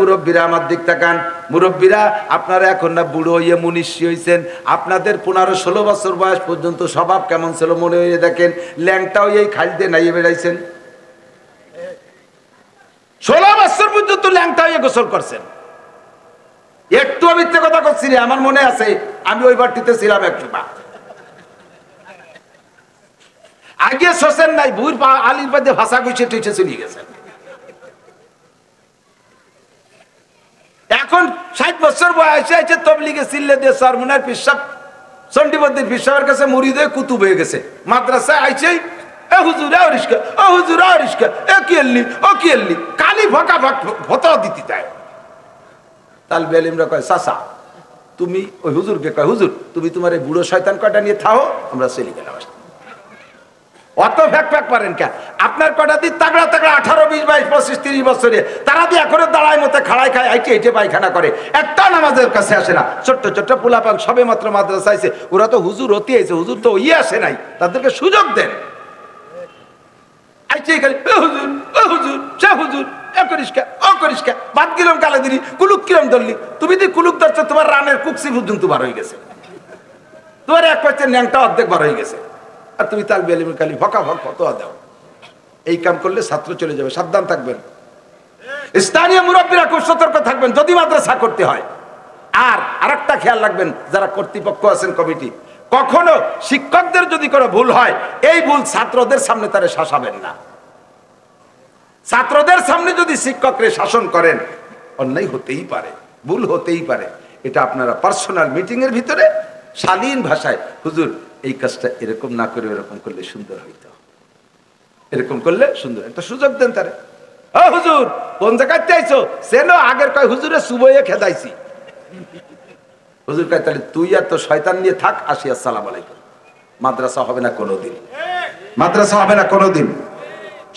মুরব্বীরা আমার দিক তাকান। মুরব্বীরা আপনারা এখন না বুড়ো হইয়ে মুনিশি হইছেন, আপনাদের 15-16 বছর বয়স পর্যন্ত স্বভাব কেমন ছিল মনে হয়ে দেখেন। ল্যাংটাও এই খাল দিয়ে নাইয়ে বেড়াইছেন, 16 বছর পর্যন্ত ল্যাংটা হয়ে গোসল করছেন। একটু মিথ্যে কথা করছি রে, আমার মনে আছে আমি ওই বাড়িতে ছিলাম একটু বা আগে শোষেন নাই, ভুর আলির বাদে ভাষা গুছিয়ে টুইছে চলে গেছেন। এখন 60 বছর বয়সে আছে তবলিগে চিল্লে দিয়ে সরমুনার পিসাব চন্ডীবদ্দির পিসাবের কাছে মুরিদ হয়ে কুতুব হয়ে গেছে। মাদ্রাসায় আইছে এ হুজুর এ রিস্কা, ও হুজুর এ রিস্কা, এ কি এলি ও কি এলি, কালি ফাঁকা ভতা দিতে চায়। তালবে আলিমরা কয় চাচা তুমি ওই হুজুরকে কয় হুজুর তুমি তোমার এই বুড়ো শয়তান কয়টা নিয়ে থাও, আমরা চলে গেলাম। অত ফ্যাক ফ্যাক পারেন কেন? আপনার কটা দিয়ে তাগড়া তাগড়া 18, 20, 22, 25, 30 বছরে তারা দিয়ে এখনো দাঁড়ায় মতো খাড়াই খায়, আইটে আইটে পায়খানা করে, একটা নামাজের কাছে আসে না। ছোট্ট ছোট্ট পোলাপান সবে মাত্র মাদ্রাসা আইছে, ওরা তো হুজুর হতে আইছে, হুজুর তো ইয়ে আসে নাই, তাদেরকে সুযোগ দেন। আইছে খালি ও হুজুর ও হুজুর সে হুজুর এ করিসকা ও করিসকা, বাদ গেলাম কালে দিলি কুলুক কিরম ধরলি, তুমি দি কুলুক ধরছো তোমার রানের কুকসি পর্যন্ত বার হয়ে গেছে, তোমার এক পাচ্ছেন ন্যাংটা অর্ধেক বার হয়ে গেছে, আর তুমি তালবে আলিমের খালি ভকা ভক ফতোয়া দাও। এই কাম করলে ছাত্র চলে যাবে, সাবধান থাকবেন। স্থানীয় মুরব্বীরা খুব সতর্ক থাকবেন যদি মাদ্রাসা করতে হয়। আর আরেকটা খেয়াল রাখবেন, যারা কর্তৃপক্ষ আছেন কমিটি, কখনো শিক্ষকদের যদি কোনো ভুল হয় এই ভুল ছাত্রদের সামনে তারা শাসাবেন না। ছাত্রদের সামনে যদি শিক্ষকরে শাসন করেন অন্যায় হতেই পারে, ভুল হতেই পারে, এটা আপনারা পার্সোনাল মিটিং এর ভিতরে শালীন ভাষায় হুজুর এই কাজটা এরকম না করে এরকম করলে সুন্দর হইতো, এরকম করলে সুন্দর, একটা সুযোগ দেন তারে। ও হুজুর কোন জায়গায় চাইছো সেনো, আগের কয় হুজুরে সুবইয়ে খেদাইছি, হুজুর কয় তাহলে তুই আর তো শয়তান নিয়ে থাক, আসি আসসালামু আলাইকুম। মাদ্রাসা হবে না কোনোদিন, মাদ্রাসা হবে না কোনোদিন।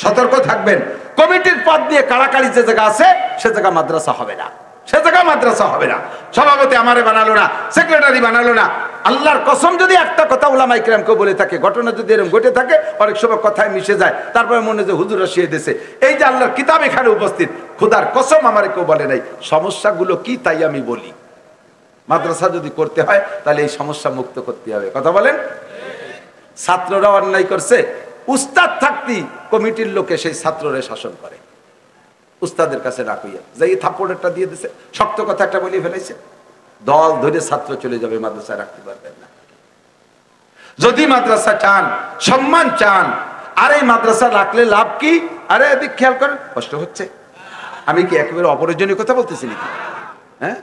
সতর্ক থাকবেন। কমিটির পদ নিয়ে কাড়াকাড়ি যে জায়গা আছে সে জায়গা মাদ্রাসা হবে না, সে জায়গা মাদ্রাসা হবে না। সভাপতি আমারে বানালো না, সেক্রেটারি বানালো না। আল্লাহর কসম যদি একটা কথা উলামা ইকরামকে বলে থাকে, ঘটনা যদি এরকম ঘটে থাকে, অনেক সময় কথায় মিশে যায়, তারপরে মনে যে হুজুর শিয়ে দিয়েছে, এই যে আল্লাহর কিতাব এখানে উপস্থিত, খুদার কসম আমারে কেউ বলে নাই সমস্যাগুলো কি তাই আমি বলি। মাদ্রাসা যদি করতে হয় তাহলে এই সমস্যা মুক্ত করতে হবে, কথা বলেন। ছাত্ররা অন্যায় করছে, উস্তাদ থাকতি কমিটির লোকে সেই ছাত্ররে শাসন করে, উস্তাদের কাছে না কইয়া যাই থাপ্পড়টা দিয়ে দিছে, শক্ত কথা একটা বলে ফেলাইছে, দল ধরে ছাত্র চলে যাবে, মাদ্রাসায় রাখতে পারবেন না। যদি মাদ্রাসা চান, সম্মান চান, আর এই মাদ্রাসা রাখলে লাভ কি? আরে এদিক খেয়াল করেন, কষ্ট হচ্ছে, আমি কি একেবারে অপ্রয়োজনীয় কথা বলতেছি নাকি? হ্যাঁ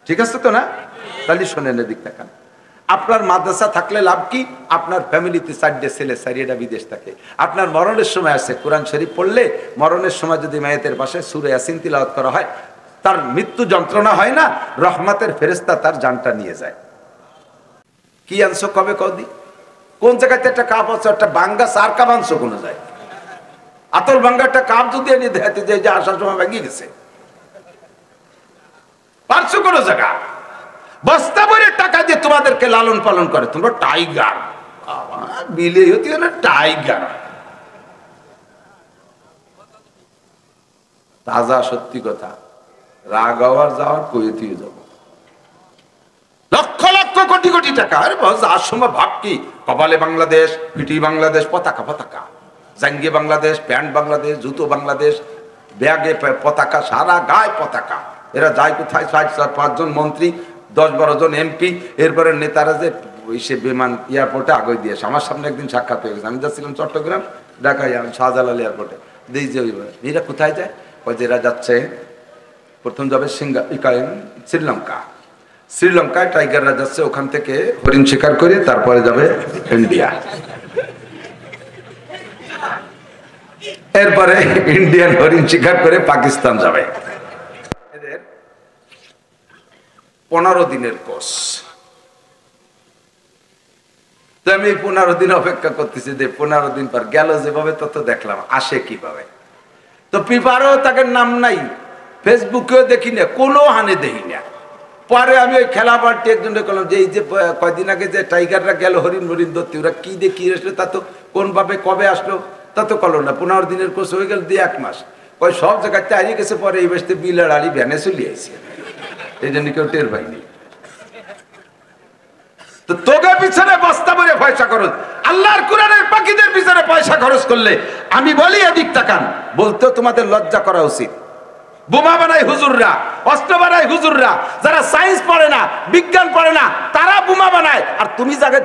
ঠিক আছে তো না? তাহলে শোনেন এদিক তাকান। আপনার মাদ্রাসা থাকলে লাভ কি? আপনার ফ্যামিলিতে 4টে ছেলে, 4টা বিদেশ থাকে, আপনার মরণের সময় আছে কোরআন শরীফ পড়লে মরণের সময় যদি মায়েতের পাশে সূরা ইয়াসিন তিলাওয়াত করা হয়, তার মৃত্যু যন্ত্রণা হয় না, রহমতের ফেরেশতা তার জানটা নিয়ে যায়। কি আনছো কবে কদি, কোন জায়গাতে একটা কাপ আছে, একটা বাঙ্গা 4 কাপ আনছো কোন যায়, আতল বাঙ্গা একটা কাপ যদি এনে দেখাতে যায় যে আসার সময় ভেঙে গেছে, পারছো কোন জায়গা? বস্তা ভরে টাকা দিয়ে তোমাদেরকে লালন পালন করে, তোমরা টাইগার, বিলে হতে হলো টাইগার। তাজা সত্যি কথা, রাগ হওয়ার যাওয়ার কইতে যাব, লক্ষ লক্ষ কোটি কোটি টাকা। আরে যার সময় ভাব কি, কপালে বাংলাদেশ, পিটি বাংলাদেশ, পতাকা পতাকা, জাঙ্গিয়ে বাংলাদেশ, প্যান্ট বাংলাদেশ, জুতো বাংলাদেশ, ব্যাগে পতাকা, সারা গায়ে পতাকা। এরা যায় কোথায়? 4-5 জন মন্ত্রী, 10-12 জন এমপি, এরপরে নেতারা যে সে বিমান এয়ারপোর্টে আগে দিয়েছে। আমার সামনে একদিন সাক্ষাৎ হয়ে গেছে, আমি যাচ্ছিলাম চট্টগ্রাম, ঢাকা শাহজালাল এয়ারপোর্টে, দিই যে এরা কোথায় যায়? ওই যে এরা যাচ্ছে, প্রথম যাবে শ্রীলঙ্কা, শ্রীলঙ্কায় টাইগাররা যাচ্ছে, ওখান থেকে হরিণ শিকার করে তারপরে যাবে ইন্ডিয়া, এরপরে ইন্ডিয়ান হরিণ শিকার করে পাকিস্তান যাবে। এদের 15 দিনের কোর্স। তো আমি 15 দিন অপেক্ষা করতেছি যে 15 দিন পর গেল যেভাবে, তত দেখলাম আসে কিভাবে। তো পেপারও তাকে নাম নাই, ফেসবুকেও দেখি না, কোনো হানে দেখি না। পরে আমি ওই খেলা পার্টি একজনকে বললাম যে এই যে কয়দিন আগে যে টাইগাররা গেল হরিণ হরিণ ধরতে, ওরা কি দিয়ে কি আসলো, তা তো কোন ভাবে কবে আসলো তা তো করলো না। 15 দিনের কোর্স হয়ে গেল, দিয়ে 1 মাস। ওই সব জায়গায় হারিয়ে গেছে, পরে এই বসতে বিলার আড়ি ভ্যানে চলে আসছে, এই জন্য কেউ টের পাইনি। তো তোকে পিছনে বস্তা ভরে পয়সা খরচ, আল্লাহর কোরআনের পাখিদের পিছনে পয়সা খরচ করলে আমি বলি এদিক তাকান, বলতেও তোমাদের লজ্জা করা উচিত। বোমা বানায় হুজুররা, অস্ত্র বানায় হুজুররা, যারা সায়েন্স পড়ে না, বিজ্ঞান পড়ে না, তারা বোমা বানায়। আর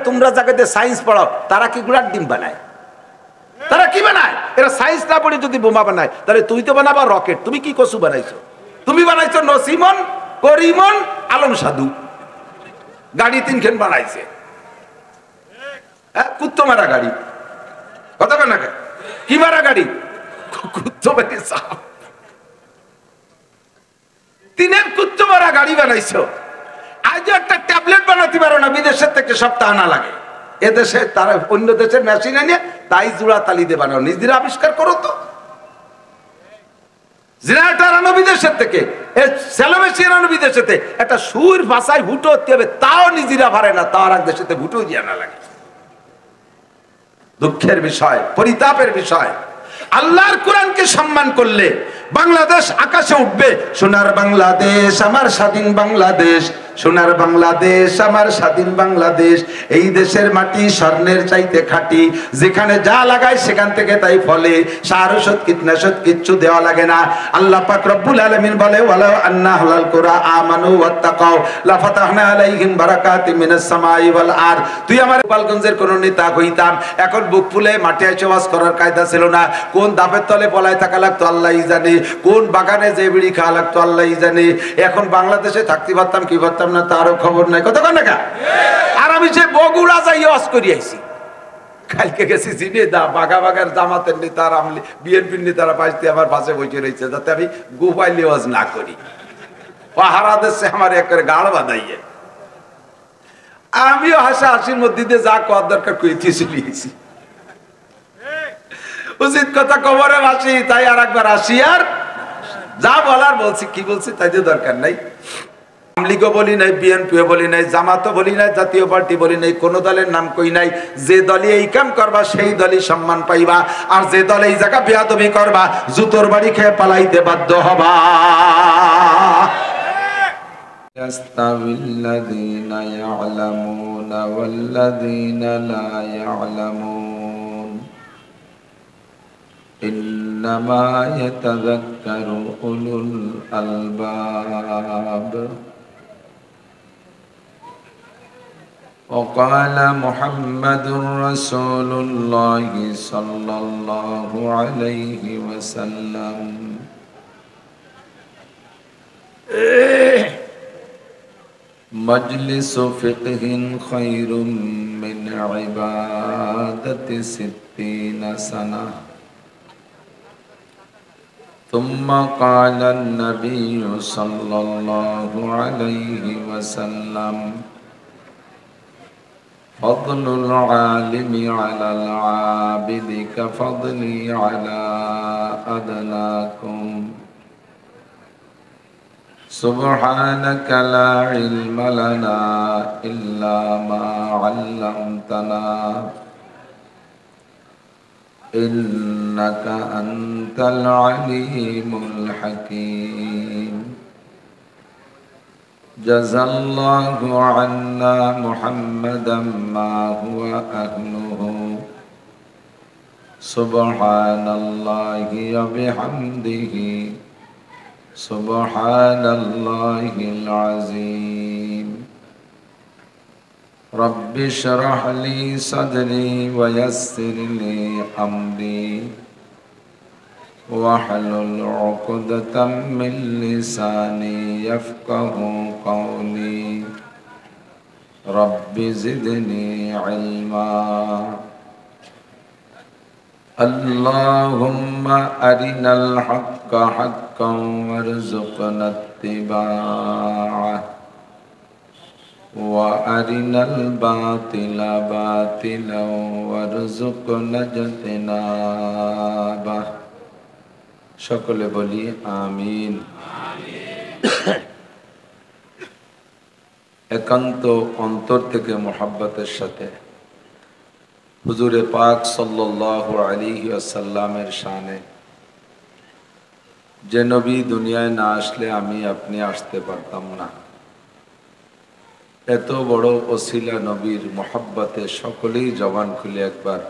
তোমরা জায়গাতে সায়েন্স পড়াও, তারা কি গুড়ার ডিম বানায়? তারা কি বানায়? এরা সায়েন্স না পড়ে যদি বোমা বানায়, তাহলে তুই তো বানাবা রকেট। তুমি কি কসু বানাইছো? তুমি বানাইছো নসিমন, করিমন, আলম সাধু, গাড়ি 3 বানাইছে, হ্যাঁ, কুত্তো মারা গাড়ি। কথা বল না, কি মারা গাড়ি? কুত্তো মারি সাপ, 3 কুত্তো মারা গাড়ি বানাইছো। আজ একটা ট্যাবলেট বানাতে পারো না, বিদেশের থেকে সপ্তাহ আনা লাগে। এদেশে তারা অন্য দেশের মেশিন এনে তাই জোড়া তালিতে বানাও, নিজেরা আবিষ্কার করো তো। জেনারেটর আনো বিদেশের থেকে, সেলোমেশিন আনো বিদেশের থেকে, একটা সুর ভাষায় ভুটো হতে হবে, তাও নিজেরা পারে না, তাও আর এক দেশেতে ভুটো দিয়ে আনা লাগে। দুঃখের বিষয়, পরিতাপের বিষয়। আল্লাহর কোরআনকে সম্মান করলে বাংলাদেশ আকাশে উঠবে। সোনার বাংলাদেশ আমার স্বাধীন বাংলাদেশ, সোনার বাংলাদেশ আমার স্বাধীন বাংলাদেশ। এই দেশের মাটি স্বর্ণের চাইতে খাঁটি, যেখানে যা লাগায় সেখান থেকে তাই ফলে, সার ওষুধ কীটনাশক কিচ্ছু দেওয়া লাগে না। আল্লাহ পাক রব্বুল আলামিন বলে, ওয়ালাউ আন্না আহলাল কুরা আমানু ওয়াত্তাকাউ লাফাতাহনা আলাইহিম বারাকাতিম মিনাস সামাই ওয়াল আরদ। তুই আমার গোপালগঞ্জের কোন নেতা হইতাম, এখন বুক ফুলে মাঠে এসে ওয়াজ করার কায়দা ছিল না। কোন ধাপের তলে পলায় থাকা লাগতো আল্লাহই জানে, কোন বাগানে যে বিড়ি খাওয়া লাগতো আল্লাহই জানে। এখন বাংলাদেশে থাকতে পারতাম কি পারতাম না তারও খবর নাই। কত কন না। আর আমি যে বগুড়া যাই ওয়াজ করি আইছি, কালকে গেছি চিনে দা বাগাবাগার জামাতের নেতার আমলি বিএনপির নেতারা পাশে আমার পাশে বসে রয়েছে, যাতে আমি গোপাইলে ওয়াজ না করি। পাহারা দেশে আমার একের গাড় বাঁধাইয়ে, আমিও হাসা হাসির মধ্যে দিয়ে যা কর দরকার কইতে চলিয়েছি। উচিত কথা কবরে আসি, তাই আর একবার আসি, আর যা বলার বলছি। কি বলছি তাই যে দরকার নাই। আমলিগও বলি নাই, বিএনপিও বলি নাই, জামাতও বলি নাই, জাতীয় পার্টি বলি নাই, কোন দলের নাম কই নাই। যে দলই এই কাম করবা সেই দলই সম্মান পাইবা, আর যে দলে এই জায়গা বেয়াদবি করবা জুতোর বাড়ি খেয়ে পালাইতে বাধ্য হবা। ইয়াস্তাবিল্লাযীনা ইয়া'লামুনা ওয়াল্লাযীনা লা ইয়া'লামুন ইন্নামা ইয়াতাযাক্কারু উলুল আলবাব। وقال محمد رسول الله صلى الله عليه وسلم مجلس فقه خير من عبادة 60 سنة. ثم قال النبي صلى الله عليه وسلم فضل العالم على العابد كفضلي على أدناكم. سبحانك لا علم لنا إلا ما علمتنا إنك أنت العليم الحكيم. جزى الله عنا محمدا ما هو أهله. سبحان الله وبحمده سبحان الله العظيم. رب اشرح لي صدري ويسر لي أمري واحلل عقدة من لساني يفقه قولي. رب زدني علما. اللهم أرنا الحق حقا وارزقنا اتباعه وأرنا الباطل باطلا وارزقنا اجتنابه. সকলে বলি আমিন। একান্ত অন্তর থেকে মোহাব্বতের সাথে হুজুরে পাক সাল্লাল্লাহু আলাইহি ওয়াসাল্লামের শানে যে নবী দুনিয়ায় না আসলে আমি আপনি আসতে পারতাম না। এত বড় ওসিলা নবীর মোহাব্বতে সকলেই জবান খুলে একবার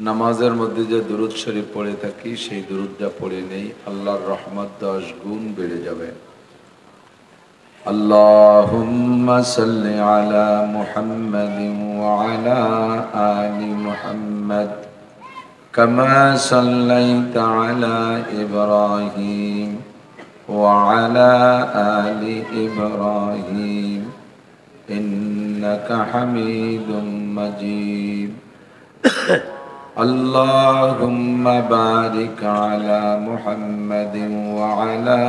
নামাজের মধ্যে যে দুরূদ শরীফ পড়ে থাকি সেই দুরূদটা পড়ে নেই, আল্লাহর রহমত 10 গুণ বেড়ে যাবে। আল্লাহুম্মা সাল্লি আলা মুহাম্মাদিন ওয়া আলা আলি মুহাম্মাদ কামা সাল্লাইতা আলা ইব্রাহিম ওয়া আলা আলি ইব্রাহিম ইন্নাকা হামিদুম মাজিদ। اللهم بارك على محمد وعلى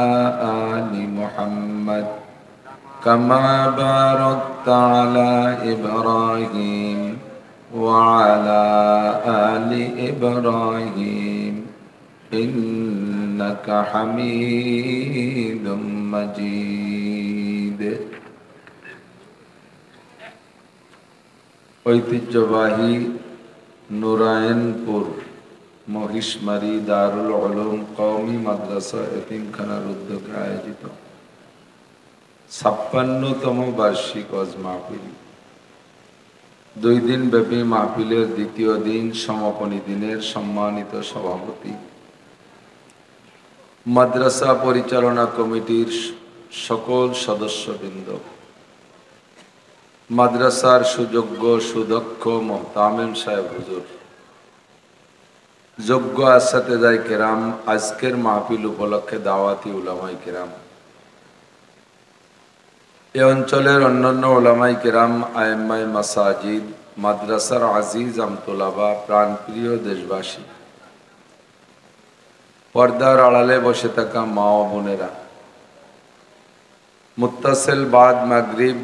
آل محمد كما باركت على إبراهيم وعلى آل إبراهيم إنك حميد مجيد। ঐতিহ্যবাহী নুরায়নপুর মহিষমারি দারুল উলুম কওমি মাদ্রাসা এতিমখানার উদ্যোগে আয়োজিত 56তম বার্ষিক ওয়াজ মাহফিল। 2 দিন ব্যাপী মাহফিলের দ্বিতীয় দিন সমাপনী দিনের সম্মানিত সভাপতি, মাদ্রাসা পরিচালনা কমিটির সকল সদস্যবৃন্দ, মাদ্রাসার সুযোগ্য সুদক্ষ মোহতামিম সাহেব হুজুর, যোগ্য আসাতেজায়ে কেরাম, আজকের মাহফিল উপলক্ষে দাওয়াতি উলামায়ে কেরাম, এই অঞ্চলের অন্যান্য উলামায়ে কেরাম, আইম্মায়ে মাসাজিদ, মাদ্রাসার আজিজ আমতোলাবা, প্রাণপ্রিয় দেশবাসী, পর্দার আড়ালে বসে থাকা মা ও বোনেরা, মুত্তাসিল বাদ মাগরিব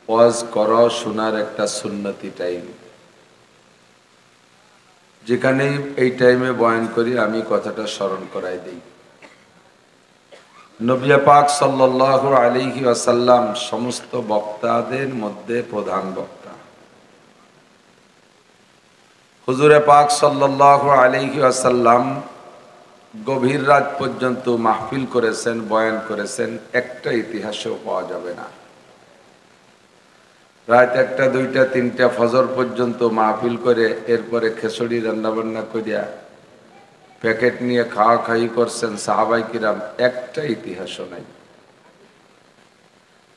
ওয়াজ করা শোনার একটা সুন্নতি টাইম, যেখানে এই টাইমে বয়ান করি আমি কথাটা স্মরণ করাই দিই। নবী পাক সাল্লাল্লাহু আলাইহি ওয়াসাল্লাম সমস্ত বক্তাদের মধ্যে প্রধান বক্তা। হুজুরে পাক সাল্লাল্লাহু আলাইহি ওয়াসাল্লাম গভীর রাত পর্যন্ত মাহফিল করেছেন, বয়ান করেছেন, একটা ইতিহাসেও পাওয়া যাবে না। রাত 1টা 2টা 3টা ফজর পর্যন্ত মাহফিল করে এরপরে খেচড়ি রান্নাবান্না করিয়া প্যাকেট নিয়ে খাওয়া খাই করছেন সাহাবাই কিরাম, একটা ইতিহাসও নাই।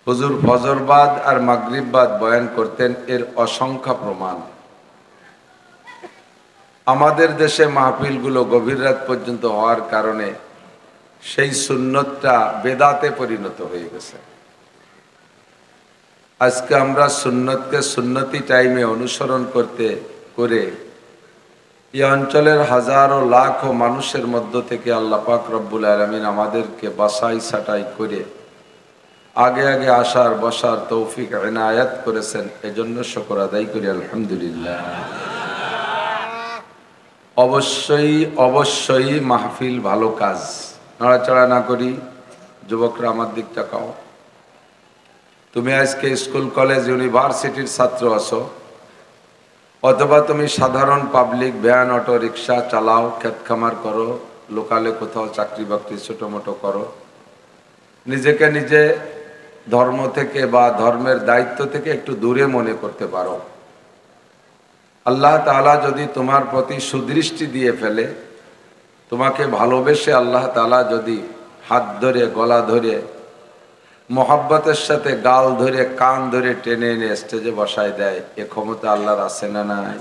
হুজুর ফজরবাদ আর মাগরিববাদ বয়ান করতেন, এর অসংখ্য প্রমাণ। আমাদের দেশে মাহফিলগুলো গভীর রাত পর্যন্ত হওয়ার কারণে সেই সুন্নতটা বেদাতে পরিণত হয়ে গেছে। আজকে আমরা সুন্নতকে সুন্নতি টাইমে অনুসরণ করে এই অঞ্চলের হাজারো লাখো মানুষের মধ্য থেকে আল্লাহ পাক রব্বুল আলামিন আমাদেরকে বাছাই ছাঁটাই করে আগে আগে আসার বসার তৌফিক ইনায়াত করেছেন, এজন্য শুকর আদায় করি আলহামদুলিল্লাহ। অবশ্যই অবশ্যই মাহফিল ভালো কাজ, নড়াচড়া না করি। যুবকরা আমার দিক তাকাও। তুমি আজকে স্কুল কলেজ ইউনিভার্সিটির ছাত্র আছো, অথবা তুমি সাধারণ পাবলিক ভ্যান অটো রিক্সা চালাও, ক্ষেত খামার করো, লোকালে কোথাও চাকরি বাকরি ছোটো মোটো করো, নিজেকে নিজে ধর্ম থেকে বা ধর্মের দায়িত্ব থেকে একটু দূরে মনে করতে পারো। আল্লাহ তাআলা যদি তোমার প্রতি সুদৃষ্টি দিয়ে ফেলে, তোমাকে ভালোবেসে আল্লাহ তাআলা যদি হাত ধরে গলা ধরে মোহাব্বতের সাথে গাল ধরে কান ধরে টেনে এনে স্টেজে বসায় দেয়, এ ক্ষমতা আল্লাহর আছে না নাই?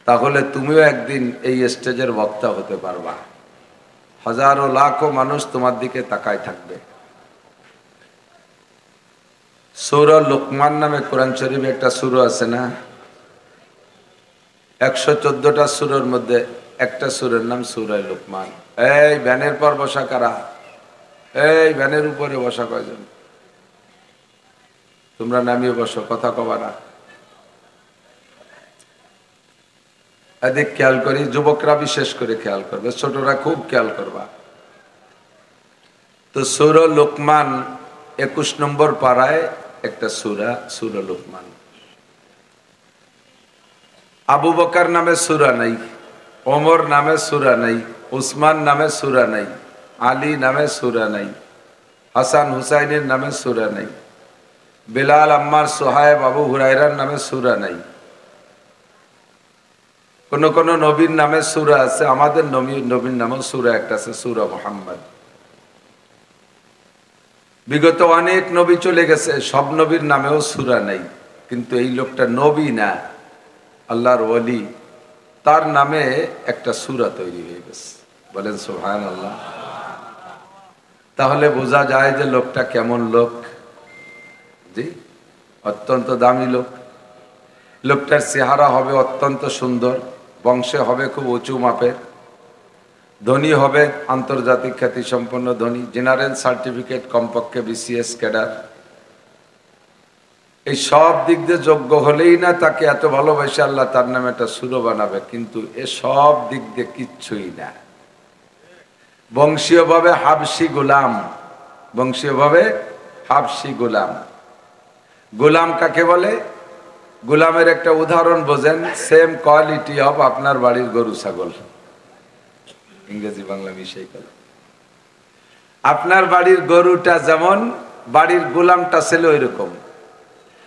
তাহলে তুমিও একদিন এই স্টেজের বক্তা হতে পারবা। হাজারো লাখো মানুষ তোমার দিকে তাকায় থাকবে। সূরা লুকমান নামে কোরআন শরীফে একটা সূরা আছে না? 114টা সূরার মধ্যে একটা সূরার নাম সূরা লুকমান। এই ভ্যানের পর বসা কারা? এই ভ্যানের উপরে বসা কয়জন? তোমরা নামিয়ে বসো, কথা কবা না। এদিক খেয়াল করি, যুবকরা বিশেষ করে খেয়াল করবে, ছোটরা খুব খেয়াল করবা। তো সূরা লুকমান 21 নম্বর পারায় একটা সূরা, সূরা লুকমান। আবু বকর নামে সূরা নাই, ওমর নামে সূরা নাই, উসমান নামে সূরা নাই, আলী নামে সূরা নাই, হাসান হুসাইনের নামে সূরা নাই, বেলাল আম্মার সোহায়েব আবু হুরায়রার নামে সূরা নাই। কোন কোন নবীর নামে সূরা আছে, আমাদের নবীর নামেও সূরা একটা আছে, সূরা মুহাম্মদ। বিগত অনেক নবী চলে গেছে, সব নবীর নামেও সূরা নাই, কিন্তু এই লোকটা নবী না, আল্লাহর ওলি, তার নামে একটা সূরা তৈরি হয়ে গেছে। বলেন সুবহানাল্লাহ। তাহলে বোঝা যায় যে লোকটা কেমন লোক। জি, অত্যন্ত দামি লোক। লোকটার চেহারা হবে অত্যন্ত সুন্দর, বংশে হবে খুব উঁচু মাপের, ধনী হবে আন্তর্জাতিক খ্যাতি সম্পন্ন ধনী, জেনারেল সার্টিফিকেট কমপক্ষে বিসিএস ক্যাডার। এই সব দিক দিয়ে যোগ্য হলেই না তাকে এত ভালোবাসে আল্লাহ তার নামে একটা সূরা বানাবে, কিন্তু এ সব দিক দিয়ে কিচ্ছুই না। বংশীয়ভাবে হাবশি গোলাম, বংশীয়ভাবে হাবশি গোলাম। গোলাম কাকে বলে? গোলামের একটা উদাহরণ বোঝেন, সেম কোয়ালিটি অফ আপনার বাড়ির গরু ছাগল, ইংরেজি বাংলা মিশাই করে। আপনার বাড়ির গরুটা যেমন, বাড়ির গোলামটা ছিল ওইরকম।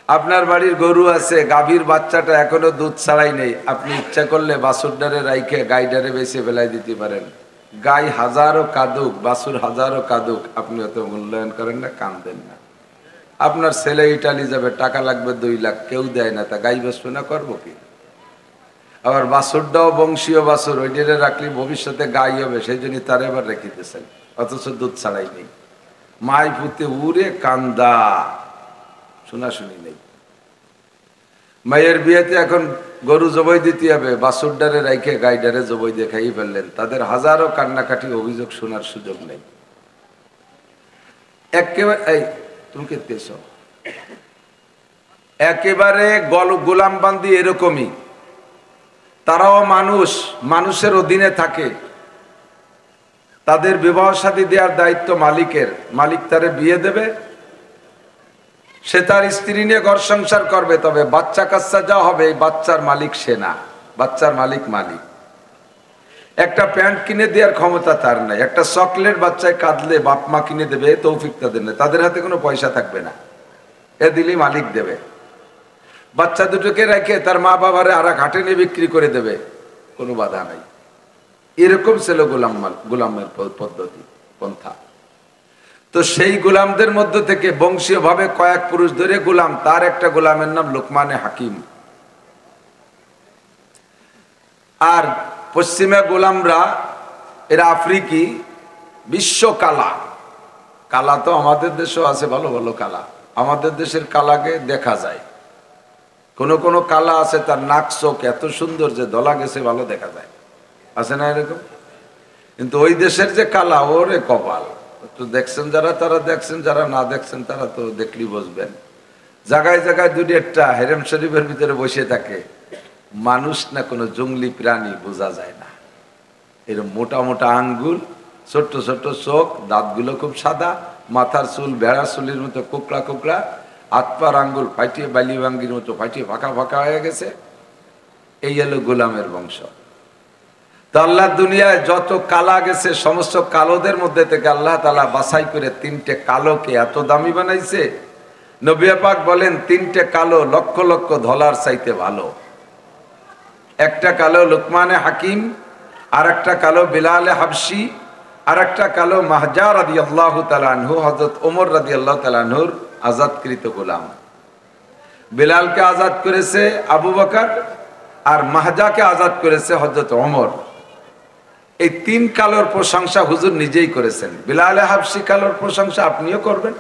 আপনার বাড়ির গরু আছে, গাভীর বাচ্চাটা এখনো দুধ ছাড়াই নেই, আপনি ইচ্ছা করলে বাছুরডারে রাইখে গাইডারে বেশি ফেলাই দিতে পারেন। গাই হাজারো কাঁদুক, বাছুর হাজারো কাঁদুক, আপনি অত মূল্যায়ন করেন না, কাঁদেন না। আপনার ছেলে ইটালি যাবে, টাকা লাগবে 2 লাখ, কেউ দেয় না, তা গাই বেচবে না, করবো কি? আবার বাছুরটাও বংশীয় বাছুর, ওইটারে রাখলে ভবিষ্যতে গাই হবে, সেই জন্য তার এবার রেখে দিয়েছেন, অথচ দুধ ছাড়াই নেই। মাই পুঁতে উড়ে কান্দা, শোনাশুনি নেই। মায়ের বিয়েতে এখন গরু জবাই দিতে হবে, বাছুরডারে রাইখে গাইডারে জবাই দিয়ে খাই ফেললেন, তাদের হাজারো কান্নাকাটি অভিযোগ শোনার সুযোগ নেই। একেবারে এই তুমি কেতেছ, একেবারে গোলামবান্দি এরকমই। তারাও মানুষ, মানুষের অধীনে থাকে, তাদের বিবাহ শাদী দেওয়ার দায়িত্ব মালিকের। মালিক তারে বিয়ে দেবে, সে তার স্ত্রী নিয়ে ঘর সংসার করবে, তবে বাচ্চা কাচ্চা যা হবে এই বাচ্চার মালিক সে না, বাচ্চার মালিক মালিক। একটা প্যান্ট কিনে দেওয়ার ক্ষমতা তার নাই, একটা চকলেট বাচ্চায় কাঁদলে বাপ মা কিনে দেবে, তৌফিক তাদের নেই, তাদের হাতে কোনো পয়সা থাকবে না, এ দিলেই মালিক দেবে। বাচ্চা দুটোকে রেখে তার মা বাবারে আর এক হাটে নিয়ে বিক্রি করে দেবে, কোনো বাধা নাই। এরকম ছিল গোলামের পদ্ধতি পন্থা। তো সেই গোলামদের মধ্য থেকে বংশীয়ভাবে কয়েক পুরুষ ধরে গোলাম, তার একটা গোলামের নাম লোকমানে হাকিম। আর পশ্চিমা গোলামরা এরা আফ্রিকি, বিশ্ব কালা। কালা তো আমাদের দেশেও আছে, ভালো ভালো কালা, আমাদের দেশের কালাকে দেখা যায়। কোন কোন কালা আছে তার নাক চোখ এত সুন্দর যে দলা গেছে ভালো দেখা যায়, আছে না এরকম? কিন্তু ওই দেশের যে কালা, ওরে কপাল। তো দেখছেন যারা, তারা দেখছেন, যারা না দেখছেন তারা তো দেখলি বুঝবেন। জায়গায় জায়গায় 2-1টা হেরেম শরীফের ভিতরে বসে থাকে, মানুষ না কোনো জঙ্গলি প্রাণী বোঝা যায় না। এরকম মোটা মোটা আঙ্গুল, ছোট্ট ছোট্ট চোখ, দাঁতগুলো খুব সাদা, মাথার চুল ভেড়া চুলের মতো কোকড়া কোকড়া, হাত পার আঙ্গুল ফাটিয়ে বালি ভাঙ্গির মতো ফাটিয়ে ফাঁকা ফাঁকা হয়ে গেছে। এই হলো গোলামের বংশ। তো আল্লাহ দুনিয়ায় যত কালা গেছে, সমস্ত কালোদের মধ্যে থেকে আল্লাহ তাআলা বাছাই করে 3টে কালোকে এত দামি বানাইছে। নবী পাক বলেন 3টে কালো লক্ষ লক্ষ ধলার চাইতে ভালো। একটা কালো লোকমানে হাকিম, আর একটা কালো বিলালে হাবশি, আর একটা কালো মাহজা রাদিয়াল্লাহু তাআলা আনহু, হযরত ওমর রাদিয়াল্লাহু তাআলা আনহুর আজাদকৃত গোলাম। বিলালকে আজাদ করেছে আবু বকর, আর মাহজাকে আজাদ করেছে হযরত ওমর। এই 3 কালোর প্রশংসা হুজুর নিজেই করেছেন। বিলালে হাবশি কালোর প্রশংসা আপনিও করবেন।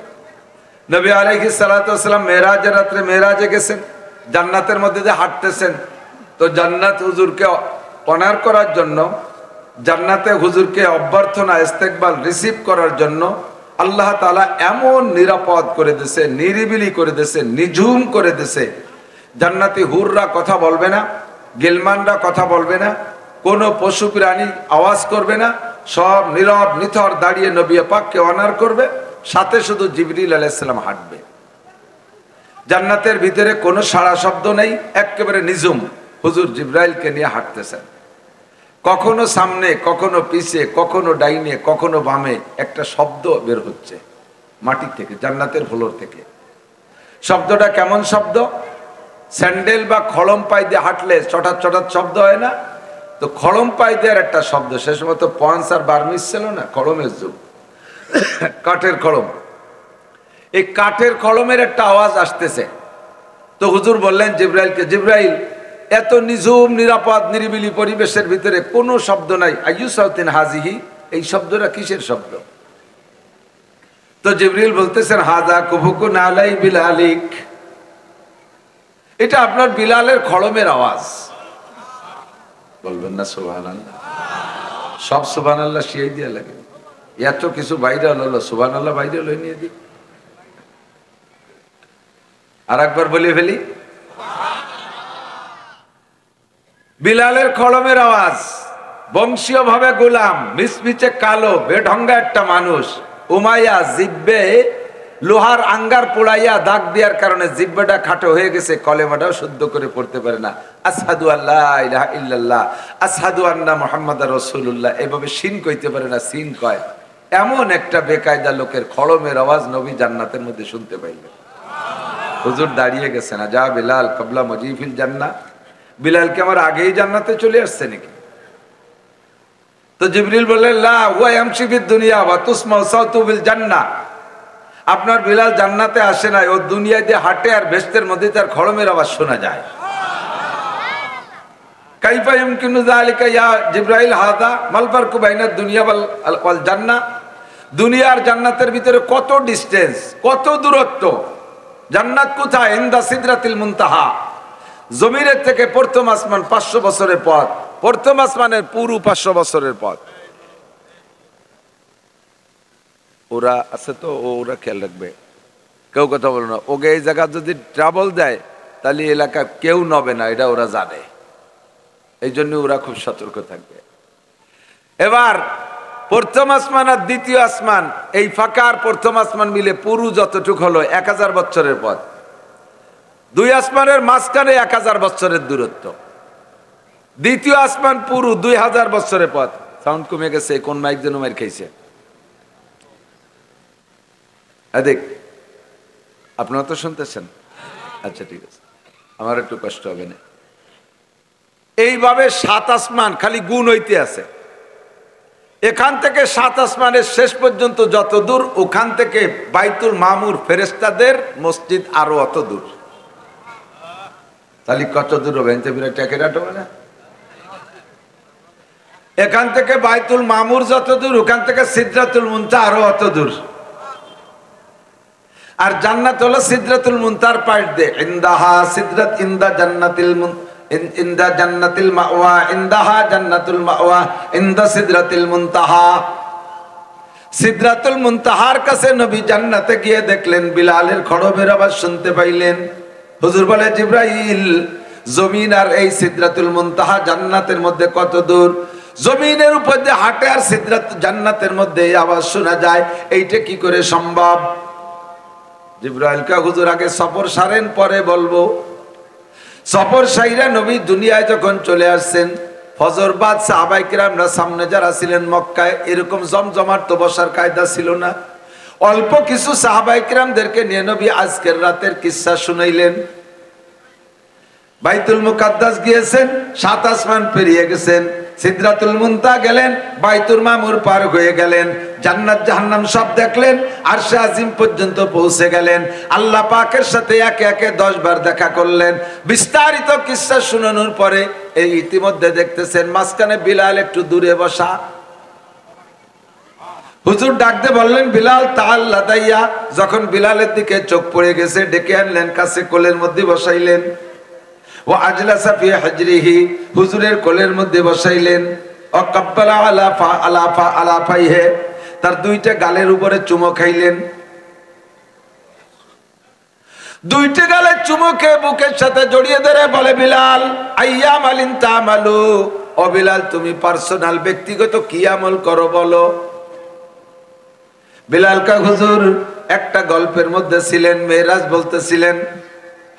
নবী আলাইহিস সালাতু ওয়াস সালাম মেরাজের রাতে মেরাজে গেছেন, জান্নাতের মধ্যে যে হাঁটতেছেন, তো জান্নাত হুজুরকে অনার করার জন্য, জান্নাতে হুজুরকে অভ্যর্থনা ইস্তেকবাল রিসিভ করার জন্য আল্লাহ তাআলা এমন নিরাপদ করে দিয়েছে, নিরিবিলি করে দিয়েছে, নিঝুম করে দিয়েছে। জান্নাতি হুররা কথা বলবে না, গিলমানরা কথা বলবে না, কোনো পশু প্রাণী আওয়াজ করবে না, সব নীরব নিথর দাঁড়িয়ে নবী পাককে অনার করবে, সাথে শুধু জিবরিল আলাইহিস সালাম হাঁটবে। জান্নাতের ভিতরে কোনো সাড়া শব্দ নেই, একেবারে নিঝুম। হুজুর জিবরাইলকে নিয়ে হাঁটতেছেন। কখনো সামনে, কখনো পিছে, কখনো ডাইনে, কখনো বামে একটা শব্দ বের হচ্ছে মাটি থেকে, জান্নাতের ফ্লোর থেকে। শব্দটা কেমন শব্দ? স্যান্ডেল বা খড়ম পাই দিয়ে হাঁটলে চটাৎ চটাৎ শব্দ হয় না? তো খড়ম পাই দেওয়ার একটা শব্দ। সে সময় তো পঞ্চ আর বার্মিস ছিল না, খড়মের যুগ, কাঠের খড়ম। এই কাঠের খড়মের একটা আওয়াজ আসতেছে। তো হুজুর বললেন জিব্রাইলকে, জিব্রাইল, এত নিঝুম নিরাপদ নিরিবিলি পরিবেশের ভিতরে কোনো শব্দ নাই, আইয়ু সাউতিন হাজিহি, এই শব্দটা কিসের শব্দ? তো জিবরিল বলতেছেন, হাজা কুফুকুন আলাই বিলালিক, এটা আপনার বিলালের খড়মের আওয়াজ। বলবেন না সুবহানাল্লাহ? সব সুবহানাল্লাহ শিয়াই দিয়া লাগে, এত কিছু ভাইরাল হলো, সুবহানাল্লাহ ভাইরাল হয়ে নিয়ে দিই। আর একবার বলে ফেলি, বিলালের খড়মের আওয়াজ। বংশীয় ভাবে গোলাম, মিচমিচে কালো, বেঢঙ্গা একটা মানুষ, উমাইয়া জিব্বে লোহার আঙ্গার পোড়াইয়া দাগ দেওয়ার কারণে জিব্বাটা খাটো হয়ে গেছে, কলেমাটাও শুদ্ধ করে পড়তে পারে না। আশহাদু আল্লা ইলাহা ইল্লাল্লাহ, আশহাদু আন্না মুহাম্মাদার রাসূলুল্লাহ, এভাবে সিন কইতে পারে না, সিন কয়। এমন একটা বেকায়দা লোকের খড়মের আওয়াজ নবী জান্নাতের মধ্যে শুনতে পাইলেন। হুজুর দাঁড়িয়ে গেছে না, যা বিলাল কাবলা মজিফিল জান্নাহ, বিলাল কি আমার আগেই জান্নাতে চলে আসছে নাকি? তো জিবরিল বললেন, লা হুয়া ইয়ামশি ফিদ দুনিয়া ওয়া তুসমাউ সাউতু বিল জান্নাহ, আপনার বিলাল জান্নাতে আসে না, ও দুনিয়ায় দিয়ে হাঁটে আর বেহেশতের মধ্যে তার খড়মের আওয়াজ শোনা যায়। কাইফা ইমকিনু যালিকা ইয়া জিবরাইল, হাদা মাল ফারকু বাইনা দুনিয়া ওয়াল জান্নাহ, দুনিয়া আর জান্নাতের ভিতরে কত ডিসটেন্স, কত দূরত্ব? জান্নাত কোথায়? ইনদা সিদরাতিল মুনতাহা, জমিনের থেকে প্রথম আসমান 500 বছরের পথ, প্রথম আসমানের পুরো 500 বছরের পথ। ওরা আছে তো, ওরা খেয়াল রাখবে, কেউ কথা বলবে না। ওকে এই জায়গা যদি ট্রাবল দেয় তাহলে এলাকা কেউ নবে না, এটা ওরা জানে, এই জন্য ওরা খুব সতর্ক থাকবে। এবার প্রথম আসমান আর দ্বিতীয় আসমান, এই ফাঁকা আর প্রথম আসমান মিলে পুরো যতটুক হলো 1000 বছরের পথ। দুই আসমানের মাঝখানে 1000 বছরের দূরত্ব। দ্বিতীয় আসমান পুরো 2000 বছরের পথ। সাউন্ড কমে গেছে, কোন মাইক যেন মাইর খাইছে। দেখ, আপনারা তো শুনতেছেন? আচ্ছা ঠিক আছে, আমার একটু কষ্ট হবে না। এইভাবে 7 আসমান খালি গুণ হইতে আছে। এখান থেকে 7 আসমানের শেষ পর্যন্ত যত দূর, ওখান থেকে বাইতুল মামুর ফেরেশতাদের মসজিদ আরো অত দূর। তাহলে কত দূর হবে? না, এখান থেকে বাইতুল মামুর যত দূর, ওখান থেকে সিদরাতুল মুনতাহা আরো অত দূর। আর জান্নাত হলো সিদরাতুল মুনতাহার পাশ দিয়ে, ইনদাহা সিদরাত ইনদা জান্নাতিল ইনদা জান্নাতিল মাওয়া, ইনদাহা জান্নাতুল মাওয়া, ইনদা সিদরাতিল মুনতাহা। সিদরাতুল মুনতাহার কাছে নবী জান্নাতে গিয়ে দেখলেন বিলালের খড়মের আওয়াজ শুনতে পাইলেন। হুজুর বলে, জিবরাইল, জমিন আর এই সিদরাতুল মুনতাহা জান্নাতের মধ্যে কত দূর? জমিনের উপর দিয়ে হাঁটে আর সিদরাত জান্নাতের মধ্যে এই আওয়াজ শোনা যায়, এইটা কি করে সম্ভব? জিবরাইলকে, হুজুর আগে সফর সারেন, পরে বলবো। সফর সাইরা নবী দুনিয়ায় যখন চলে আসছেন, ফজর বাদ সাহাবায়ে কিরামরা সামনে যারা ছিলেন মক্কায়, এরকম জমজমাট তো বসার কায়দা ছিল না। অল্প কিছু সাহাবায়ে কিরামদেরকে নিয়ে নবী আজকের রাতের কিসসা শুনাইলেন। বাইতুল মুকাদ্দাস গিয়েছেন, 7 আসমান পেরিয়ে গেছেন, সিদরাতুল মুনতাহা গেলেন, বাইতুল মামুর পার হয়ে গেলেন, জান্নাত জাহান্নাম সব দেখলেন, আরশে আজিম পর্যন্ত পৌঁছে গেলেন, আল্লাহ পাকের সাথে একে একে 10 বার দেখা করলেন। বিস্তারিত কিসসা শুনানোর পরে এই ইতিমধ্যে দেখতেছেন মাঝখানে বিলাল একটু দূরে বসা। হুজুর ডাকতে বললেন, বিলাল তাআল লাদাইয়া। যখন বিলালের দিকে চোখ পড়ে গেছে, ডেকে আনলেন, কাছে কোলের মধ্যে বসাইলেন। ও আজলাসা ফি হাজরিহি, হুজুরের কোলের মধ্যে বসাইলেন। ও কাব্বালা আলা ফাইহে, তার 2টা গালের উপরে চুমো খাইলেন। 2টা গালে চুমো খেয়ে বুকের সাথে জড়িয়ে ধরে বলে, বিলাল, আইয়াম আলিন তামালু, ও বিলাল, তুমি পার্সোনাল ব্যক্তিগত কি আমল করো বলো। বিলাল কা, হুজুর একটা গল্পের মধ্যে ছিলেন, মেরাজ বলতেছিলেন,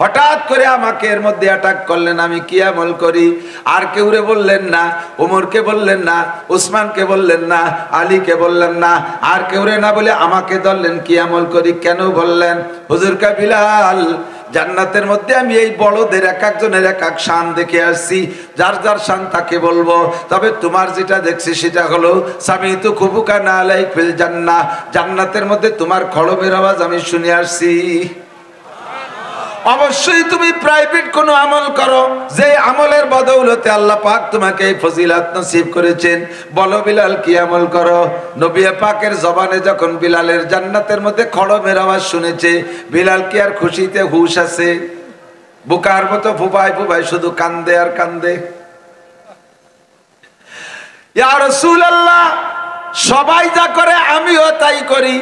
হঠাৎ করে আমাকে এর মধ্যে অ্যাটাক করলেন, আমি কি আমল করি? আর কেউরে বললেন না, ওমরকে বললেন না, উসমানকে বললেন না, আলীকে বললেন না, আর কেউরে না বলে আমাকে ধরলেন কি আমল করি। কেন বললেন? হুজুর কা বিলাল, জান্নাতের মধ্যে আমি এই বড়দের এক একজনের এক এক শান দেখে আসছি, যার যার শান তাকে বলবো। তবে তোমার যেটা দেখছি সেটা হলো সামিতু খুবুকা না আলাইক ফিল জান্নাহ, জান্নাতের মধ্যে তোমার খড়মের আওয়াজ আমি শুনে আসছি। অবশ্যই তুমি প্রাইভেট কোনো আমল করো, যে আমলের বদৌলতে আল্লাহ পাক তোমাকে এই ফজিলত নসিব করেছেন। বলো বিলাল কি আমল করো? নবী পাকের জবানে যখন বিলালের জান্নাতের মধ্যে খড়মের আওয়াজ শুনেছে, বিলাল কি আর খুশিতে হুশ আছে? বুকার মতো ফুপায় ফুপায় শুধু কান্দে আর কান্দে। ইয়া রাসূলুল্লাহ, সবাই যা করে আমিও তাই করি,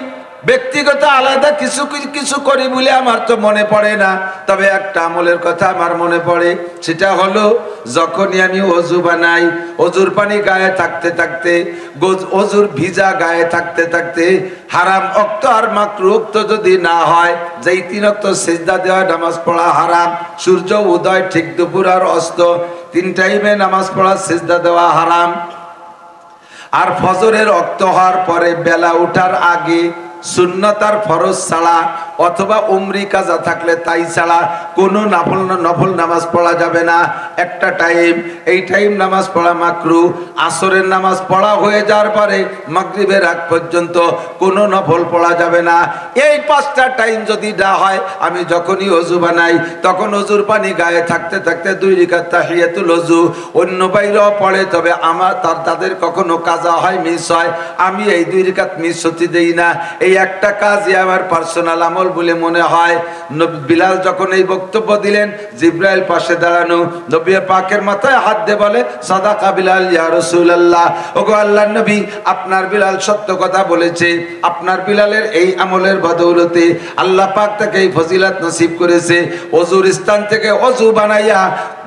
ব্যক্তিগত আলাদা কিছু কিছু করি বলে আমার তো মনে পড়ে না। তবে একটা আমলের কথা আমার মনে পড়ে, সেটা হলো যখনই আমি ওযু বানাই, ওযুর পানি গায়ে থাকতে থাকতে, ওযুর ভিজা গায়ে থাকতে থাকতে হারাম ওয়াক্ত আর মাকরুহ ওয়াক্ত যদি না হয়, যেই 3 ওয়াক্ত সিজদা দেওয়া নামাজ পড়া হারাম, সূর্য উদয় ঠিক দুপুর আর অস্ত 3 টাইমে নামাজ পড়া সিজদা দেওয়া হারাম। আর ফজরের ওয়াক্ত হওয়ার পরে বেলা ওঠার আগে সুন্নাত আর ফরজ ছাড়া অথবা উমরি কাজা থাকলে তাই ছাড়া কোনো নফল নামাজ পড়া যাবে না। একটা টাইম, এই টাইম নামাজ পড়া মাকরুহ। আসরের নামাজ পড়া হয়ে যাওয়ার পরে মাগরিবের আগ পর্যন্ত কোনো নফল পড়া যাবে না। এই 5টা টাইম যদি না হয়, আমি যখনই ওযু বানাই তখন ওযুর পানি গায়ে থাকতে থাকতে 2 রাকাত তাহিয়াতুল ওযু অন্য বাইরেও পড়ে, তবে আমার তাদের কখনো কাজা হয়, মিস হয়, আমি এই 2 রাকাত মিস হতে দেই না। এই একটা কাজই আমার পার্সোনাল আমল বলে মনে হয়। বিলাল যখন এই বক্তব্য দিলেন, জিব্রাইল পাশে দাঁড়ানো, নবী পাকের মাথায় হাত দিয়ে বলে, সাদাকা বিলাল ইয়া রাসূলুল্লাহ, ওগো আল্লাহর নবী, আপনার বিলাল সত্য কথা বলেছে। আপনার বিলালের এই আমলের বদৌলতে আল্লাহ পাক তাকে এই ফজিলত নসিব করেছে। ওযুর স্থান থেকে ওযু বানাইয়া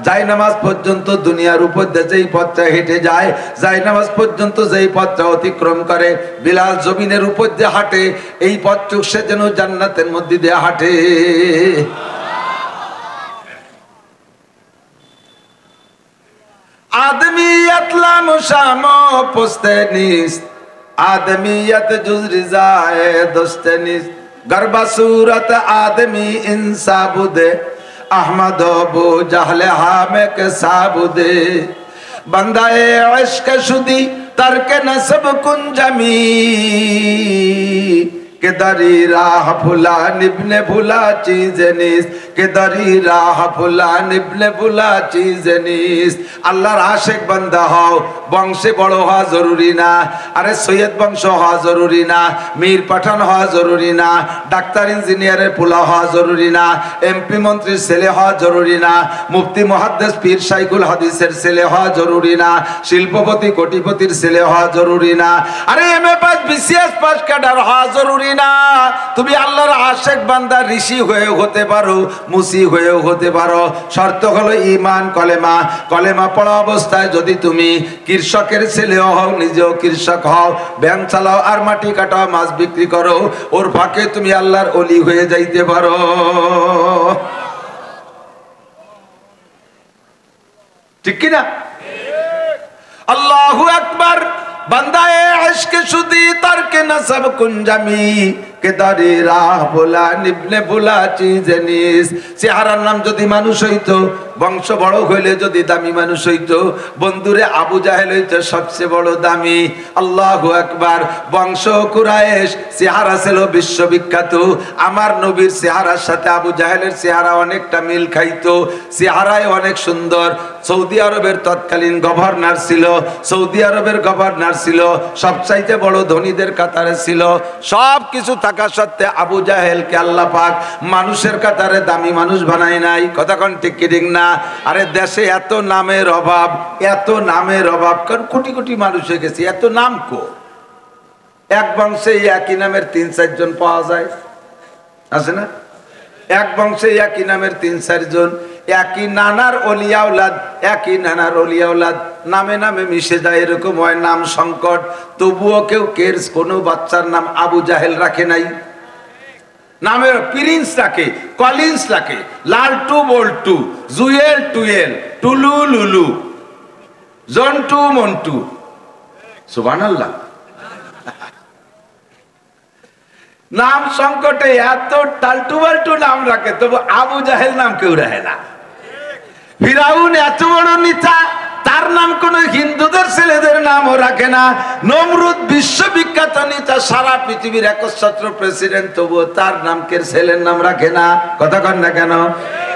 জায়নামাজ পর্যন্ত দুনিয়ার উপর দিয়ে যেই পথটা হেঁটে যায়, জায়নামাজ পর্যন্ত যেই পথটা অতিক্রম করে, বিলাল জমিনের উপর দিয়ে হাঁটে, এই পথটুক সে যেন জান্নাতের মধ্যে দিয়ে হাঁটে। আদমিয়ত লামো শামো পোস্তে নিস, আদমিয়ত জুজরি যায় দোস্তে নিস, গরবা सूरत आदमी इंसाबुदे अहमद अबू जहले हामे के साबुदे बंदाए इश्क शुदी तरके नसब कुंजमी के दरी राह भुला निब्ने भुला चीज निस, के दरी राह भुला निब्ने भुला चीज निस। আল্লাহর আশিক বান্দা হও, বংশে বড় হওয়া জরুরি না। আরে সৈয়দ বংশ হওয়া জরুরি না, মীর পাঠান হওয়া জরুরি না, ডাক্তার ইঞ্জিনিয়ারের পোলা হওয়া জরুরি না, এমপি মন্ত্রীর ছেলে হওয়া জরুরি না, মুফতি মুহাদ্দিস পীর শাইখুল হাদিসের ছেলে হওয়া জরুরি না, শিল্পপতি কোটিপতির ছেলে হওয়া জরুরি না, আরে MA pass BCS pass cadre হওয়া জরুরি না। তুমি আল্লাহর আশিক বান্দা ঋষি হয়েও হতে পারো, মুসি হয়েও হতে পারো। শর্ত হলো ঈমান, কলেমা। কলেমা পড়া অবস্থায় যদি তুমি কৃষকের ছেলেও হও, নিজেও কৃষক হও, ব্যাংক চালাও আর মাটি কাটাও, মাছ বিক্রি করো, ওর ফাঁকে তুমি আল্লাহর ওলি হয়ে যাইতে পারো। ঠিক কিনা? আল্লাহু আকবার। বান্দায়ে ইশক শুদি তারকে নসব কুঞ্জামি, के दारी राह भुला निब्ने भुला चीज निस। চেহারার নাম যদি মানুষ হইতো, বংশ বড় হইলে যদি দামি মানুষ হইতো, বন্ধুরে আবু জাহেল হইতো সবচেয়ে বড় দামি। আল্লাহু আকবার। বংশ কুরাইশ, চেহারা ছিল বিশ্ববিখ্যাত। আমার নবীর চেহারার সাথে আবু জাহেলের চেহারা অনেকটা মিল খাইতো, চেহারায় অনেক সুন্দর। সৌদি আরবের তৎকালীন গভর্নর ছিল, সৌদি আরবের গভর্নর ছিল, সবচাইতে বড় ধনীদের কাতারে ছিল। সব কিছু থাকা সত্ত্বে আবু জাহেলকে আল্লাহ পাক মানুষের কাতারে দামি মানুষ বানায় নাই। কথা কোন ঠিক কি ঠিক না? আরে দেশে এত নামের অভাব, এত নামের অভাব, কারণ কোটি কোটি মানুষ হয়ে গেছে, এত নাম কো? এক বংশে একই নামের 3-4 জন পাওয়া যায়, আছে না? এক বংশে একই নামের 3-4 জন, একই নানার ওলিয়া ওলাদ, একই নানার ওলিয়া ওলাদ, নামে নামে মিশে যায়, এরকম হয়। নাম সংকট, তবুও কেউ কোনো বাচ্চার নাম আবু জাহেল রাখে নাই। নামের প্রিন্স রাখে, কলিন্স রাখে, লালটু বল্টু, জুয়েল টুয়েল, টুলু লুলু, জন্টু মন্টু। সুবহানাল্লাহ। নাম সংকটে এত টালটু বাল্টু নাম রাখে, তবু আবু জাহেল নাম কেউ রাখে না। ফিরাউন এত বড় নেতা, তার নাম কোন হিন্দুদের ছেলেদের নামও রাখে না। নমরুদ বিশ্ববিখ্যাত নেতা, সারা পৃথিবীর একচ্ছত্র প্রেসিডেন্ট, তবুও তার নামকে ছেলের নাম রাখে না। কথা কন না কেন?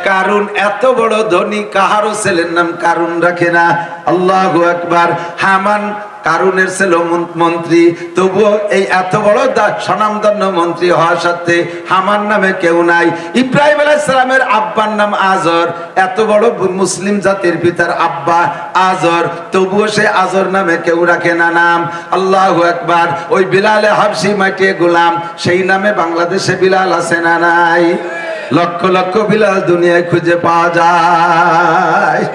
কারুন এত বড় ধনী, কাহারও ছেলের নাম কারুন রাখে না। আল্লাহু আকবার। হামান কারুনের ছিল মন্ত্রী, তবুও এই এত বড় স্বনামধন্য মন্ত্রী হওয়া সত্ত্বে হামান নামে কেউ নাই। ইব্রাহিম আলাইহিস সালামের আব্বার নাম আজর, এত বড় মুসলিম জাতির পিতার আব্বা আজর, তবুও সে আজর নামে কেউ রাখে না নাম। আল্লাহু আকবার। ওই বিলালে হাবশি মাটিয়ে গোলাম, সেই নামে বাংলাদেশে বিলাল আছে না নাই? লক্ষ লক্ষ বিলাল দুনিয়ায় খুঁজে পাওয়া যায়।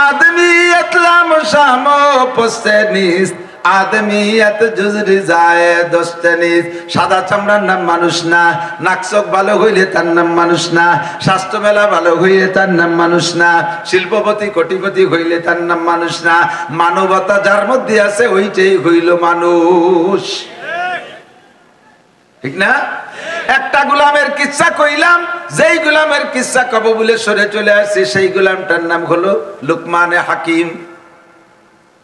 আদমিয়ত লাম শামো পোস্তে নিস, আদমিয়ত জুজরি যায় দোস্তে নিস। সাদা চামড়ার নাম মানুষ না, নাকচক ভালো হইলে তার নাম মানুষ না, স্বাস্থ্য মেলা ভালো হইলে তার নাম মানুষ না, শিল্পপতি কোটিপতি হইলে তার নাম মানুষ না। মানবতা যার মধ্যে আছে ওইটাই হইল মানুষ। ঠিক না? একটা গোলামের কিচ্ছা কইলাম, যেই গোলামের কিচ্ছা কব বলে সরে চলে আসছে, সেই গোলামটার নাম হলো লুকমানে হাকিম।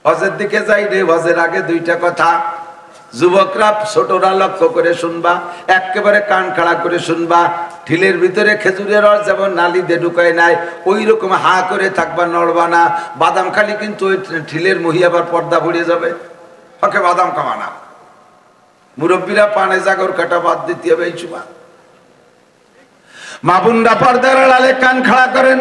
হজের দিকে যাই রে, হজের আগে দুইটা কথা যুবকরা ছোটরা লক্ষ্য করে শুনবা, একেবারে কান খাড়া করে শুনবা। ঢিলের ভিতরে খেজুরের রস যেমন নালি দিয়ে ঢুকায় নাই, ওই রকম হা করে থাকবা, নড়বা না। বাদাম খালি কিন্তু ওই ঢিলের মহি আবার পর্দা ভরে যাবে। ওকে বাদাম কামানা, মুরব্বীরা পানে জাগর কাটা বাদ দিতে হবে। এই চুমা মাবুন্ডা পর্দার আড়ালে কান খাড়া করেন।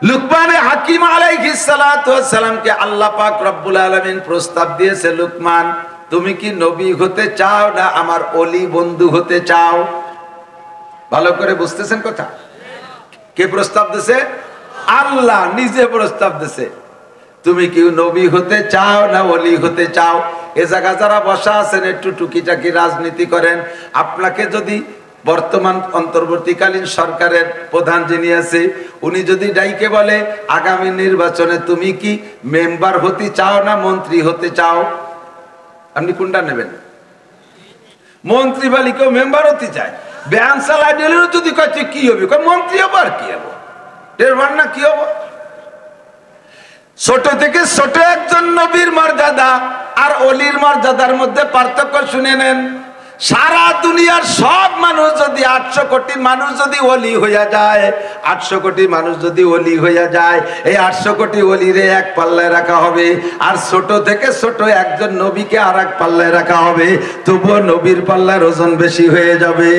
লুকমানে হাকিম আলাইহিস সালাতু ওয়াস সালামকে আল্লাহ পাক রব্বুল আলামিন প্রস্তাব দিয়েছে, লুকমান তুমি কি নবী হতে চাও না আমার ওলি বন্ধু হতে চাও? ভালো করে বুঝতেছেন কথা? কে প্রস্তাব দিয়েছে? আল্লাহ নিজে প্রস্তাব দিয়েছে। তুমি কি নবী হতে চাও না ওলি হতে চাও? এ জায়গা যারা বসা আছেন একটু টুকিটাকি রাজনীতি করেন, আপনাকে যদি বর্তমান অন্তর্বর্তীকালীন সরকারের প্রধান যিনি আছে উনি যদি ডাইকে বলে আগামী নির্বাচনে তুমি কি মেম্বার হতে চাও না মন্ত্রী হতে চাও, আপনি কোনটা নেবেন? মন্ত্রী বলি কেউ মেম্বার হতে চায়, ব্যান চালাই দিলেও যদি কয় কি হবে, মন্ত্রী হবো আর কি হবো, টেরবার না কি হবো। ছোট থেকে ছোট একজন নবীর মর্যাদা আর অলির মর্যাদার মধ্যে পার্থক্য শুনে নেন। সারা দুনিয়ার সব মানুষ যদি 800 কোটি মানুষ যদি ওলি হইয়া যায়, 800 কোটি মানুষ যদি ওলি হইয়া যায়, এই 800 কোটি ওলিরে এক পাল্লায় রাখা হবে, আর ছোট থেকে ছোট একজন নবীকে আর এক পাল্লায় রাখা হবে, তবুও নবীর পাল্লার ওজন বেশি হয়ে যাবে।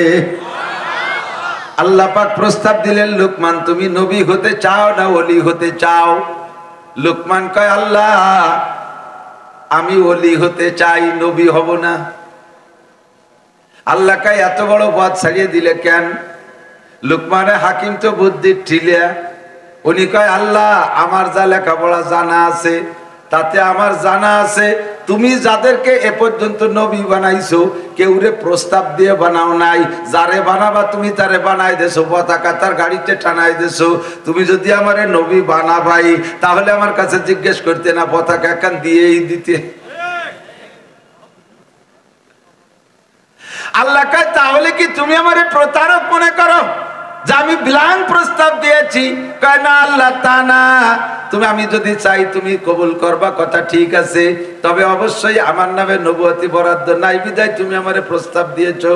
আল্লাহ পাক প্রস্তাব দিলেন, লুকমান তুমি নবী হতে চাও না ওলি হতে চাও? লুকমান কয়, আল্লাহ আমি ওলি হতে চাই, নবী হব না। আল্লাহ কয় এত বড় পথ ছাড়িয়ে দিলে কেন? লুকমানে হাকিম তো বুদ্ধির ঠিলিয়া, উনি কয় আল্লাহ আমার যা লেখাপড়া জানা আছে তাতে আমার জানা আছে তুমি যাদেরকে এ পর্যন্ত নবী বানাইছো কেউরে প্রস্তাব দিয়ে বানাও নাই, যারে বানাবা তুমি তারে বানাই দেছো, পতাকা তার গাড়িতে টানাই দেছো। তুমি যদি আমারে নবী বানাবাই তাহলে আমার কাছে জিজ্ঞেস করতে না, পতাকা একখান দিয়েই দিতে। আল্লাহ কয় তাহলে কি তুমি আমারে প্রতারক মনে করো যে আমি ব্ল্যাঙ্ক প্রস্তাব দিয়েছি? কয় না আল্লাহ তা না, তুমি আমি যদি চাই তুমি কবুল করবা, কথা ঠিক আছে, তবে অবশ্যই আমার নামে নবুয়তি বরাদ্দ নাই বিধায় তুমি আমারে প্রস্তাব দিয়েছো।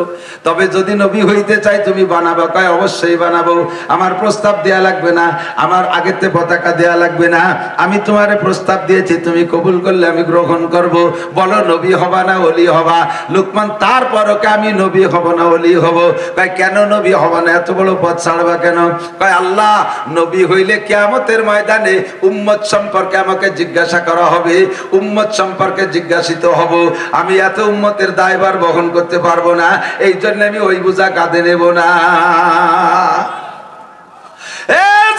তবে যদি নবী হইতে চাই তুমি বানাবা? কয় অবশ্যই বানাবো, আমার প্রস্তাব দেয়া লাগবে না, আমার আগেতে পতাকা দেয়া লাগবে না, আমি তোমারে প্রস্তাব দিয়েছি, তুমি কবুল করলে আমি গ্রহণ করব। বলো নবী হবা না ওলি হবা? লুকমান তারপরও কে আমি নবী হব না ওলি হব। কয় কেন নবী হবা না, এত বড় পথ ছাড়বা কেন? কয় আল্লাহ নবী হইলে কিয়ামতের ময়দানে উম্মত সম্পর্কে আমাকে জিজ্ঞাসা করা হবে, উম্মত সম্পর্কে জিজ্ঞাসিত হব, আমি এত উম্মতের দায়ভার বহন করতে পারবো না, এই জন্য আমি ওই বোঝা কাঁধে নেব না।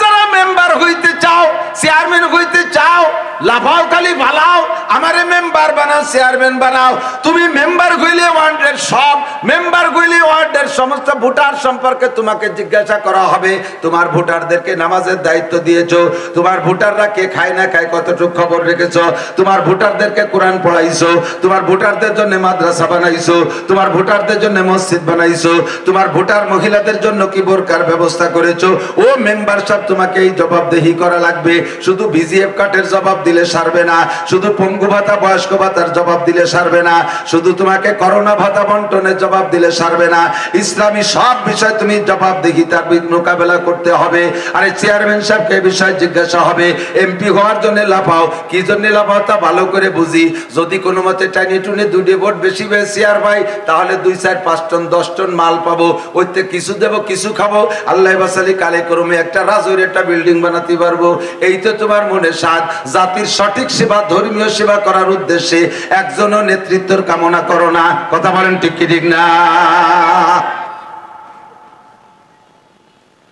যারা মেম্বার হইতে চাও, চেয়ারম্যান হইতে চাও, লাফাও খালি ভালাও, আমারে মেম্বার বানাও, চেয়ারম্যান বানাও। তুমি মেম্বার হইলে ওয়ার্ডের সব, মেম্বার হইলে ওয়ার্ডের দলের সমস্ত ভোটার সম্পর্কে তোমাকে জিজ্ঞাসা করা হবে। তোমার ভোটারদেরকে নামাজের দায়িত্ব দিয়েছো, তোমার ভোটাররা কে খায় না খায় কতটুকু খবর রেখেছো, তোমার ভোটারদেরকে কোরআন পড়াইছো, তোমার ভোটারদের জন্য মাদ্রাসা বানাইছো, তোমার ভোটারদের জন্য মসজিদ বানাইছো, তোমার ভোটার মহিলাদের জন্য কি বোরকার ব্যবস্থা করেছো। ও মেম্বার সাহেব, তোমাকে এই জবাবদেহি করা লাগবে। শুধু বিজিএফ কার্ডের জবাব দিলে সারবে না, শুধু পঙ্গু ভাতা বয়স্ক ভাতার জবাব দিলে সারবে না, শুধু তোমাকে করোনা ভাতা বন্টনের জবাব দিলে সারবে না। ইসলামী সব বিষয় তুমি জবাবদিহিতার মোকাবেলা করতে হবে। আরে চেয়ারম্যান সাহেবকে এই বিষয়ে জিজ্ঞাসা হবে। এমপি হওয়ার জন্য লাফাও, কি জন্য লাফাও তা ভালো করে বুঝি। যদি কোনো মতে টাইনি টুনে 2 ভোট বেশি পেয়ে চেয়ার পাই, তাহলে 2, 4, 5 টন 10 টন মাল পাবো, ওইতে কিছু দেবো কিছু খাবো, আল্লাহ বাসালি কালে ক্রমে একটা রাজুর একটা বিল্ডিং বানাতে পারবো। এই তো তোমার মনে সাধ। জাতির সঠিক সেবা, ধর্মীয় সেবা করার উদ্দেশ্যে একজনও নেতৃত্বের কামনা করো না। কথা বলেন ঠিক কি ঠিক না?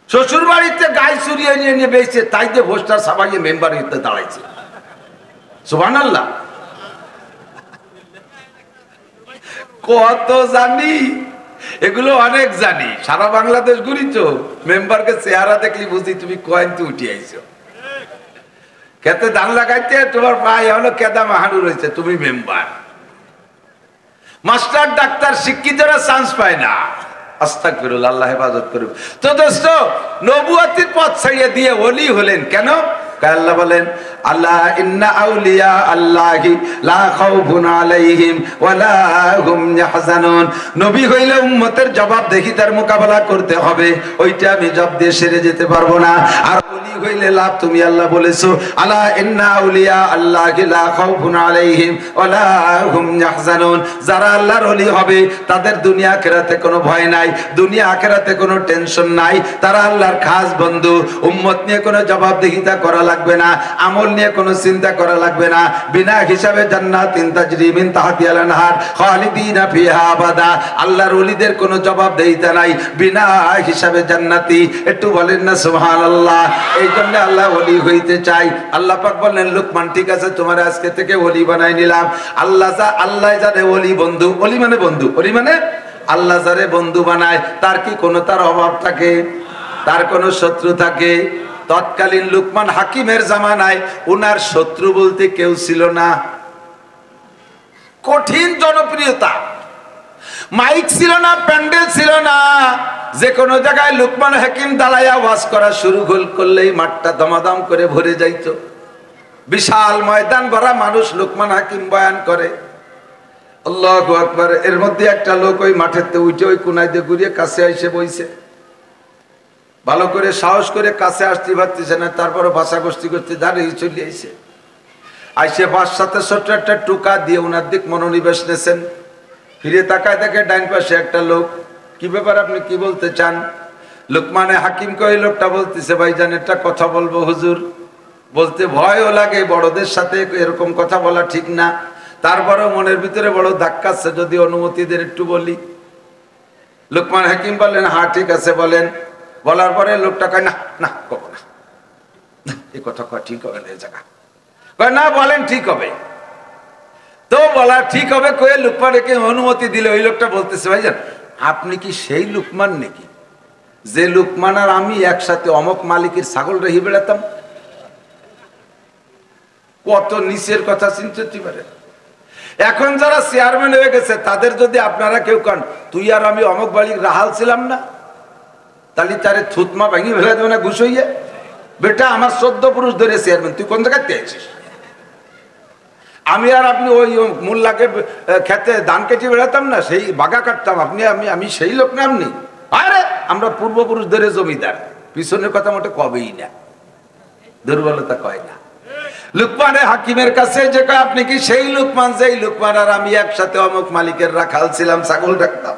শ্বশুর বাড়িতে গাই চুরিয়ে নিয়ে নিয়ে বেঁচে, তাই যে ভোস্টার সাবাইয়ে মেম্বার হইতে দাঁড়াইছে। সুবহানাল্লাহ। কত জানি, এগুলো অনেক জানি, সারা বাংলাদেশ ঘুরিছ। মেম্বারকে চেহারা দেখলি বুঝি তুমি কয়েনতে উঠে আইছো। খেতে ধান লাগাইতে তোমার পায়ে হলো কেদা মাহানু রয়েছে, তুমি মেম্বার। মাস্টার ডাক্তার শিক্ষিতরা চান্স পায় না। আস্তাগফিরুল্লাহ, আল্লাহ হেফাজত করুন। তো দোস্ত, নবুয়তির পথ ছাড়িয়ে দিয়ে ওলি হলেন কেন? আল্লাহ বলেন, আল্লাহ ইন্না আউলিয়া আল্লাহি লা খাউফুন আলাইহিম ওয়া লা হুম ইয়াহজানুন। নবী হইলে উম্মতের জবাবদিহিতার মোকাবেলা করতে হবে, ওইটা আমি জবাব দিয়ে সেরে যেতে পারবো না। আর ওলি হইলে লাভ তুমি আল্লাহ বলেছো, আলা ইন্না আউলিয়া আল্লাহি লা খাউফুন আলাইহিম ওয়া লা হুম ইয়াহজানুন। যারা আল্লাহর ওলি হবে তাদের দুনিয়া আখিরাতে কোনো ভয় নাই, দুনিয়া আখিরাতে কোনো টেনশন নাই। তারা আল্লাহর খাস বন্ধু। উম্মত নিয়ে কোনো জবাবদিহিতা করা লাগবে না, আমল নিয়ে কোনো চিন্তা করা লাগবে না। বিনা হিসাবে জান্নাতিন তাজরি মিন তাহতিহাল আনহার খালিদিনা ফিহা আবাদা। আল্লাহর ওলিদের কোনো জবাবদিহিতা নাই, বিনা হিসাবে জান্নাতি। একটু বলেন না সুবহানাল্লাহ। এই জন্য আল্লাহ ওলি হইতে চাই। আল্লাহ পাক বললেন, লোকমান ঠিক আছে, তোমার আজকে থেকে ওলি বানাই নিলাম। আল্লাহ জানে ওলি বন্ধু, ওলি মানে বন্ধু, ওলি মানে আল্লাহ যারে বন্ধু বানায় তার কি কোনো তার অভাব থাকে? তার কোনো শত্রু থাকে? তৎকালীন লুকমান হাকিমের জামানায় উনার শত্রু বলতে কেউ ছিল না। কঠিন জনপ্রিয়তা, মাইক ছিল না, প্যান্ডেল ছিল না। যে কোনো জায়গায় লুকমান হাকিম দাঁড়াইয়া ওয়াজ করা শুরু করলেই মাঠটা দমাদম করে ভরে যাইত। বিশাল ময়দান ভরা মানুষ, লুকমান হাকিম বয়ান করে, আল্লাহু আকবার। এর মধ্যে একটা লোক ওই মাঠেতে উঠে ওই কোনায় দিয়ে ঘুরিয়ে কাছে এসে বইছে। ভালো করে সাহস করে কাছে আসতে পারতেছে না, তারপরে ভাষা গোষ্ঠী করতে দাঁড়িয়ে চলে আইছে। আইসে বাস সাথে ছোট্ট একটা টুকা দিয়ে ওনার দিক মনোনিবেশ নেছেন। ফিরে তাকায় দেখে ডাইন পাশে একটা লোক। কি ব্যাপার, আপনি কি বলতে চান? লুকমানে হাকিমকে ওই লোকটা বলতেছে, ভাইজান একটা কথা বলবো হুজুর। বলতে ভয়ও লাগে, বড়দের সাথে এরকম কথা বলা ঠিক না। তারপরেও মনের ভিতরে বড় ধাক্কাচ্ছে, যদি অনুমতি দেন একটু বলি। লুকমান হাকিম বললেন, হ্যাঁ ঠিক আছে বলেন। বলার পরে লোকটা কয়, না না কব না, এই কথা কয় ঠিক হবে না, এই জায়গা কয় না, বলেন ঠিক হবে। তো বলা ঠিক হবে কয়ে লুকমানকে অনুমতি দিলে ওই লোকটা বলতেছে, ভাইজান আপনি কি সেই লুকমান নাকি যে লুকমান আর আমি একসাথে অমক মালিকের ছাগল রেহি বেড়াতাম? কত নিচের কথা চিনতে পারে। এখন যারা চেয়ারম্যান হয়ে গেছে তাদের যদি আপনারা কেউ কন, তুই আর আমি অমক বাড়ির রাহাল ছিলাম না, তাহলে তারে থুতমা ভাঙি ফেলে দেবে না ঘুষ হইয়া। বেটা আমার 14 পুরুষ ধরে চেয়ারম্যান, তুই কোন জায়গায় পেয়েছিস? আমি আর আপনি ওই মোল্লাকে খেতে ধান কেটে বেড়াতাম না, সেই বাগা কাটতাম, আপনি আমি সেই লোক না আপনি? আরে আমরা পূর্বপুরুষ ধরে জমিদার। পিছনের কথা মোটে কবেই না, দুর্বলতা কয় না। লুকমানে হাকিমের কাছে যে কয়, আপনি কি সেই লুকমান যেই লুকমান আর আমি একসাথে অমুক মালিকের রাখাল ছিলাম, ছাগল রাখতাম?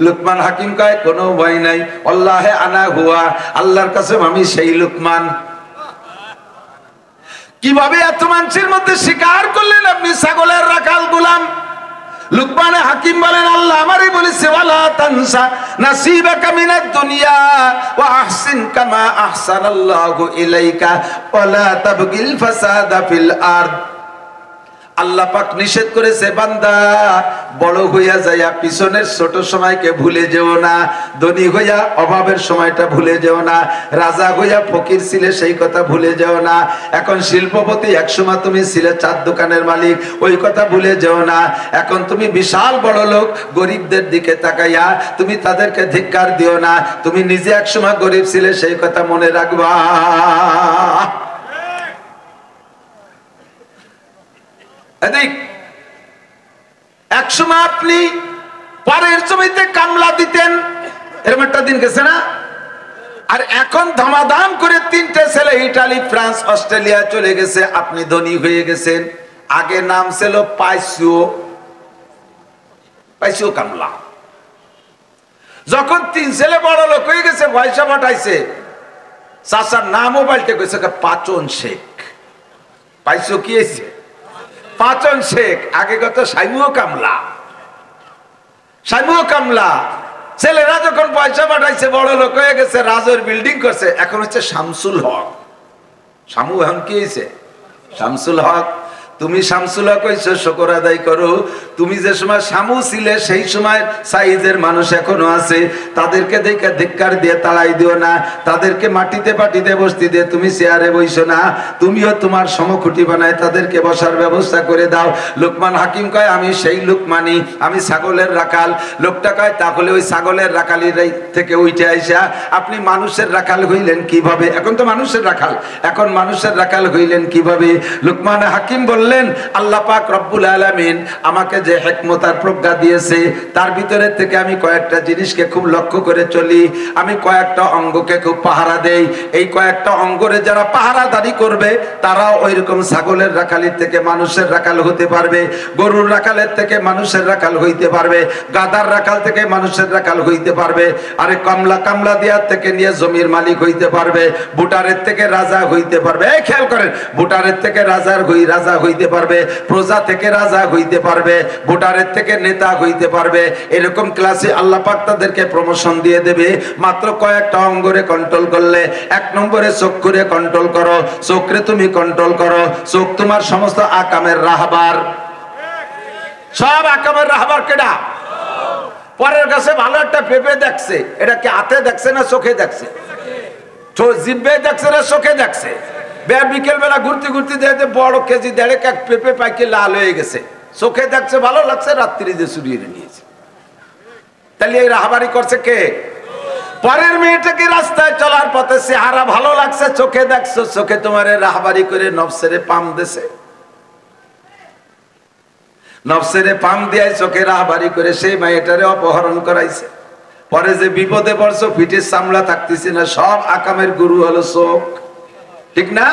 লুকমান হাকিম কয়, কোনো ভয় নাই, আল্লাহে আনা হুয়া, আল্লাহর কাসম আমি সেই লুকমান। কিভাবে এত মানুষের মধ্যে স্বীকার করলেন আপনি ছাগলের রাখাল গোলাম? লুকমানে হাকিম বলেন, আল্লাহ আমারই বলেছে, ওয়ালা তানসা নাসিবাকা মিনাদ দুনিয়া ওয়া আহসিন কামা আহসানাল্লাহু ইলাইকা ওয়ালা তাবগিল ফাসাদা ফিল আরদ। আল্লাহ পাক নিষেধ করেছে, বান্দা বড় হইয়া যাইয়া পিছনের ছোট সময়কে ভুলে যেও না, ধনী হইয়া অভাবের সময়টা ভুলে যেও না, রাজা হইয়া ফকির ছিলে সেই কথা ভুলে যেও না, এখন শিল্পপতি একসময় তুমি ছিলে চার দোকানের মালিক ওই কথা ভুলে যেও না, এখন তুমি বিশাল বড় লোক, গরিবদের দিকে তাকাইয়া তুমি তাদেরকে ধিক্কার দিও না, তুমি নিজে একসময় গরিব ছিলে সেই কথা মনে রাখবা। একসময় আপনি পরের জমিতে কামলা দিতেন, এরকম একটা দিন গেছে না? আর এখন ধামাধাম করে 3টে ছেলে ইটালি, ফ্রান্স, অস্ট্রেলিয়া চলে গেছে, আপনি ধনী হয়ে গেছেন। আগে নাম ছিল পাইসিও কামলা। যখন 3 ছেলে বড় লোক হয়ে গেছে, পয়সা পাঠাইছে, চাচার নামও পাল্টে গেছে পাচন শেখ। পাইসিও কি হয়েছে? পাচন শেখ। আগে কত সাইমুও কামলা, সাইমুও কামলা। ছেলেরা যখন পয়সা পাঠাইছে, বড় লোক হয়ে গেছে, রাজের বিল্ডিং করছে, এখন হচ্ছে শামসুল হক। শামু এখন কি হয়েছে? শামসুল হক। তুমি শামসুল হক হইছো, শুকর আদায় করো। তুমি যে সময় শামু ছিলে সেই সময় সাইজের মানুষ এখনো আছে, তাদেরকে দেখে ধিক্কার দিয়ে তাড়াই দিও না, তাদেরকে মাটিতে পাটিতে বসতে দিয়ে তুমি চেয়ারে বইছো না, তুমিও তোমার সমখুটি বানায় তাদেরকে বসার ব্যবস্থা করে দাও। লোকমান হাকিম কয়, আমি সেই লোকমানি, আমি ছাগলের রাখাল। লোকটা কয়, তাহলে ওই ছাগলের রাখালির থেকে উঠে আইসা আপনি মানুষের রাখাল হইলেন কিভাবে? এখন তো মানুষের রাখাল, এখন মানুষের রাখাল হইলেন কিভাবে? লোকমান হাকিম বললেন, আল্লাহ পাক রব্বুল আলামিন আমাকে যে হিকমত আর প্রজ্ঞা দিয়েছে, তার ভিতরে থেকে আমি কয়েকটা জিনিসকে খুব লক্ষ্য করে চলি। আমি কয়েকটা অঙ্গকে খুব পাহারা দেই। এই কয়েকটা অঙ্গরে যারা পাহারাদারি করবে, তারাও ওইরকম ছাগলের রাখালির থেকে মানুষের রাখাল হতে পারবে, গরুর রাখালের থেকে মানুষের রাখাল হইতে পারবে, গাধার রাখাল থেকে মানুষের রাখাল হইতে পারবে, আরে কামলা দেওয়ার থেকে নিয়ে জমির মালিক হইতে পারবে, ভোটারের থেকে রাজা হইতে পারবে। এই খেয়াল করেন, ভোটারের থেকে রাজা হইতে পারবে, প্রজা থেকে রাজা হইতে পারবে, ভোটারের থেকে নেতা হইতে পারবে। এরকম ক্লাসে আল্লাহ পাক তাদেরকে প্রমোশন দিয়ে দেবে মাত্র কয়েকটা অঙ্গরে কন্ট্রোল করলে। 1 নম্বরে চক্ষুরে কন্ট্রোল করো, চোখরে তুমি কন্ট্রোল করো। চোখ তোমার সমস্ত আকামের রাহবার, সব আকামের রাহবার কেডা? পরের কাছে ভালো একটা পেঁপে দেখছে, এটা কি হাতে দেখছে না চোখে দেখছে? জিভে দেখছে না চোখে দেখছে? বিকেল বেলা ঘুরতে ঘুরতে দেখতে বড় কেজি 1.5 কেজি পেঁপে পাইকে লাল হয়ে গেছে, চোখে দেখছে ভালো লাগছে, রাত্রি দিয়ে চুরিয়ে নিয়েছে। তাহলে এই রাহাবারি করছে কে? পরের মেয়েটাকে রাস্তায় চলার পথে চেহারা ভালো লাগছে, চোখে দেখছো, চোখে তোমার রাহাবারি করে নফসেরে পাম দিছে, নফসেরে পাম দিয়ে চোখে রাহাবারি করে সেই মেয়েটারে অপহরণ করাইছে। পরে যে বিপদে পড়ছো, পিঠের চামড়া থাকতেছে না, সব আকামের গুরু হলো চোখ, ঠিক না?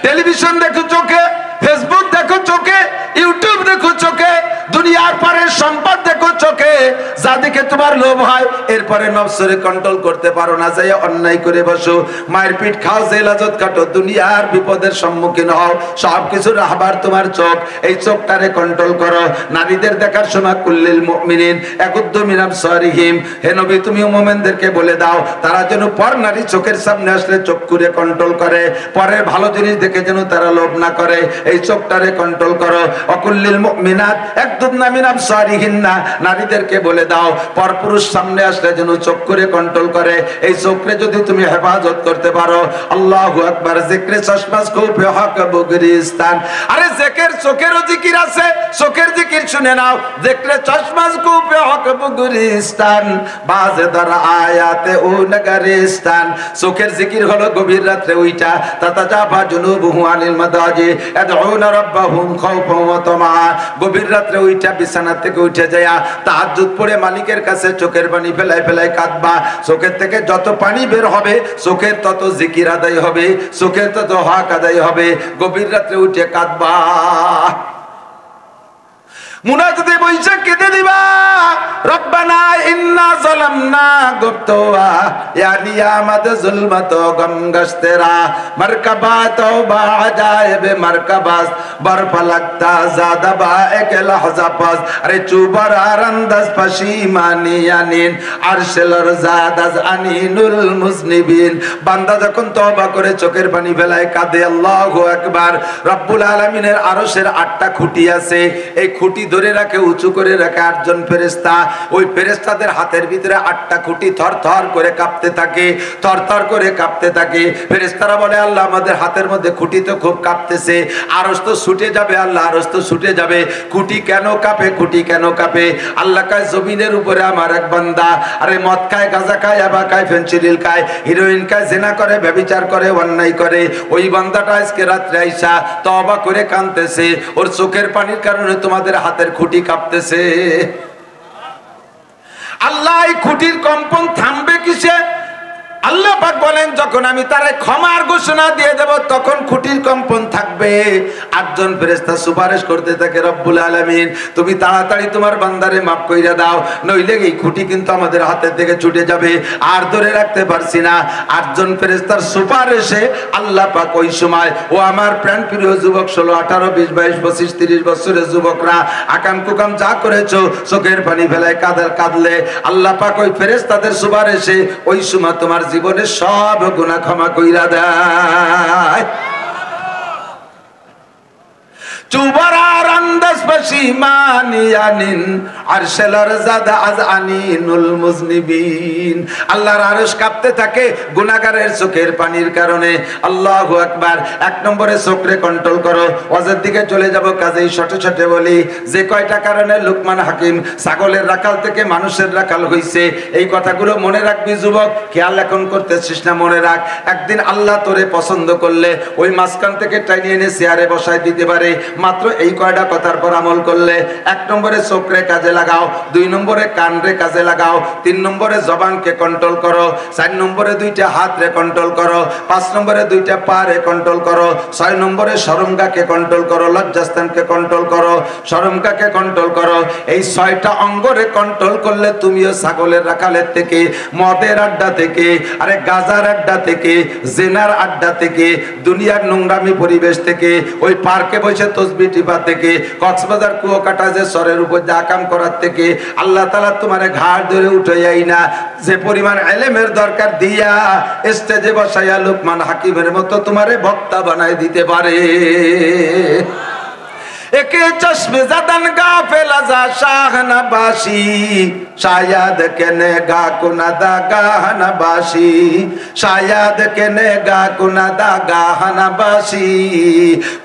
টেলিভিশন দেখো চোখে, ফেসবুক দেখো চোখে, ইউটিউব দেখো চোখে, দুনিয়ার পরে সম্পদ দেখো চোখে, যা দেখে তোমার লোভ হয়, এরপরে নফসরে কন্ট্রোল করতে পারো না, যাই অন্যায় করে বসো, মায়ের পিঠ খাও, জেলাজত কাটো, দুনিয়ার বিপদের সম্মুখীন হও, সবকিছু রাহবার তোমার চোখ। এই চোখটারে কন্ট্রোল করো। নারীদের দেখার সময় কুল্লিল মুমিনিন ইয়াগুদ্দু মিন আবসারিহিম, হে নবী তুমি মুমিনদেরকে বলে দাও তারা যেন পর নারী চোখের সামনে আসলে চক্ষুরে কন্ট্রোল করে, পরের ভালো জিনিস দেখে যেন তারা লোভ না করে। এই চোখটারে কন্ট্রোল করো। অকুল্লিল মুমিনাত ইয়াগুদ্দুনা মিন আবসারিহিন্না, নারীদেরকে বলে দাও পরপুরুষ সামনে আসলে যেন চক্ষুরে কন্ট্রোল করে। এই চোখরে যদি তুমি হেফাজত করতে পারো, আল্লাহু আকবার। জিকরে চশমাস খুব হক বুগরিস্তান, আরে জিকির চোখেরও জিকির আছে, চোখের জিকির শুনে নাও। জিকরে চশমাস খুব হক বুগরিস্তান, বাজে দর আয়াতে ও নগরিস্তান। চোখের জিকির হলো গভীর রাতে ওইটা, তাতাজাফা জুনুবুহু আনিল মাদাজি ইয়াদউনা রাব্বাহুম খাওফান ওয়া তামা। গভীর রাতে ওইটা বিছানা থেকে উঠে যায়, তাহাজ্জুদ পড়ে মালিকের কাছে চোখের পানি ফেলায় ফেলায় কাঁদবা। চোখের থেকে যত পানি বের হবে, চোখের তত জিকির আদায় হবে, চোখের তত হক আদায় হবে। গভীর রাতে উঠে কাঁদবা, মুনাজাতে বইসা কেঁদে দিবা, রব্বানা ইন্না ظلمنا گفتوا یا نیامت ظلمت و غم گشترا مرکبہ توبہ عجائب مرکبہ برف لگتا زیادہ با ایک لحظہ پس ارے چوبر آرندز پشیمانی انین عرش لرزاد از انین المذنبین বান্দা যখন তওবা করে চোখের পানি ফেলায় কাঁদে আল্লাহু আকবার রব্বুল আলামিনের আরশের 8টা খুঁটি আছে এই খুঁটি ধরে রাখে উঁচু করে রাখে 8 জন ফেরেশতা ওই ফেরেশতাদের হাতের ভিতরে 8টা খুঁটি থরথর করে কাঁপতে থাকে থরথর করে কাঁপতে থাকে ফেরেশতারা বলে আল্লাহ আমাদের হাতের মধ্যে খুঁটি তো খুব কাঁপতেছে আরশ তো ছুটে যাবে আল্লাহ আরশ তো ছুটে যাবে খুঁটি কেন কাঁপে খুঁটি কেন কাঁপে আল্লাহ কয় জমিনের উপরে আমার এক বান্দা আরে মদ খায় গাঁজা খায় ইয়াবা খায় ফেনসিডিল খায় হিরোইন খায় জিনা করে ব্যভিচার করে অন্যায় করে ওই বান্দাটা আজকে রাত্রে আইসা তওবা করে কাঁদতেছে ওর চোখের পানির কারণে তোমাদের হাতের খুঁটি কাঁপতেছে আল্লাহ এই খুঁটির কম্পন থামবে কিসে আল্লাহ পাক বলেন যখন আমি তারে ক্ষমার ঘোষণা দিয়ে দেব তখন খুঁটির কম্পন থাকবে 8 জন ফেরেশতা সুপারিশ করতে থাকে রব্বুল আলামিন তুমি তাড়াতাড়ি তোমার বান্দারে maaf কইরা দাও নইলে এই খুঁটি কিন্তু আমাদের হাতে থেকে ছুটে যাবে আর ধরে রাখতে পারছি না 8 জন ফেরেশতার সুপারিশে আল্লাহ পাক ওই সময় ও আমার প্রাণপ্রিয় যুবক 16 18 20 22 25 30 বছরের যুবকরা আকাম কুকাম যা করেছো চোখের পানি ফেলায় কাঁদলে আল্লাহ পাক ওই ফেরেশতাদের সুপারিশে ওই সময় তোমার জীবনে সব গুনাহ ক্ষমা কইরা দেয় চুবারার আন্দাজ পশিমানিয়ানিন আরশালার জাদা আজ আনিনুল মুজনিবিন আল্লাহর আরশ কাঁপতে থাকে গুনাহগারের চোখের পানির কারণে আল্লাহু আকবার এক নম্বরে চোখরে কন্ট্রোল করো ওয়াজের দিকে চলে যাব কাজেই ছোট ছোট বলি যে কয়টা কারণে লোকমান হাকিম ছাগলের রাখাল থেকে মানুষের রাখাল হইছে এই কথাগুলো মনে রাখবি যুবক খেয়াল এখন করতেছিস না মনে রাখ একদিন আল্লাহ তোরে পছন্দ করলে ওই মাঝখান থেকে টাইনি এনে চেয়ারে বসায় দিতে পারে মাত্র এই কয়টা কথার পর আমল করলে এক নম্বরে চোখরে কাজে লাগাও 2 নম্বরে কানরে কাজে লাগাও 3 নম্বরে জবানকে কন্ট্রোল করো 4 নম্বরে 2টা হাতরে কন্ট্রোল করো 5 নম্বরে 2টা পারে কন্ট্রোল করো 6 নম্বরে শরমগাকে কন্ট্রোল করো লজ্জাস্থানকে কন্ট্রোল করো শরমগাকে কন্ট্রোল করো এই 6টা অঙ্গরে কন্ট্রোল করলে তুমিও ছাগলের রাখালের থেকে মদের আড্ডা থেকে আরে গাজার আড্ডা থেকে জেনার আড্ডা থেকে দুনিয়ার নোংরামি পরিবেশ থেকে ওই পার্কে বসে তসবিহ টিপা থেকে কক্সবাজার কুয়াকাটা যে সরের উপর যা কাম করার থেকে আল্লাহ তাআলা তোমারে ঘাড় ধরে উঠাইয়াই না যে পরিমাণ ইলমের দরকার দিয়া স্টেজে বসাইয়া লোকমান হাকিমের মতো তোমারে বক্তা বানাই দিতে পারে একে চশমে জাদান গাফেল আজা শাহনবাসী শায়াদ কেনে গা কুনাদা গাহনবাসী শায়াদ কেনে গা কুনাদা গাহনবাসী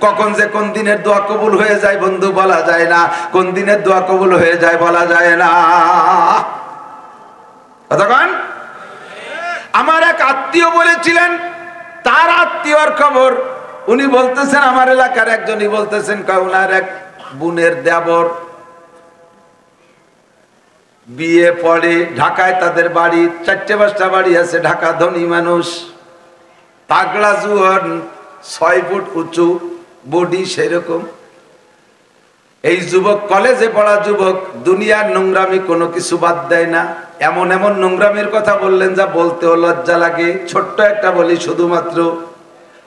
কখন যে কোন দিনের দোয়া কবুল হয়ে যায় বন্ধু বলা যায় না কোন দিনের দোয়া কবুল হয়ে যায় বলা যায় না কতক্ষণ আমার এক আত্মীয় বলেছিলেন তার আত্মীয়র খবর উনি বলতেছেন আমার এলাকার একজনই বলতেছেন ওনার এক বোনের দেবর বিয়ে পড়ে ঢাকায় তাদের বাড়ি 4-5টা বাড়ি আছে ঢাকা ধনী মানুষ পাগলা জুয়ান 6 ফুট উঁচু বডি সেরকম এই যুবক কলেজে পড়া যুবক দুনিয়ার নোংরামি কোনো কিছু বাদ দেয় না এমন এমন নোংরামির কথা বললেন যা বলতেও লজ্জা লাগে ছোট্ট একটা বলি শুধুমাত্র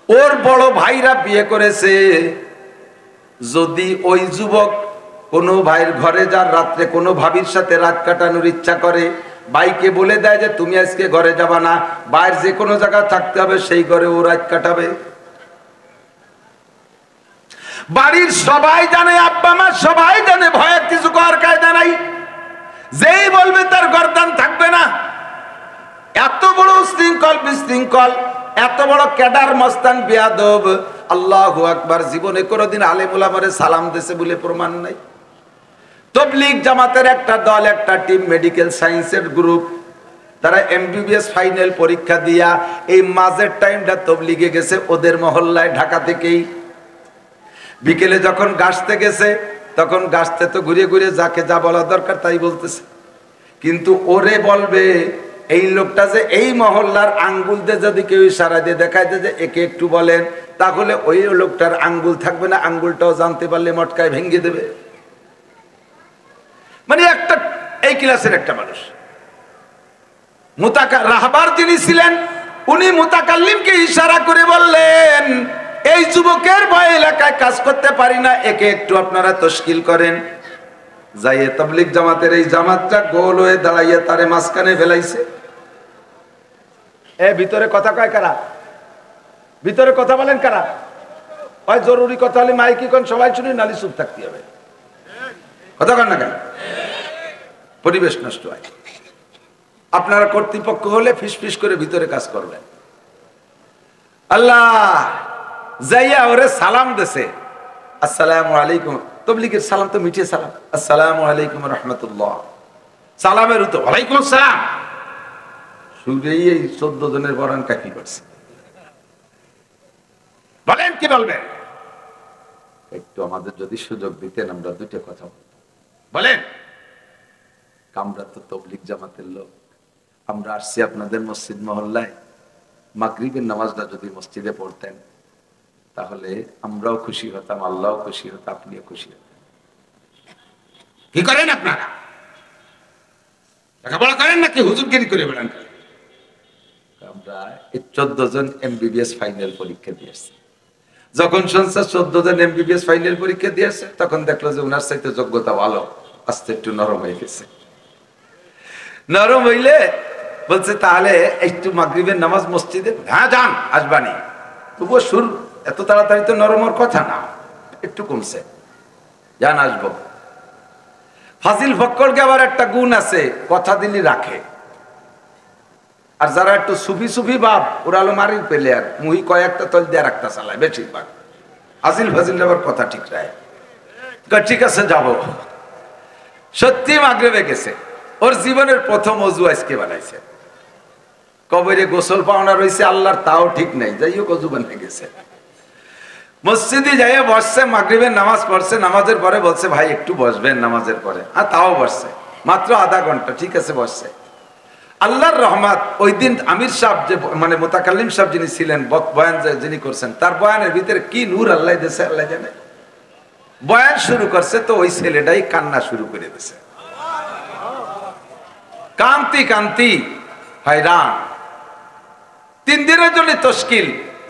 ওর বড় ভাইরা বিয়ে করেছে যদি ওই যুবক কোনো ভাইয়ের ঘরে যার রাত্রে কোনো ভাবির সাথে রাত কাটানোর ইচ্ছা করে ভাইকে বলে দেয় যে তুমি আজকে ঘরে যাবা না বাইরে যে কোনো জায়গা থাকতে হবে সেই ঘরে ও রাত কাটাবে বাড়ির সবাই জানে আব্বা মা সবাই জানে ভয়ের কিছু করার কায়দা নাই যেই বলবে তার গর্দান থাকবে না এত বড় উশৃঙ্খল বিশৃঙ্খল এত বড় ক্যাডার মস্তান বেয়াদব আল্লাহু আকবার জীবনে কোনোদিন আলেম ওলামারে সালাম দিয়েছে বলে প্রমাণ নাই তাবলীগ জামাতের একটা দল একটা টিম মেডিকেল সায়েন্সের গ্রুপ তারা এমবিবিএস ফাইনাল পরীক্ষা দিয়া এই মাঝের টাইমটা তাবলীগে গেছে ওদের মহল্লায় ঢাকা থেকেই বিকেলে যখন গাছতে গেছে তখন গাছতে তো ঘুরে ঘুরে যাকে যা বলা দরকার তাই বলতেছে কিন্তু ওরে বলবে এই লোকটা যে এই মহল্লার আঙ্গুল দিয়ে যদি কেউ ইশারা দিয়ে দেখায় যে একে একটু বলেন তাহলে ওই লোকটার আঙ্গুল থাকবে না আঙ্গুলটাও জানতে পারলে মটকায় ভেঙে দেবে মানে একটা এই ক্লাসের একটা মানুষ রাহবার যিনি ছিলেন উনি মুতাকাল্লিমকে ইশারা করে বললেন, এই যুবকের ভয়ে এলাকায় কাজ করতে পারি না, একে একটু আপনারা তশকিল করেন। যাইয়ে তাবলীগ জামাতের এই জামাতটা গোল হয়ে দাঁড়াইয়া তারে মাঝখানে ফেলাইছে। ভিতরে কথা কয় কারা? ভিতরে কথা বলেন কারা? হয় জরুরি কথা হলে মাইকি কোন সবাই শুনি, নালি চুপ থাকতে হবে। কথা কন না কেন? পরিবেশ নষ্ট হয়। আপনারা কর্তৃপক্ষ হলে ফিস করে ভিতরে কাজ করবেন। আল্লাহ যাইয়া ওরে সালাম দেছে, আসসালামু আলাইকুম। তাবলীগের সালাম তো মিঠিয়ে সালাম, আসসালামু আলাইকুম রাহমাতুল্লাহ। সালামের উত্তর ওয়ালাইকুম আসসালাম। শুনেই এই 14 জনের বরান কাকি করছে। বলেন কি বলবেন? একটু আমাদের যদি সুযোগ দিতেন আমরা দুটো কথা বলতাম। বলেন। আমরা তো তাবলীগ জামাতের লোক, আমরা আসছি আপনাদের মসজিদ মহল্লায়, মাগরিবের নামাজটা যদি মসজিদে পড়তেন তাহলে আমরাও খুশি হতাম, আল্লাহও খুশি হতো, আপনিও খুশি হতেন। কি করেন আপনারা? লেখাপড়া করেন নাকি হুজুরগিরি করে বেড়ান? আমরা 14 জন এমবিবিএস ফাইনাল পরীক্ষা দিয়েছি। যখন শুনছে 14 জন এমবিবিএস ফাইনাল পরীক্ষা দিয়েছে তখন দেখলো যে উনার চাইতে যোগ্যতা ভালো, আস্তে একটু নরম হয়ে গেছে। নরম হইলে বলছে তাহলে একটু মাগরিবের নামাজ মসজিদে, হ্যাঁ যান আসবানি। তবুও সুর এত তাড়াতাড়ি তো নরমের কথা না, একটু কমছে, যান আসবো। ফাজিল ফক্করকে আবার একটা গুণ আছে, কথা দিলি রাখে। আর যারা একটু সুফি ভাব ওরা হলো মারির পেলে আর মুহি কয়েকটা তল দিয়ে রাখতে চালায় বেশিরভাগ। আজিল ফাজিল আবার কথা ঠিক রায়, ঠিক আছে যাব। সত্যি মাগরিবে গেছে, ওর জীবনের প্রথম অজু আজকে বানাইছে। কবরে গোসল পাওনা রয়েছে আল্লাহর, তাও ঠিক নাই, যাই হোক অজু বানিয়ে গেছে। মসজিদে যাইয়া বসছে, মাগরিবের নামাজ পড়ছে, নামাজের পরে বলছে ভাই একটু বসবেন নামাজের পরে। আর তাও বসছে মাত্র আধা ঘন্টা, ঠিক আছে বসছে। আল্লাহর রহমত, ওই দিন আমির সাহেব যে মানে মুতাকাল্লিম সাহেব যিনি ছিলেন, বয়ান যিনি করছেন, তার বয়ানের ভিতরে কি নূর আল্লাহ দিয়েছে আল্লাহ জানে। বয়ান শুরু করছে তো ওই ছেলেটাই কান্না শুরু করে দিয়েছে, কান্তি কান্তি হয়রান। 3 দিনের জন্য তশকিল,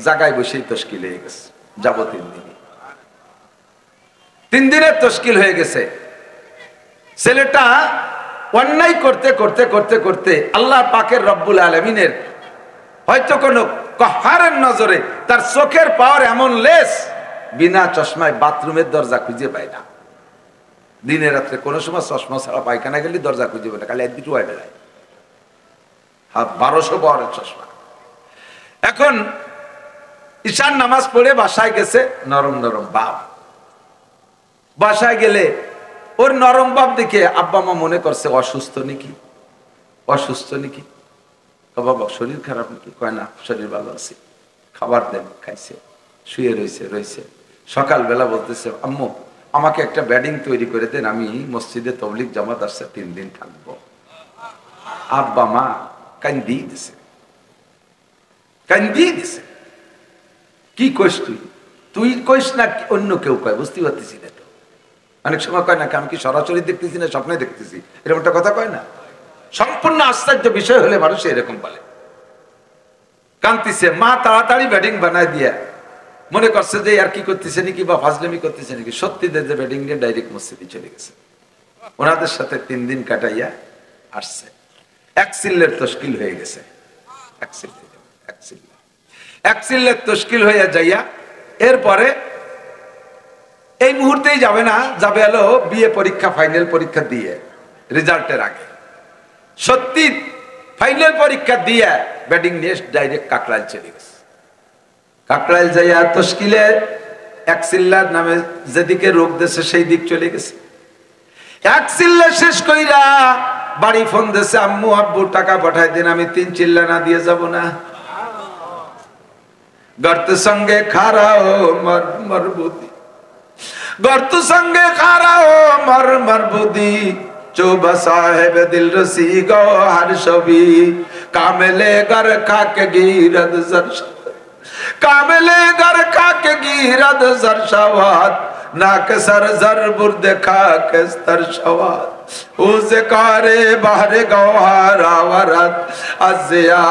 জায়গায় বসেই তশকিল হয়ে গেছে, যাবো 3 দিন। 3 দিনের তশকিল হয়ে গেছে। ছেলেটা অন্যায় করতে করতে করতে করতে আল্লাহ পাকের রব্বুল আলামিনের হয়তো কোনো কহারের নজরে তার চোখের পাওয়ার এমন লেস, বিনা চশমায় বাথরুমের দরজা খুঁজে পায় না। দিনে রাত্রে কোনো সময় চশমা ছাড়া পায়খানা গেলে দরজা খুঁজে পায় না, খালি একদিকে ওয়াই বেড়ায়। 1200 পাওয়ারের চশমা। এখন ঈশার নামাজ পড়ে বাসায় গেছে, নরম নরম বাপ। বাসায় গেলে ওর নরম বাপ দেখে আব্বা মা মনে করছে অসুস্থ নাকি, অসুস্থ নাকি। বাবা শরীর খারাপ নাকি? কয় না, শরীর ভালো আছে। খাবার দেন, খাইছে, শুয়ে রয়েছে। সকালবেলা বলতেছে আম্মু আমাকে একটা ব্যাডিং তৈরি করে দেন, আমি মসজিদে তাবলীগ জামাত আসছে 3 দিন থাকবো। আব্বা মা কান্দিয়ে দিছে। কি কইস তুই কইস না অন্য কেউ কয়, বুঝতে পারতেছি না তো। অনেক সময় কয় না আমি কি সরাসরি দেখতেছি না স্বপ্নে দেখতেছি, এরকম একটা কথা কয় না। সম্পূর্ণ আশ্চর্য বিষয় হলে মানুষ এরকম বলে। কান্দিছে, মা তাড়াতাড়ি ব্যাডিং বানায় দিয়া মনে করছে যে আর কি করতেছে নাকি বা ফাজলামি করতেছে নাকি। সত্যি যে ব্যাডিং নিয়ে ডাইরেক্ট মসজিদে চলে গেছে। ওনাদের সাথে 3 দিন কাটাইয়া আসছে। 1 সিল্লের তশকিল হয়ে গেছে। 1 সিল্লের তশকিল হইয়া যাইয়া এরপরে এই মুহূর্তেই যাবে না, যাবে হলো বিএ পরীক্ষা ফাইনাল পরীক্ষা দিয়ে রেজাল্টের আগে। সত্যি ফাইনাল পরীক্ষা দিয়ে ব্যাটিং নিয়ে ডাইরেক্ট কাকরাইল চলে গেছে। কাকরাইল যাইয়া তশকিলে 1 সিল্লার নামে যেদিকে রোগ দেশে সেই দিক চলে গেছে। 1 সিল্লা শেষ কইরা বাড়ি ফোন দিয়েছে, আম্মু আব্বু টাকা পাঠাই দিন, আমি 3 চিল্লা না দিয়ে যাব না। গর্ত সঙ্গে খারাও মরবুদি, গর্ত সঙ্গে খারাও মরবুদি, চোবা সাহেব দিল রসি গো হর ছবি, কামেলে গর খাকে গিরদ জরশ, কামেলে গর খাকে গিরদ জরশাওয়াত, নাক সর জর বুর্দ খাকে স্তর শওয়াত। उसे कारे बहरे गौहर आवरात अज़िया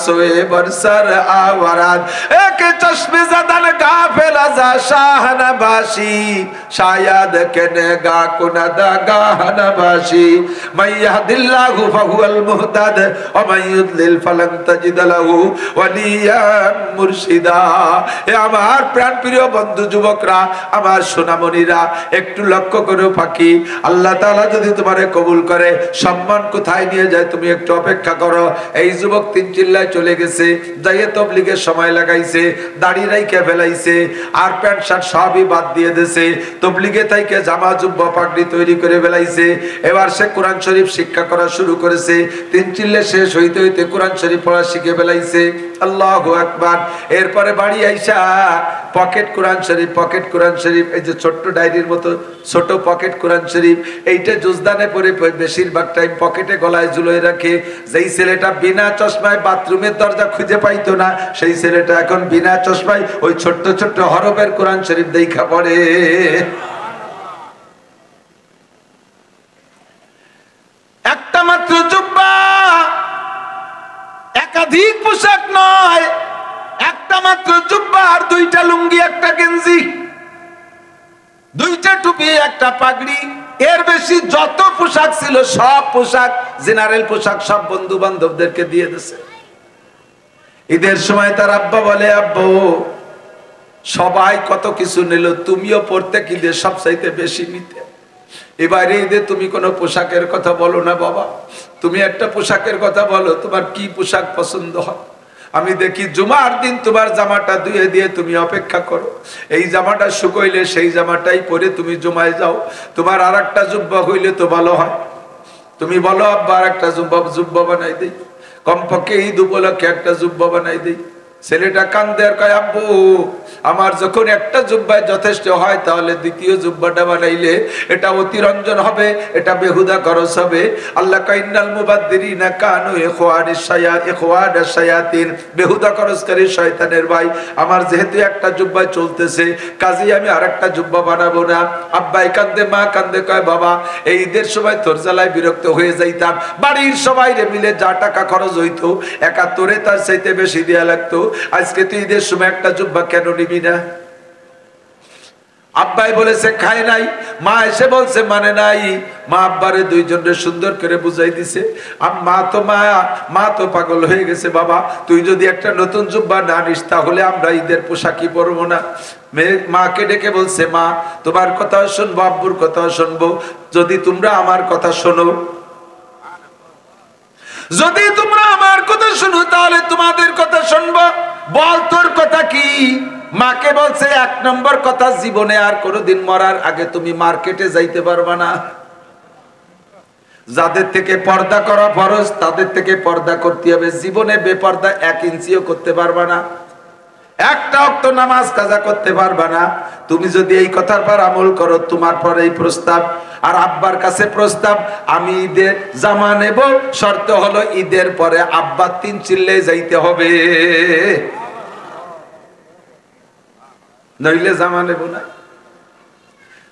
सोए बरसर आवरात एक चश्मे ज़दन गाफिल अज़ा शाहन बाशी शायद कनेगा कुनदा गाहन बाशी मैं यहदिल्लाहु फहुवल मुहतद व मैं युद्लिल फलन तजिद लहु वलिय्यन मुर्शिदा। ए आमार प्राण प्रिय बंधु যুবকরা আমার সোনামণিরা একটু লক্ষ্য করো ফাঁকি আল্লাহ তাআলা যদি তোমারে কবুল করে সম্মান কোথায় নিয়ে যায় তুমি একটু অপেক্ষা করো। এই যুবক তিন চিল্লায় চলে গেছে, যাইয়ে তাবলীগের সময় লাগাইছে, দাড়ি রাইখা ফেলাইছে আর প্যান্ট শার্ট সবই বাদ দিয়ে দিয়েছে, তাবলীগে থেকে জামা জুব্বা পাগড়ি তৈরি করে ফেলাইছে। এবার সে কোরআন শরীফ শিক্ষা করা শুরু করেছে। তিন চিল্লে শেষ হইতে হইতে কোরআন শরীফ পড়া শিখে ফেলাইছে। আল্লাহু আকবার। এরপরে বাড়ি আইসা পকেট কোরআন শরীফ এই যে ছোট্ট ডায়েরির মতো ছোট পকেট কোরআন শরীফ এইটা জুজদানে পরে বেশিরভাগ টাইম পকেটে গলায় ঝুলিয়ে রাখে। যেই ছেলেটা বিনা চশমায় বাথরুমের দরজা খুঁজে পাইতো না সেই ছেলেটা এখন বিনা চশমায় ওই ছোট্ট ছোট্ট হরফের কোরআন শরীফ দেখা পড়ে। একটা মাত্র জুব্বা, একাধিক পোশাক নয়, একটা মাত্র জুব্বা আর দুইটা লুঙ্গি একটা গেঞ্জি, দুইটা টুপি একটা পাগড়ি, এর বেশি যত পোশাক ছিল সব পোশাক জেনারেল পোশাক সব বন্ধু বান্ধবদেরকে দিয়ে দিয়েছে। ঈদের সময় তার আব্বা বলে আব্বু সবাই কত কিছু নিল, তুমিও পড়তে ঈদের সবচাইতে বেশি নিতে, এবারে ঈদে তুমি কোনো পোশাকের কথা বলো না বাবা, তুমি একটা পোশাকের কথা বলো, তোমার কি পোশাক পছন্দ হয়। আমি দেখি জুমার দিন তোমার জামাটা ধুয়ে দিয়ে তুমি অপেক্ষা করো, এই জামাটা শুকাইলে সেই জামাটাই পরে তুমি জুমায় যাও, তোমার আর একটা জুব্বা হইলে তো ভালো হয়, তুমি বলো আব্বা আর একটা জুব্বা বানাই দেই, কমপক্ষে ঈদ উপলক্ষে একটা জুব্বা বানাই দেই। ছেলেটা কান্দে আর কয় আব্বু আমার যখন একটা জুব্বায় যথেষ্ট হয় তাহলে দ্বিতীয় জুব্বাটা বানাইলে এটা অতিরঞ্জন হবে, এটা বেহুদা খরচ হবে। আল্লাহ কয় ইন্নাল মুবাদ্দিরিনা কানু ইখওয়ানাশ শায়াতিন, বেহুদা খরচকারী শয়তানের ভাই। আমার যেহেতু একটা জুব্বায় চলতেছে কাজেই আমি আরেকটা জুব্বা বানাবো না। আব্বাই কান্দে মা কান্দে, কয় বাবা এই ঈদের সময় তোর জ্বালায় বিরক্ত হয়ে যাইতাম, বাড়ির সবাই মিলে যা টাকা খরচ হইতো একা তোরে তার চাইতে বেশি দেয়া লাগতো, আজকে তুই ঈদের সময় একটা জুব্বা কেন নিবি না? আব্বাই বলেছে খায় নাই, মা এসে বলছে মানে নাই। মা আব্বারে দুইজনের সুন্দর করে বুঝাই দিছে। মা তো পাগল হয়ে গেছে, বাবা তুই যদি একটা নতুন জুব্বা না নিস তাহলে আমরা ঈদের পোশাকই পরবো না। মাকে ডেকে বলছে মা তোমার কথাও শুনবো আব্বুর কথাও শুনবো, যদি তোমরা আমার কথা শোনো, যদি তোমরা আমার কথা শুনো তাহলে তোমাদের কথা শুনবো। বল তোর কথা কি? মাকে বলছে এক নম্বর কথা, জীবনে আর কোনোদিন মরার আগে তুমি মার্কেটে যাইতে পারবা না। যাদের থেকে পর্দা করা ফরজ তাদের থেকে পর্দা করতে হবে, জীবনে বেপর্দা 1 ইঞ্চিও করতে পারবা না, একটা ওয়াক্ত নামাজ কাজা করতে পারবা না। তুমি যদি এই কথার পর আমল করো, তোমার পর এই প্রস্তাব আর আব্বার কাছে প্রস্তাব, আমি ঈদের জামা নেব, শর্ত হলো ঈদের পরে আব্বা 3 চিল্লে যাইতে হবে, নইলে জামা নেব না।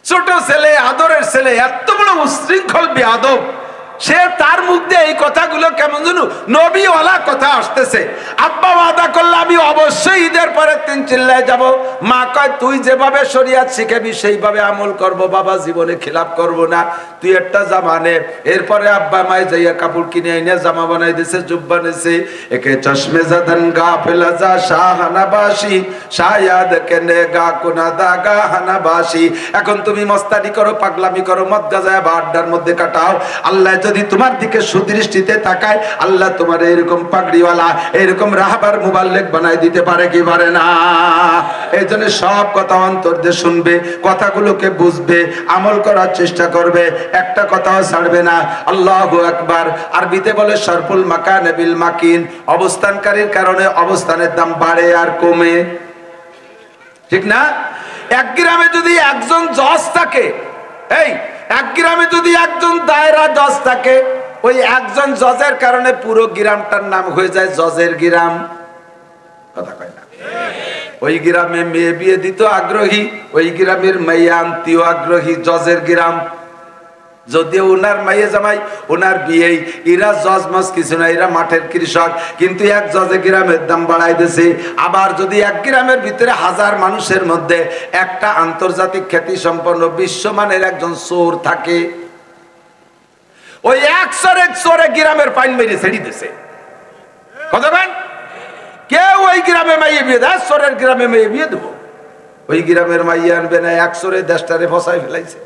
ছোট ছেলে, আদরের ছেলে, এত বড় উশৃঙ্খল বেয়াদব, সে তার মুখ দিয়ে এই কথাগুলো কেমন যেন নবীওয়ালা কথা আসতেছে। আব্বা ওয়াদা করলে আমি অবশ্যই ঈদের পরে 3 চিল্লায় যাব। মা কয় তুই যেভাবে শরিয়াত শিখাবি সেইভাবে আমল করব বাবা, জীবনে খিলাফ করব না, তুই একটা জামা নে। এরপরে আব্বা মায় যাইয়া কাপড় কিনে এনে জামা বানাই দিয়েছে, জুব্বা নেছে। একে চশমে জাদান গাফিল যা শাহানাবাসী শায়াদ কেনে গা কুনাদা গাহানাবাসী। এখন তুমি মস্তানি করো, পাগলামি করো, মদ গাজায় বা আড্ডার মধ্যে কাটাও, আল্লাহ যদি তোমার দিকে সুদৃষ্টিতে তাকায় আল্লাহ তোমার এরকম পাগড়িওয়ালা এরকম রাহবার মুবাল্লিগ বানাই দিতে পারে কি পারে না? এই জন্য সব কথা অন্তর দিয়ে শুনবে, কথাগুলোকে বুঝবে, আমল করার চেষ্টা করবে, একটা কথাও ছাড়বে না। আল্লাহু আকবার। আরবিতে বলে সরফুল মাকান বিল মাকিন, অবস্থানকারীর কারণে অবস্থানের দাম বাড়ে আর কমে, ঠিক না? এক গ্রামে যদি একজন জজ থাকে, এই এক গ্রামে যদি একজন দায়রা জজ থাকে, ওই একজন জজের কারণে পুরো গ্রামটার নাম হয়ে যায় জজের গ্রাম, কথা কয় না? ওই গ্রামে মেয়ে বিয়ে দিত আগ্রহী, ওই গ্রামের মেয়ে আনতেও আগ্রহী, জজের গ্রাম। যদিও উনার মাইয়ে জামাই উনার বিয়ে, এরা জজ মজ কিছু না, এরা মাঠের কৃষক, কিন্তু এক জজে গ্রামের দাম বাড়াই দিয়েছে। আবার যদি এক গ্রামের ভিতরে 1000 মানুষের মধ্যে একটা আন্তর্জাতিক খ্যাতি সম্পন্ন বিশ্বমানের একজন চোর থাকে, ওই এক চোরে গ্রামের পাইন মেরে ছেড়ে দিছে। কতক্ষণ কেউ ওই গ্রামে মাইয়ে বিয়ে দেয়, চোরের গ্রামে মেয়ে বিয়ে দেবো, ওই গ্রামের মাইয়ে আনবে না, এক চোরে দেশটারে ফসাই ফেলাইছে।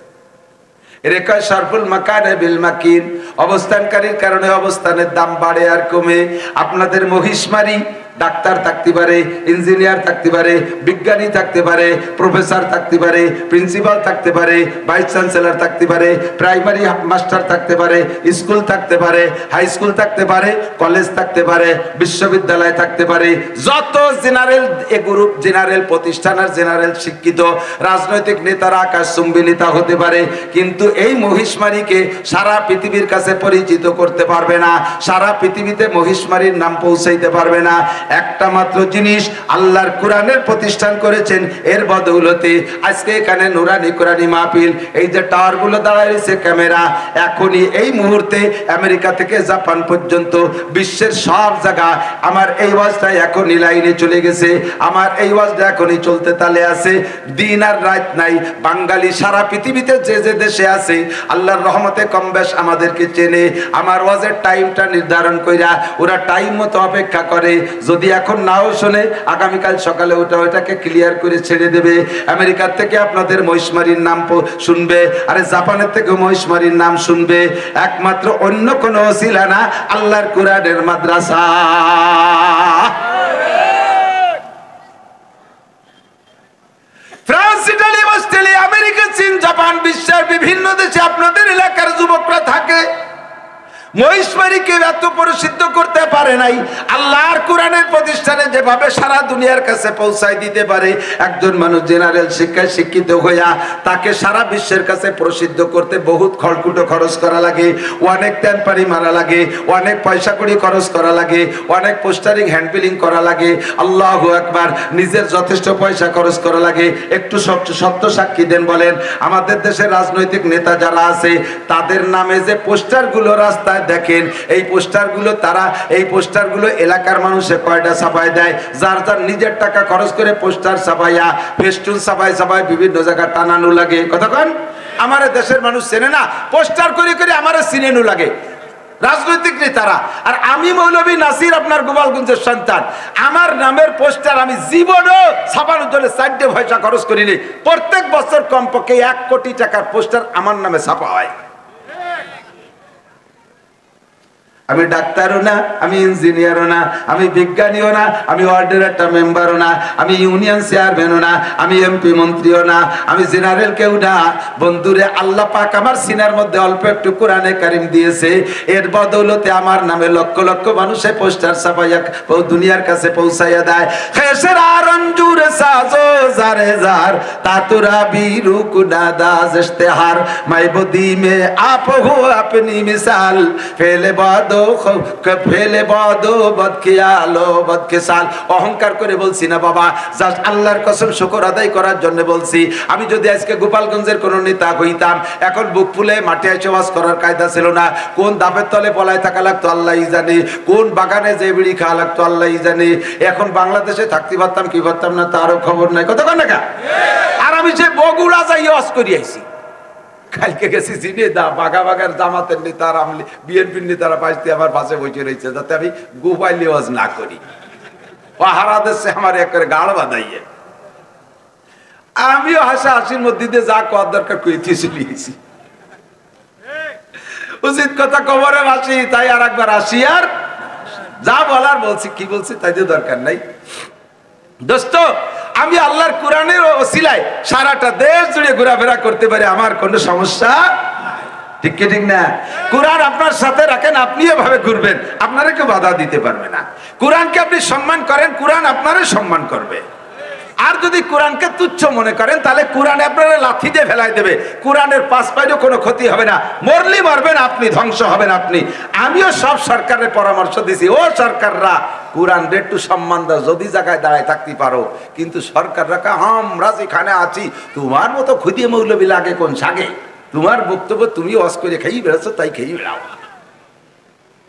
এর কয় সরফুল মাকানে বিল মাকিন, অবস্থানকারীর কারণে অবস্থানের দাম বাড়ে আর কমে। আপনাদের মহিষমারি ডাক্তার থাকতে পারে, ইঞ্জিনিয়ার থাকতে পারে, বিজ্ঞানী থাকতে পারে, প্রফেসর থাকতে পারে, প্রিন্সিপাল থাকতে পারে, ভাইস চ্যান্সেলর থাকতে পারে, প্রাইমারি মাস্টার থাকতে পারে, স্কুল থাকতে পারে, হাই স্কুল থাকতে পারে, কলেজ থাকতে পারে, বিশ্ববিদ্যালয় থাকতে পারে, যত জেনারেল এ গ্রুপ জেনারেল প্রতিষ্ঠান আর জেনারেল শিক্ষিত রাজনৈতিক নেতারা আকাশচুম্বী নেতা হতে পারে, কিন্তু এই মহিষমারীকে সারা পৃথিবীর কাছে পরিচিত করতে পারবে না, সারা পৃথিবীতে মহিষমারীর নাম পৌঁছাইতে পারবে না। একটা মাত্র জিনিস আল্লাহর কোরআনের প্রতিষ্ঠান করেছেন, এর বদৌলতে আজকে এখানে নুরানি কোরআনি মাহফিল, এই যে টাওয়ার গুলো দাঁড়ায় রয়েছে ক্যামেরা, এখনই এই মুহূর্তে আমেরিকা থেকে জাপান পর্যন্ত বিশ্বের সব জায়গা আমার এই ওয়াজটা এখনই লাইনে চলে গেছে, আমার এই ওয়াজটা এখনই চলতে তালে আছে, দিন আর রাত নাই। বাঙালি সারা পৃথিবীতে যে যে দেশে আছে আল্লাহর রহমতে কম বেশ আমাদেরকে চেনে, আমার ওয়াজের টাইমটা নির্ধারণ কইরা ওরা টাইম মতো অপেক্ষা করে, যদি এখন নাও শোনে আগামীকাল সকালে ওটাকে ক্লিয়ার করে ছেড়ে দেবে। আমেরিকার থেকে আপনাদের মহিষমারীর নাম শুনবে, আরে জাপানের থেকে মহিষমারীর নাম শুনবে, একমাত্র অন্য কোনো ওসিলা না, আল্লাহর কোরআনের মাদ্রাসা। ফ্রান্স, ইটালি, অস্ট্রেলিয়া, আমেরিকা, চীন, জাপান, বিশ্বের বিভিন্ন দেশে আপনাদের এলাকার যুবকরা থাকে। মহিষমারীকে এত প্রসিদ্ধ করতে পারে নাই, আল্লাহর কোরআনের প্রতিষ্ঠানে যেভাবে সারা দুনিয়ার কাছে পৌঁছায় দিতে পারে, একজন মানুষ জেনারেল শিক্ষায় শিক্ষিত হইয়া তাকে সারা বিশ্বের কাছে প্রসিদ্ধ করতে বহুত খড়কুটো খরচ করা লাগে, অনেক তেল পানি মারা লাগে, অনেক পয়সা কড়ি খরচ করা লাগে, অনেক পোস্টারিং হ্যান্ডবিলিং করা লাগে, আল্লাহু আকবার, নিজের যথেষ্ট পয়সা খরচ করা লাগে। একটু সত্য সাক্ষী দেন, বলেন আমাদের দেশের রাজনৈতিক নেতা যারা আছে তাদের নামে যে পোস্টারগুলো রাস্তায় দেখেন, এই পোস্টারগুলো এলাকার মানুষে কয়টা ছাপায় দেয়, যার যার নিজের টাকা খরচ করে পোস্টার ছাপাইয়া ফেস্টুন ছাপাই বিভিন্ন জায়গায় টানানো লাগে। কতক্ষণ আমার দেশের মানুষ চেনে না, পোস্টার করে করে আমার চিনেনো লাগে রাজনৈতিক নেতারা। আর আমি মৌলভী নাসির, আপনার গোপালগঞ্জের সন্তান, আমার নামের পোস্টার আমি জীবনও ছাপানোর জন্য 4টে পয়সা খরচ করিনি। প্রত্যেক বছর কমপক্ষে 1 কোটি টাকার পোস্টার আমার নামে ছাপা হয়। আমি ডাক্তারও না, আমি ইঞ্জিনিয়ারও না, আমি বিজ্ঞানীও না, আমি ওয়ার্ডের একটা মেম্বারও না, আমি ইউনিয়ন চেয়ারম্যানও না, আমি এমপি মন্ত্রীও না, আমি জেনারেল কেউ না। বন্ধুরে, আল্লাহ পাক আমার সিনার মধ্যে অল্প একটু কোরআনে কারিম দিয়েছে, এর বদৌলতে আমার নামে লক্ষ লক্ষ মানুষে পোস্টার ছাপাইয়া দুনিয়ার কাছে পৌঁছাইয়া দেয়। খেসের আরঞ্জুর সাজো জারে জার তাতুরা বিরুক নাদাজ ইশতেহার মাই বদি মে আপ হো আপনি মিসাল ফেলে বাদো ফেলে বাদো বদখিয়ালো বদখিসাল। অহংকার করে বলছি না বাবা, জাস্ট আল্লাহর কসম শুকর আদায় করার জন্য বলছি। আমি যদি আজকে গোপালগঞ্জের কোন নেতা হইতাম, এখন বুক ফুলে মাঠে এসে ওয়াজ করার কায়দা ছিল না, কোন দাপের তলে পলায় থাকা লাগতো আল্লাহই জানে, কোন বাগানে যে বিড়ি খাওয়া লাগতো আল্লাহই জানে। এখন বাংলাদেশে থাকতে পারতাম কি পারতাম না তারও খবর নাই। কতক্ষণ না, আর আমি যে বগুড়া যাই ওয়াজ করি আইছি, কালকে গেছি চিনে দা বাগার জামাতের নেতার বিএনপির নেতারা পাশে আমার পাশে বসে রয়েছে, যাতে আমি গোপাইলে ওয়াজ না করি। পাহারা দেশে আমার একের গাড় বাঁধাইয়ে আমিও হাসির মধ্যে দিয়ে যা কর দরকার কইতে চলিয়েছি। উচিত কথা কবরে আসি, তাই আর একবার আসি, আর যা বলার বলছি, কি বলছি তাই দিয়ে দরকার নাই। দোস্ত, আমি আল্লাহর কোরআনের ওসিলায় সারাটা দেশ জুড়ে ঘোরাফেরা করতে পারি, আমার কোনো সমস্যা ঠিক কি ঠিক না? কোরআন আপনার সাথে রাখেন, আপনি এভাবে ঘুরবেন, আপনারা কেউ বাধা দিতে পারবে না। কোরআনকে আপনি সম্মান করেন, কোরআন আপনারই সম্মান করবে। আর যদি কোরআনকে তুচ্ছ মনে করেন, তাহলে কোরআন আপনারা লাথি দিয়ে ফেলাই দেবে। কোরআনের 5 পাইলেও কোনো ক্ষতি হবে না, মরলি মরবেন আপনি, ধ্বংস হবেন আপনি। আমিও সব সরকারের পরামর্শ দিছি, ও সরকাররা কোরআন একটু সম্মান দাও, যদি জায়গায় দাঁড়ায় থাকতে পারো। কিন্তু সরকাররা আমরা যেখানে আছি, তোমার মতো খুদিয়ে মৌলবি লাগে কোন সাগে? তোমার বক্তব্য তুমি ওয়াজ করে খাই বেড়াচ্ছ, তাই খেয়ে বেড়াও।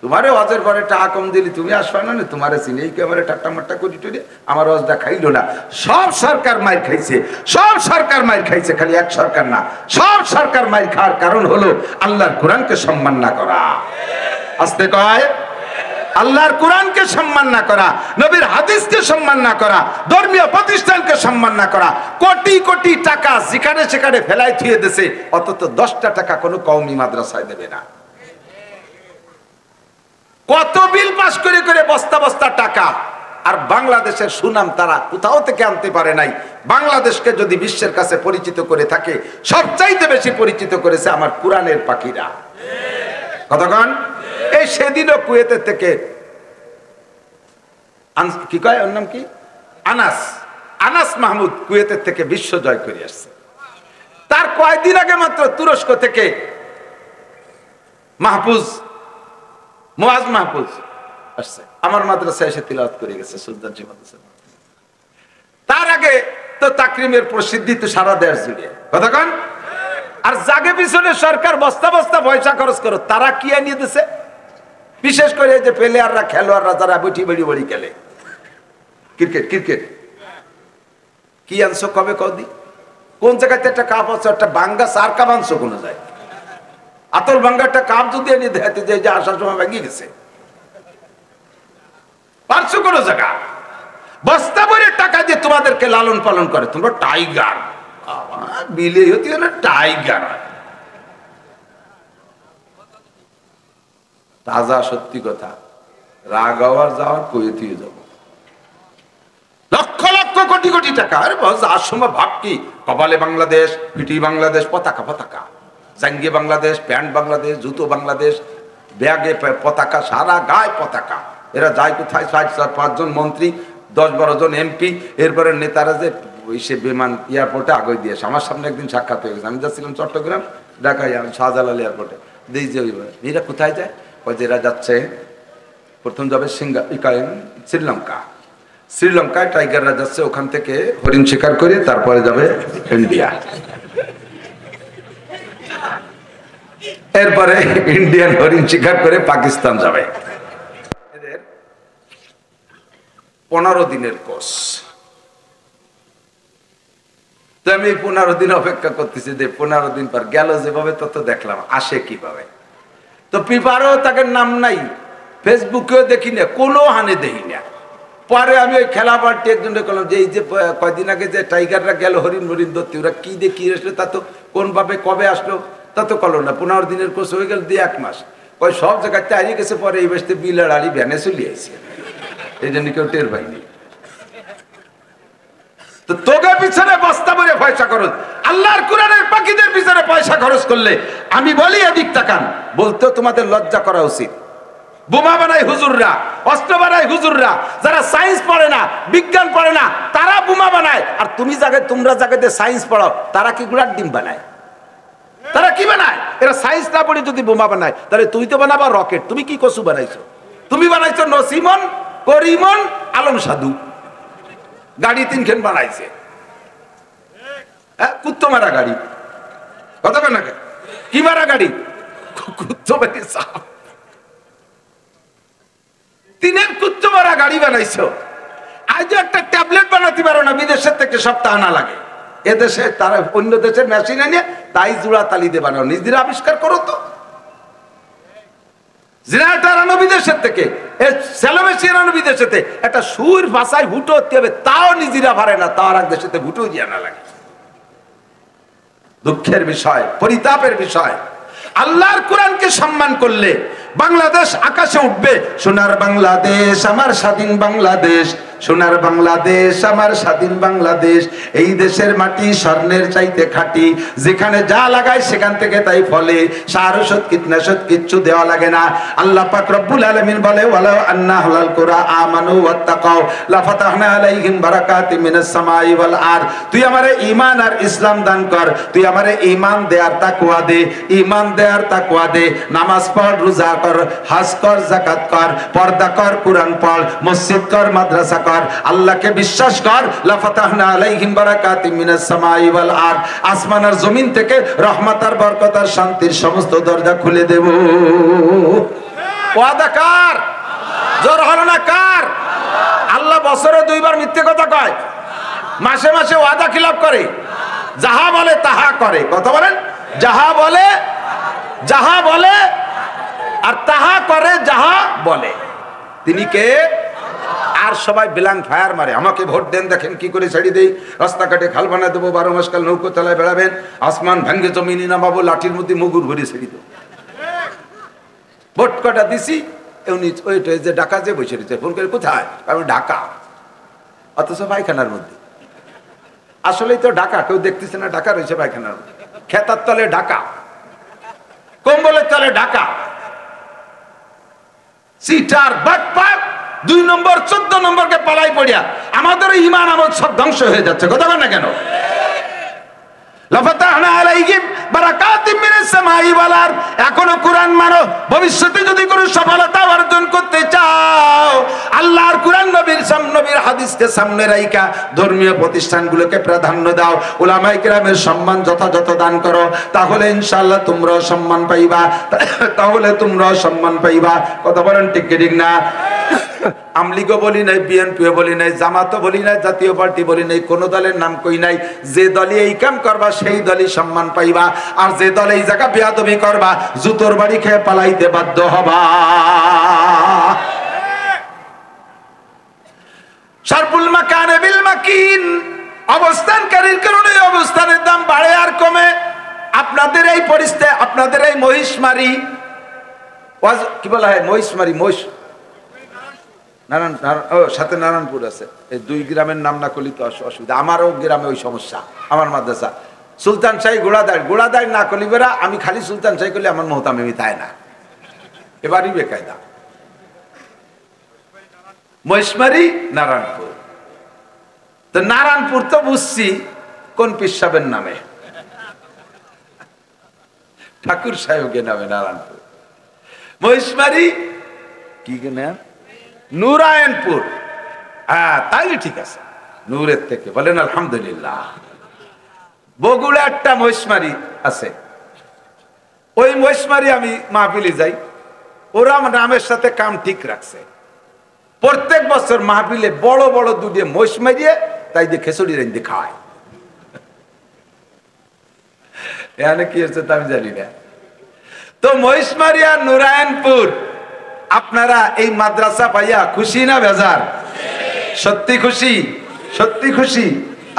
তোমারে ওয়াজের ঘরে টাকা কম দিলি তুমি আসবা না, তোমারে চিনেই কেমন টাট্টা মাট্টা করি টুরি আমার ওয়াজটা খাইলো না। সব সরকার মাইর খাইছে, সব সরকার মাইর খাইছে, খালি এক সরকার না, সব সরকার মাইর খাওয়ার কারণ হলো আল্লাহর কোরআনকে সম্মান না করা। আস্তে কয়, আল্লাহর কোরআনকে সম্মান না করা, নবীর হাদিসকে সম্মান না করা, ধর্মীয় প্রতিষ্ঠানকে সম্মান না করা। কোটি কোটি টাকা যেখানে সেখানে ফেলাই থুয়ে দিয়েছে, অন্তত 10টা টাকা কোনো কওমি মাদ্রাসায় দেবে না। কত বিল পাস করে করে বস্তা বস্তা টাকা, আর বাংলাদেশের সুনাম তারা কোথাও থেকে আনতে পারে নাই। বাংলাদেশকে যদি বিশ্বের কাছে পরিচিত করে থাকে, সবচাইতে বেশি পরিচিত করেছে আমার কোরআনের পাখিরা। কতক্ষণ এই সেদিনও কুয়েতের থেকে কি কয় ওর নাম কি, আনাস, আনাস মাহমুদ কুয়েতের থেকে বিশ্ব জয় করে আসছে। তার কয়েকদিন আগে মাত্র তুরস্ক থেকে মাহফুজ, মুয়াজ মাহফুজ আসছে, আমার মাদ্রাসায় এসে তিলাওয়াত করে গেছে সুলতান জি মাদ্রাসা। তার আগে তো তাকরিমের প্রসিদ্ধি তো সারা দেশ জুড়ে। কতক্ষণ আর জাগে পিছনে সরকার বস্তা বস্তা পয়সা খরচ করো, তারা কি আনিয়ে দিছে? বিশেষ করে যে প্লেয়াররা, খেলোয়াড়রা যারা বটি বড়ি বড়ি খেলে ক্রিকেট, ক্রিকেট কি আনছো কবে কদি, কোন জায়গাতে একটা কাপ আছে, একটা বাঙ্গা 4 কাপ আনছো কোন যায়, আতল বাঙ্গা একটা কাপ যদি এনে দেখাতে যে আসার সময় ভেঙে গেছে, পারছো কোন জায়গা? বস্তা ভরে টাকা দিয়ে তোমাদেরকে লালন পালন করে, তোমরা টাইগার, বিলে হতে হলে টাইগার। তাজা সত্যি কথা, রাগ হওয়ার যাওয়ার কুয়েতে যাব, লক্ষ লক্ষ কোটি কোটি টাকা। আরে যার সময় ভাব কি, কপালে বাংলাদেশ, পিটি বাংলাদেশ, পতাকা পতাকা, জাঙ্গিয়ে বাংলাদেশ, প্যান্ট বাংলাদেশ, জুতো বাংলাদেশ, ব্যাগে পতাকা, সারা গায়ে পতাকা। এরা যায় কোথায়? 4-5 জন মন্ত্রী, 10-12 জন এমপি, এরপরে নেতারা যে সে বিমান এয়ারপোর্টে আগে দিয়েছে। আমার সামনে একদিন সাক্ষাৎ হয়ে গেছে, আমি যাচ্ছিলাম চট্টগ্রাম, ঢাকা শাহজালাল এয়ারপোর্টে, দিই যে এরা কোথায় যায়? এরা যাচ্ছে, প্রথম যাবে শ্রীলঙ্কা, শ্রীলঙ্কায় টাইগাররা যাচ্ছে, ওখান থেকে হরিণ শিকার করে তারপরে যাবে ইন্ডিয়া, এরপরে ইন্ডিয়ান হরিণ শিকার করে পাকিস্তান যাবে। এদের 15 দিনের কোর্স। তো আমি 15 দিন অপেক্ষা করতেছি যে 15 দিন পর গেল যেভাবে, তত দেখলাম আসে কিভাবে। তো পেপারও তাকে নাম নাই, ফেসবুকেও দেখি না, কোনো হানে দেখি না। পরে আমি ওই খেলা পার্টি একজনকে বললাম যে এই যে কয়দিন আগে যে টাইগাররা গেল হরিণ হরিণ ধরতে, ওরা কি দিয়ে কি আসলো, তা তো কোনভাবে কবে আসলো তা তো করলো না। 15 দিনের কোর্স হয়ে গেল 2-1 মাস, ওই সব জায়গায় চাইয়ে গেছে। পরে এই বেসতে বিলের আড়ি ভ্যানে চলে আসছে, এই জন্য কেউ টের পাইনি। তো তোকে পিছনে বস্তা ভরে পয়সা খরচ, আল্লাহর কোরআনের পাখিদের পিছনে পয়সা খরচ করলে আমি বলি এদিক তাকান, বলতেও তোমাদের লজ্জা করা উচিত। বোমা বানায় হুজুররা, অস্ত্র বানায় হুজুররা, যারা সায়েন্স পড়ে না, বিজ্ঞান পড়ে না, তারা বোমা বানায়। আর তুমি তোমরা জায়গাতে সায়েন্স পড়াও, তারা কি গুড়ার ডিম বানায়? তারা কি বানায়? এরা সায়েন্স না পড়ে যদি বোমা বানায়, তাহলে তুই তো বানাবা রকেট। তুমি কি কসু বানাইছো? তুমি বানাইছো নসিমন, করিমন, আলম সাধু, গাড়ি 3খান বানাইছে, কুত্তো মারা গাড়ি। কত না কি মারা গাড়ি? কুত্তো মারি সাপ, 3 কুত্তো মারা গাড়ি বানাইছো। আজ একটা ট্যাবলেট বানাতে পারো না, বিদেশের থেকে সপ্তাহ আনা লাগে। এদেশে তারা অন্য দেশের মেশিন এনে তাই জোড়া তালি দিয়ে বানাও, নিজেরা আবিষ্কার করো তো। জেনারেটর আনো বিদেশের থেকে, সেলোমেশিন আনো বিদেশে, একটা সুর ভাষায় ভুটো হতে হবে, তাও নিজেরা পারে না, তাও আর এক দেশেতে ভুটো দিয়ে আনা লাগে। দুঃখের বিষয়, পরিতাপের বিষয়। আল্লাহর কোরআনকে সম্মান করলে বাংলাদেশ আকাশে উঠবে। সোনার বাংলাদেশ আমার স্বাধীন বাংলাদেশ, সোনার বাংলাদেশ আমার স্বাধীন বাংলাদেশ। এই দেশের মাটি স্বর্ণের চাইতে খাঁটি, যেখানে যা লাগায় সেখান থেকে তাই ফলে, সার ওষুধ কীটনাশক কিচ্ছু দেওয়া লাগে না। আল্লাহ পাক রব্বুল আলামিন বলে, ওয়ালাউ আন্না আহলাল কুরা আমানু ওয়াত্তাকাউ লাফাতাহনা আলাইহিম বারাকাতিম মিনাস সামাই ওয়াল আরদ। তুই আমারে ঈমান আর ইসলাম দান কর, তুই আমারে ঈমান দে আর তাকওয়া দে, ঈমান দে আর তাকওয়া দে। নামাজ পড়, রোজা কর, হজ কর, যাকাত কর, পর্দা কর, কুরআন পড়, মসজিদ কর, মাদ্রাসা কর, কর, আল্লাহকে বিশ্বাস কর। লাফাতাহনা আলাইহিম বারাকাতিম মিনাস সামাই ওয়াল আরদ, আসমান আর জমিন থেকে রহমত আর বরকত আর শান্তির সমস্ত দরজা খুলে দেব। ওয়াদা কার? জোর হলো না কার? আল্লাহ বছরে 2 বার মিথ্যে কথা কয়, মাসে মাসে ওয়াদা খিলাফ করে, যাহা বলে তাহা করে। কথা বলেন, যাহা বলে আর তাহা করে যাহা বলে। তিনি কে? আর সবাই ব্ল্যাঙ্ক ফায়ার মারে, আমাকে ভোট দেন, দেখেন কি করে ছেড়ে দেই, রাস্তাঘাটে খাল বানা দেবো, 12 মাস কাল নৌকো তলায় বেড়াবেন, আসমান ভেঙ্গে জমিনে নামাবো, লাঠির মধ্যে মুগুর ভরে ছেড়ে দেবো। ভোট কটা দিছি, উনি ওইটা যে ঢাকা যে বসে রয়েছে, ফোন করে কোথায়, আমি ঢাকা, অথচ পায়খানার মধ্যে। আসলেই তো ঢাকা, কেউ দেখতেছে না ঢাকা রয়েছে পায়খানার মধ্যে, খেতার তলে ঢাকা, কম্বলের তলে ঢাকা। সিটার বাটপার 2 নম্বর 14 নম্বরকে পালাই পড়িয়া আমাদের ঈমান আমল সব ধ্বংস হয়ে যাচ্ছে। কথা বলেন না কেন? লাফাতাহনা আলাইহিম বারাকাতিম মিনাস সামাই ওয়াল আরদ। এখনো কোরআন মানো, ভবিষ্যতে যদি কোনো সফলতা অর্জন করতে চাও, আল্লাহর কোরআন নবীর হাদিসকে সামনে রাইখা ধর্মীয় প্রতিষ্ঠানগুলোকে প্রাধান্য দাও, উলামায়ে কেরামের সম্মান যথাযথ দান করো, তাহলে ইনশাআল্লাহ তোমরাও সম্মান পাইবা, কথা বলেন ঠিক কি ঠিক না? আমলিগও বলি নাই, বিএনপিও বলি নাই, জামাতও বলি নাই, জাতীয় পার্টি বলি নাই, কোন দলের নাম কই নাই। যে দলই এই কাম করবা সেই দলই সম্মান পাইবা, আর যে দলে এই জায়গা বেয়াদবি করবা জুতোর বাড়ি খেয়ে পালাইতে বাধ্য হবা। শারফুল মাকানে বিল মাকিন, অবস্থানকারীর কারণে অবস্থানের দাম বাড়ে আর কমে। আপনাদের এই পরিস্থিতি, আপনাদের এই মহিষমারি, কি বলা হয়, মহিষমারি, সাথে নারায়ণপুর আছে, এই 2 গ্রামের নাম না করলে তো অসুবিধা। আমারও গ্রামে ওই সমস্যা, আমার মাদ্রাসা সুলতান শাহী গোড়াদায় না করলি বেড়া, আমি খালি সুলতান শাহী করলে আমার মোহতামিমি তাই না, এবারই বেকায়দা। মহিষমারি নারায়ণপুর, তো নারায়ণপুর তো বুঝছি কোন পিসাবের নামে, ঠাকুর সাহেবের নামে নারায়ণপুর। মহিষমারি কি নাম? নুরায়নপুর। হ্যাঁ, তাইলে ঠিক আছে, নূরের থেকে বলেন আলহামদুলিল্লাহ। বগুড়া একটা মহিষমারি আছে, ওই মহিষমারি আমি মাহফিলে যাই, ওরা নামের সাথে কাম ঠিক রাখছে। প্রত্যেক বছর মাহফিলে বড় বড় 2 মহিষ মারিয়ে তাই দিয়ে খেচুড়ি রেঞ্জে খাওয়ায়। এখানে কি হচ্ছে আমি জানি না। তো মহিষমারি আর নুরায়নপুর, আপনারা এই মাদ্রাসা পাইয়া খুশি না বেজার? সত্যি খুশি, সত্যি খুশি।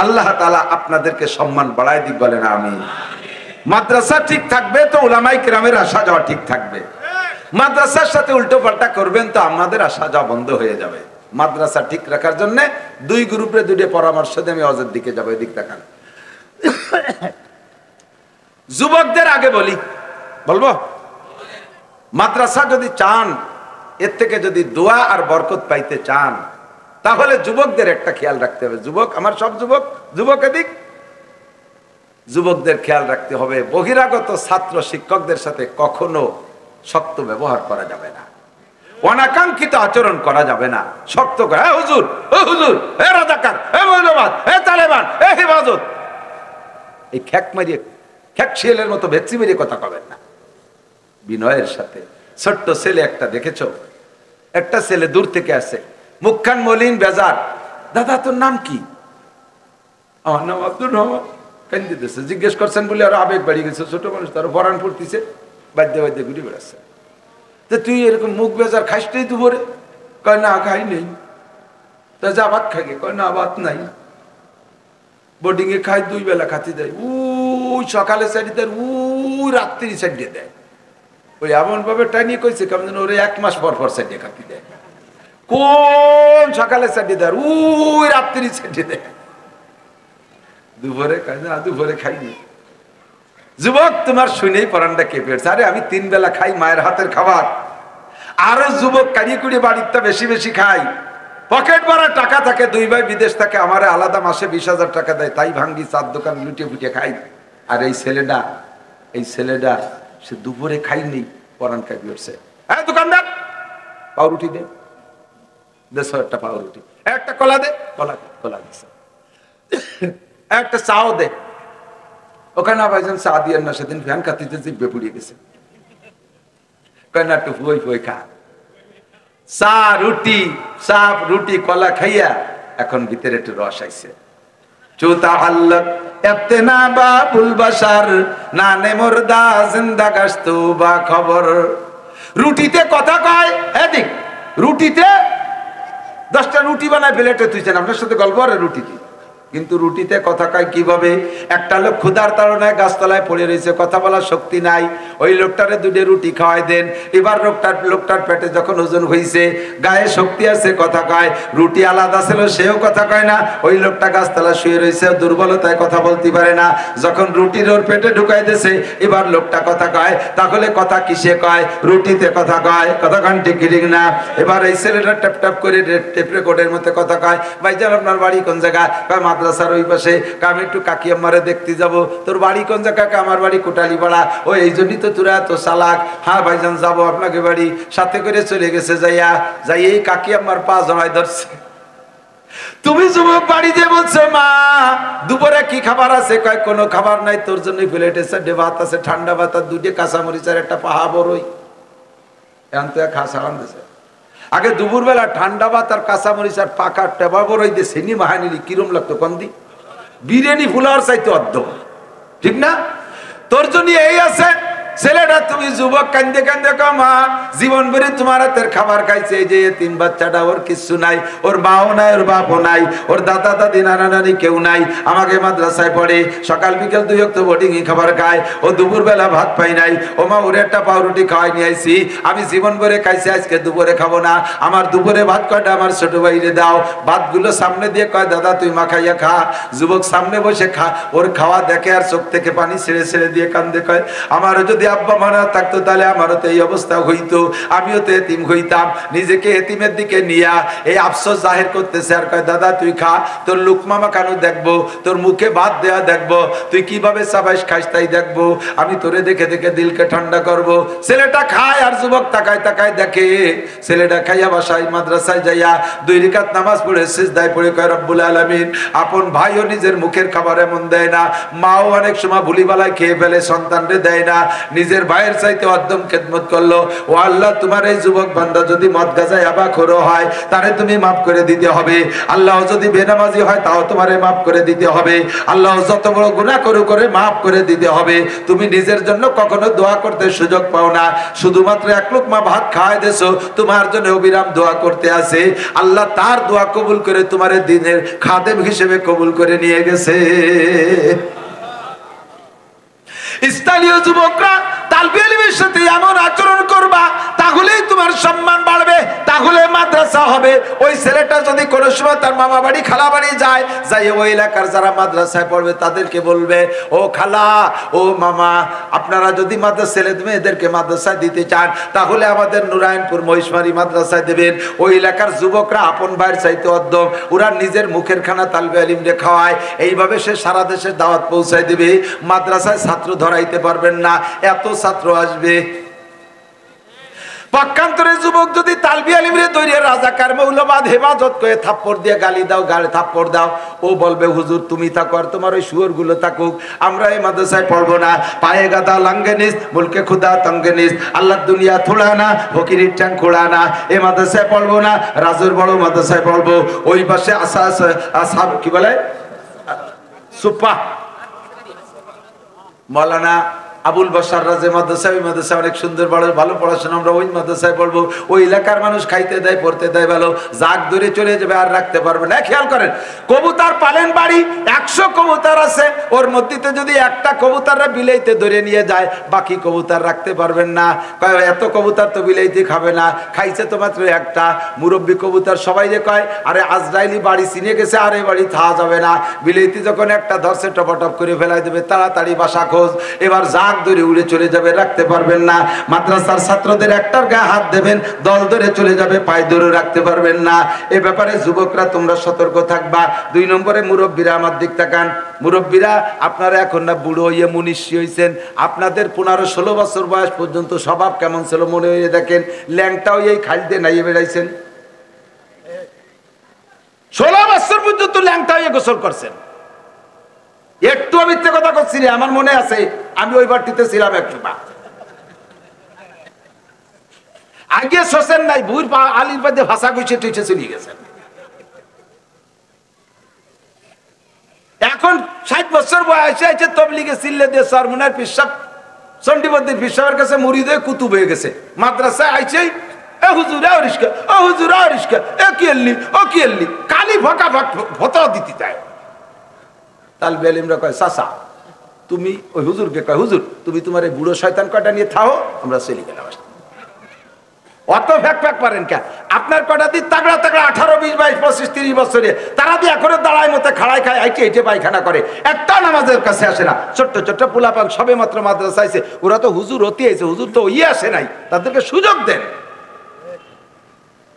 আল্লাহ তাআলা আপনাদেরকে সম্মান বাড়ায় দিক, বলেন আমিন। মাদ্রাসা ঠিক থাকবে তো উলামায়ে কেরামের আসা যাওয়া ঠিক থাকবে। মাদ্রাসার সাথে উল্টো পাল্টা করবেন তো আমাদের আসা যাওয়া বন্ধ হয়ে যাবে। মাদ্রাসা ঠিক রাখার জন্য 2 গ্রুপে 2 পরামর্শ দিয়ে আমি অজের দিকে যাবো, এদিক তাকান। যুবকদের আগে বলবো, মাদ্রাসা যদি চান, এর থেকে যদি দোয়া আর বরকত পাইতে চান, তাহলে যুবকদের একটা খেয়াল রাখতে হবে। যুবক, আমার সব যুবক এদিক, যুবকদের খেয়াল রাখতে হবে। বহিরাগত ছাত্র শিক্ষকদের সাথে কখনো শক্ত ব্যবহার করা যাবে না, অনাকাঙ্ক্ষিত আচরণ করা যাবে না। শক্ত করে, হে হুজুর, ও হুজুর, হে রাজাকার, হে মৌলবাদ, হে তালেবান, হে হেফাজত, এই খ্যাক মারিয়ে, খ্যাক শিয়ালের মতো ভেচ্ছি মেরিয়ে কথা কবেন না। বিনয়ের সাথে। ছোট্ট ছেলে একটা দেখেছো, একটা ছেলে দূর থেকে আসে, মুখখান মলিন, বেজার। দাদা তোর নাম কি? আমার নাম আব্দুর রহমান। কান্দি দিতেছে, জিজ্ঞেস করছেন বলে আরো আবেগ বাড়িয়ে গেছে। ছোট মানুষ তার বরান পড়তেছে, বাদ্যে বাদ্যে ঘুরে বেড়াচ্ছে। তো তুই এরকম মুখ বেজার খাইসটাই দুপুরে? কয় না, খাই নেই। তা যা ভাত খাই, কয় না ভাত নাই। বোর্ডিং এ খাই, 2 বেলা খাতি দেয়, উই সকালে সাইড দেয়, উই রাত্রি সাইড দেয়। ওই এমন ভাবে টাইনিয়ে কইছে কেমন যেন ওরে 1 মাস পর পর সাইডে খাতি দেয়। কোন সকালে সাইডে দেয়, উই রাত্রি সাইডে দেয়। দুপুরে খাই না, দুপুরে খাইনি। যুবক, তোমার শুনেই পরানটা কেঁপে উঠছে। আরে আমি 3 বেলা খাই মায়ের হাতের খাবার। আরো যুবক কাড়িয়ে কুড়িয়ে বাড়িতে বেশি বেশি খাই, পকেট ভরা টাকা থাকে, 2 ভাই বিদেশ থাকে, আমার আলাদা মাসে 20,000 টাকা দেয়, তাই ভাঙ্গি 4 দোকান লুটিয়ে ফুটিয়ে খাই। আর এই ছেলেটা সে দুপুরে খাইনি, পরান কাঁপিয়ে উঠছে। হ্যাঁ দোকানদার, পাউরুটি দে। দেশ একটা পাউরুটি, একটা কলা দে, কলা দিছে, একটা চাও দে। ওখানে ভাইজান চা দিয়ে না, সেদিন ফ্যান খাতিতে জিভে পুড়িয়ে গেছে, কয় না একটু ফুই ফুই খা। চা রুটি কলা খাইয়া এখন ভিতরে একটু রস আইছে। চুতা আল্লাহ এতেনা বাবুল বাসার নানে মুর্দা জিন্দা গাস্তু বা খবর। রুটিতে কথা কয়, এদিক রুটিতে 10টা রুটি বানায় প্লেটে তুইছেন, আপনার সাথে গল্প আর রুটিতে, কিন্তু রুটিতে কথা কয় কিভাবে? একটা লোক ক্ষুধার তাড়নায় গাছতলায় পড়ে রয়েছে, কথা বলার শক্তি নাই, ওই লোকটারে 2 রুটি খাওয়াই দেন। এবার লোকটার পেটে যখন ওজন হয়েছে, গায়ে শক্তি আছে, কথা কয়। রুটি আলাদা ছিল, সেও কথা কয় না, ওই লোকটা গাছতলা শুয়ে রয়েছে, দুর্বলতায় কথা বলতে পারে না। যখন রুটির ওর পেটে ঢুকাই দিয়েছে, এবার লোকটা কথা কয়। তাহলে কথা কিসে কয়? রুটিতে কথা কয়। কথা কান ঠিক ঠিক না? এবার এই ছেলেটা ট্যাপ ট্যাপ করে টেপ রেকর্ডের মধ্যে কথা কয়। ভাইজান আপনার বাড়ি কোন জায়গা? কয় মাদ্রাসার ওই পাশে। আমি একটু কাকি আম্মারে দেখতে যাব। তোর বাড়ি কোন জায়গা? আমার বাড়ি কোটালীপাড়া। ও এই জন্যই তো তোরা এত চালাক। হ্যাঁ ভাইজান যাবো আপনাকে বাড়ি। সাথে করে চলে গেছে, যাই এই কাকি আম্মার পা জড়ায় ধরছে। তুমি যুবক বাড়িতে বলছো মা দুপুরে কি খাবার আছে? কয় কোনো খাবার নাই, তোর জন্য প্লেটে 4টে ভাত আছে, ঠান্ডা ভাত আর 2টে কাঁচামরিচ আর একটা পাহা বড়ই। এখন তো খাসা আনতেছে। আগে দুপুর বেলা ঠান্ডা ভাত আর কাঁচামরিচ আর পাকা টেবা বড়ই দিয়ে সেনি মাহানিলি কিরম লাগতো কন্দি? বিরিয়ানি ফুলার চাইতো অর্ধ, ঠিক না? তোর জন্য এই আছে ছেলেটা, তুমি যুবক কান্দে কান্দে মা জীবন ভরে তোমার হাতের খাবার খাইছে। এই যে 3 বাচ্চাটা, ওর কিছু নাই, ওর মাও নাই, ওর বাপও নাই, ওর দাদা দাদি নানা নানি কেউ নাই। আমাকে মাদ্রাসায় পড়ে, সকাল বিকেল 2 ওয়াক্ত বোর্ডিং খাবার খায়। ও দুপুর বেলা ভাত পাই নাই। ও মা ওরে একটা পাউরুটি খাওয়াই নিয়ে আইছি, আমি জীবন ভরে খাইছি, আজকে দুপুরে খাবো না। আমার দুপুরে ভাত কয়টা আমার ছোট ভাইরে দাও। ভাতগুলো সামনে দিয়ে কয় দাদা তুই মা খাইয়া খা। যুবক সামনে বসে খা, ওর খাওয়া দেখে আর চোখ থেকে পানি ছেড়ে ছেড়ে দিয়ে কান্দে, কয় আমারও যদি আব্বা মানা থাকতো তাহলে আমারও তো এই অবস্থা হইতো, আমিও তো এতিম হইতাম। নিজেকে এতিমের দিকে নিয়া এই আফসোস জাহির করতেছে আর কয় দাদা তুই খা, তোর লুকমা মাখানো দেখবো, তোর মুখে ভাত দেয়া দেখবো, তুই কিভাবে সাবাইশ খাইস তাই দেখবো, আমি তোরে দেখে দেখে দিলকে ঠান্ডা করবো। ছেলেটা খায় আর যুবক তাকায় তাকায় দেখে ছেলেটা খাইয়া বাসায় মাদ্রাসায় যাইয়া 2 রাকাত নামাজ পড়ে সিজদায় পড়ে কয় রব্বুল আলামিন, আপন ভাইও নিজের মুখের খাবার এমন দেয় না, মাও অনেক সময় ভুলিবালায় খেয়ে ফেলে, সন্তানরে দেয় না, নিজের ভাইয়ের চাইতে অদ্যম খেদমত করলো। ও আল্লাহ, তোমার এই যুবক বান্দা যদি মদ গাঁজায় আবাখোরও হয় তারে তুমি মাফ করে দিতে হবে। আল্লাহ যদি বেনামাজি হয় তাও তোমারে মাফ করে দিতে হবে। আল্লাহ যত বড় গুনাহ করে মাফ করে দিতে হবে। তুমি নিজের জন্য কখনো দোয়া করতে সুযোগ পাও না, শুধুমাত্র 1 লুকমা ভাত খাওয়াই দেছো, তোমার জন্য অবিরাম দোয়া করতে আছে। আল্লাহ তার দোয়া কবুল করে তোমারে দিনের খাদেম হিসেবে কবুল করে নিয়ে গেছে। স্থানীয় যুবকরা তালবে ইলমের সাথে এমন আচরণ করবা, তাহলেই তোমার সম্মান বাড়বে, তাহলে মাদ্রাসা হবে। ওই ছেলেটা যদি কোনো সময় তার মামা বাড়ি খালা বাড়ি যায়, যাই ওই এলাকার যারা মাদ্রাসায় পড়বে তাদেরকে বলবে, ও খালা ও মামা, আপনারা যদি মাদ্রাসা ছেলে মেয়েদেরকে মাদ্রাসায় দিতে চান তাহলে আমাদের নুরায়নপুর মহিষমারি মাদ্রাসায় দেবেন। ওই এলাকার যুবকরা আপন ভাইয়ের চাইতে অদ্যম, ওরা নিজের মুখের খানা তালবে ইলমে খাওয়ায়। এইভাবে সে সারা দেশের দাওয়াত পৌঁছায় দেবে। মাদ্রাসায় ছাত্র ধরাইতে পারবেন না, এত ছাত্র আসবে। পক্ষান্তরে যুবক যদি তালবি আলিমরে তৈরি রাজাকার মৌলবাদ হেফাজত করে থাপ্পড় দিয়ে গালি দাও, গালে থাপ্পড় দাও, ও বলবে হুজুর তুমি থাকো আর তোমার ওই শুয়োর গুলো থাকুক, আমরা এই মাদ্রাসায় পড়বো না। পায়ে গাদা লাঙ্গে নিস, মুলকে খুদা তঙ্গে নিস, আল্লাহ দুনিয়া থোড়া না, ফকিরির টান খোড়া না, এই মাদ্রাসায় পড়বো না, রাজুর বড় মাদ্রাসায় পড়বো। ওই পাশে আসা কি বলে সুপা মৌলানা আবুল বাশার রাজে মাদ্রাসা, ওই মাদ্রাসা অনেক সুন্দর ভালো পড়াশোনা, আমরা ওই মাদ্রাসায় পড়বো। ওই এলাকার মানুষ খাইতে দেয় পড়তে দেয় ভালো, জাগ ধরে চলে যাবে আর রাখতে পারবে না। খেয়াল করেন, কবুতর পালেন বাড়ি, 100 কবুতর আছে, ওর মধ্যে যদি একটা কবুতররা বিলাইতে ধরে নিয়ে যায়, বাকি কবুতর রাখতে পারবেন না। কয় এত কবুতর তো বিলাইতে খাবে না, খাইছে তো মাত্র একটা। মুরব্বী কবুতর সবাই যে কয় আরে আজরাইলি বাড়ি চিনে গেছে, আর এই বাড়ি থাকা যাবে না। বিলাইতে যখন একটা ধরছে টপাটপ করে ফেলাই দেবে, তাড়াতাড়ি বাসা খোঁজ। এবার জাগ ধরে উড়ে চলে যাবে, রাখতে পারবেন না। মাদ্রাসার ছাত্রদের একটার গায়ে হাত দেবেন, দল ধরে চলে যাবে, পায়ে ধরে রাখতে পারবেন না। এ ব্যাপারে যুবকরা তোমরা সতর্ক থাকবা। 2 নম্বরে মুরব্বীরা আমার দিক তাকান। মুরব্বীরা আপনারা এখন না বুড়ো হইয়ে মুনিশি হইছেন, আপনাদের 15-16 বছর বয়স পর্যন্ত স্বভাব কেমন ছিল মনে হয়ে দেখেন। ল্যাংটাও এই খাইতে নাইয়ে বেড়াইছেন, 16 বছর পর্যন্ত ল্যাংটা হয়ে গোসল করছেন। একটু মিথ্যে কথা করছি রে, আমার মনে আছে আমি ওই বাড়িতে ছিলাম একটু না আগে শোষেন নাই, বুড় আলির বাদে ভাষা গুছিয়ে টুইছে চলে গেছেন। এখন 60 বছর বয়সে আছে তবলিগে চিল্লে দিয়ে সরমুনার পিসাব চন্ডীবদ্দির পিসাবের কাছে মুরিদ হয়ে কুতুব হয়ে গেছে। মাদ্রাসায় আইছে এ হুজুর এ রিস্কা, ও হুজুর এ রিস্কা, এ কি এলি ও কি এলি, কালি ফাঁকা ভতা দিতে চায়। তালবে আলিমরা কয় চাচা তুমি, ওই হুজুরকে কয় হুজুর তুমি তোমার এই বুড়ো শয়তান কয়টা নিয়ে থাও, আমরা চলে গেলাম। অত ফ্যাক ফ্যাক পারেন কে? আপনার কটা দিয়ে তাগড়া তাগড়া 18, 20, 22, 25, 30 বছরে তারা দিয়ে এখনো দাঁড়ায় মতো খাড়াই খায়, আইটে আইটে পায়খানা করে, একটা নামাজের কাছে আসে না। ছোট্ট ছোট্ট পোলাপান সবে মাত্র মাদ্রাসা আইছে, ওরা তো হুজুর হতে আইছে, হুজুর তো ইয়ে আসে নাই, তাদেরকে সুযোগ দেন।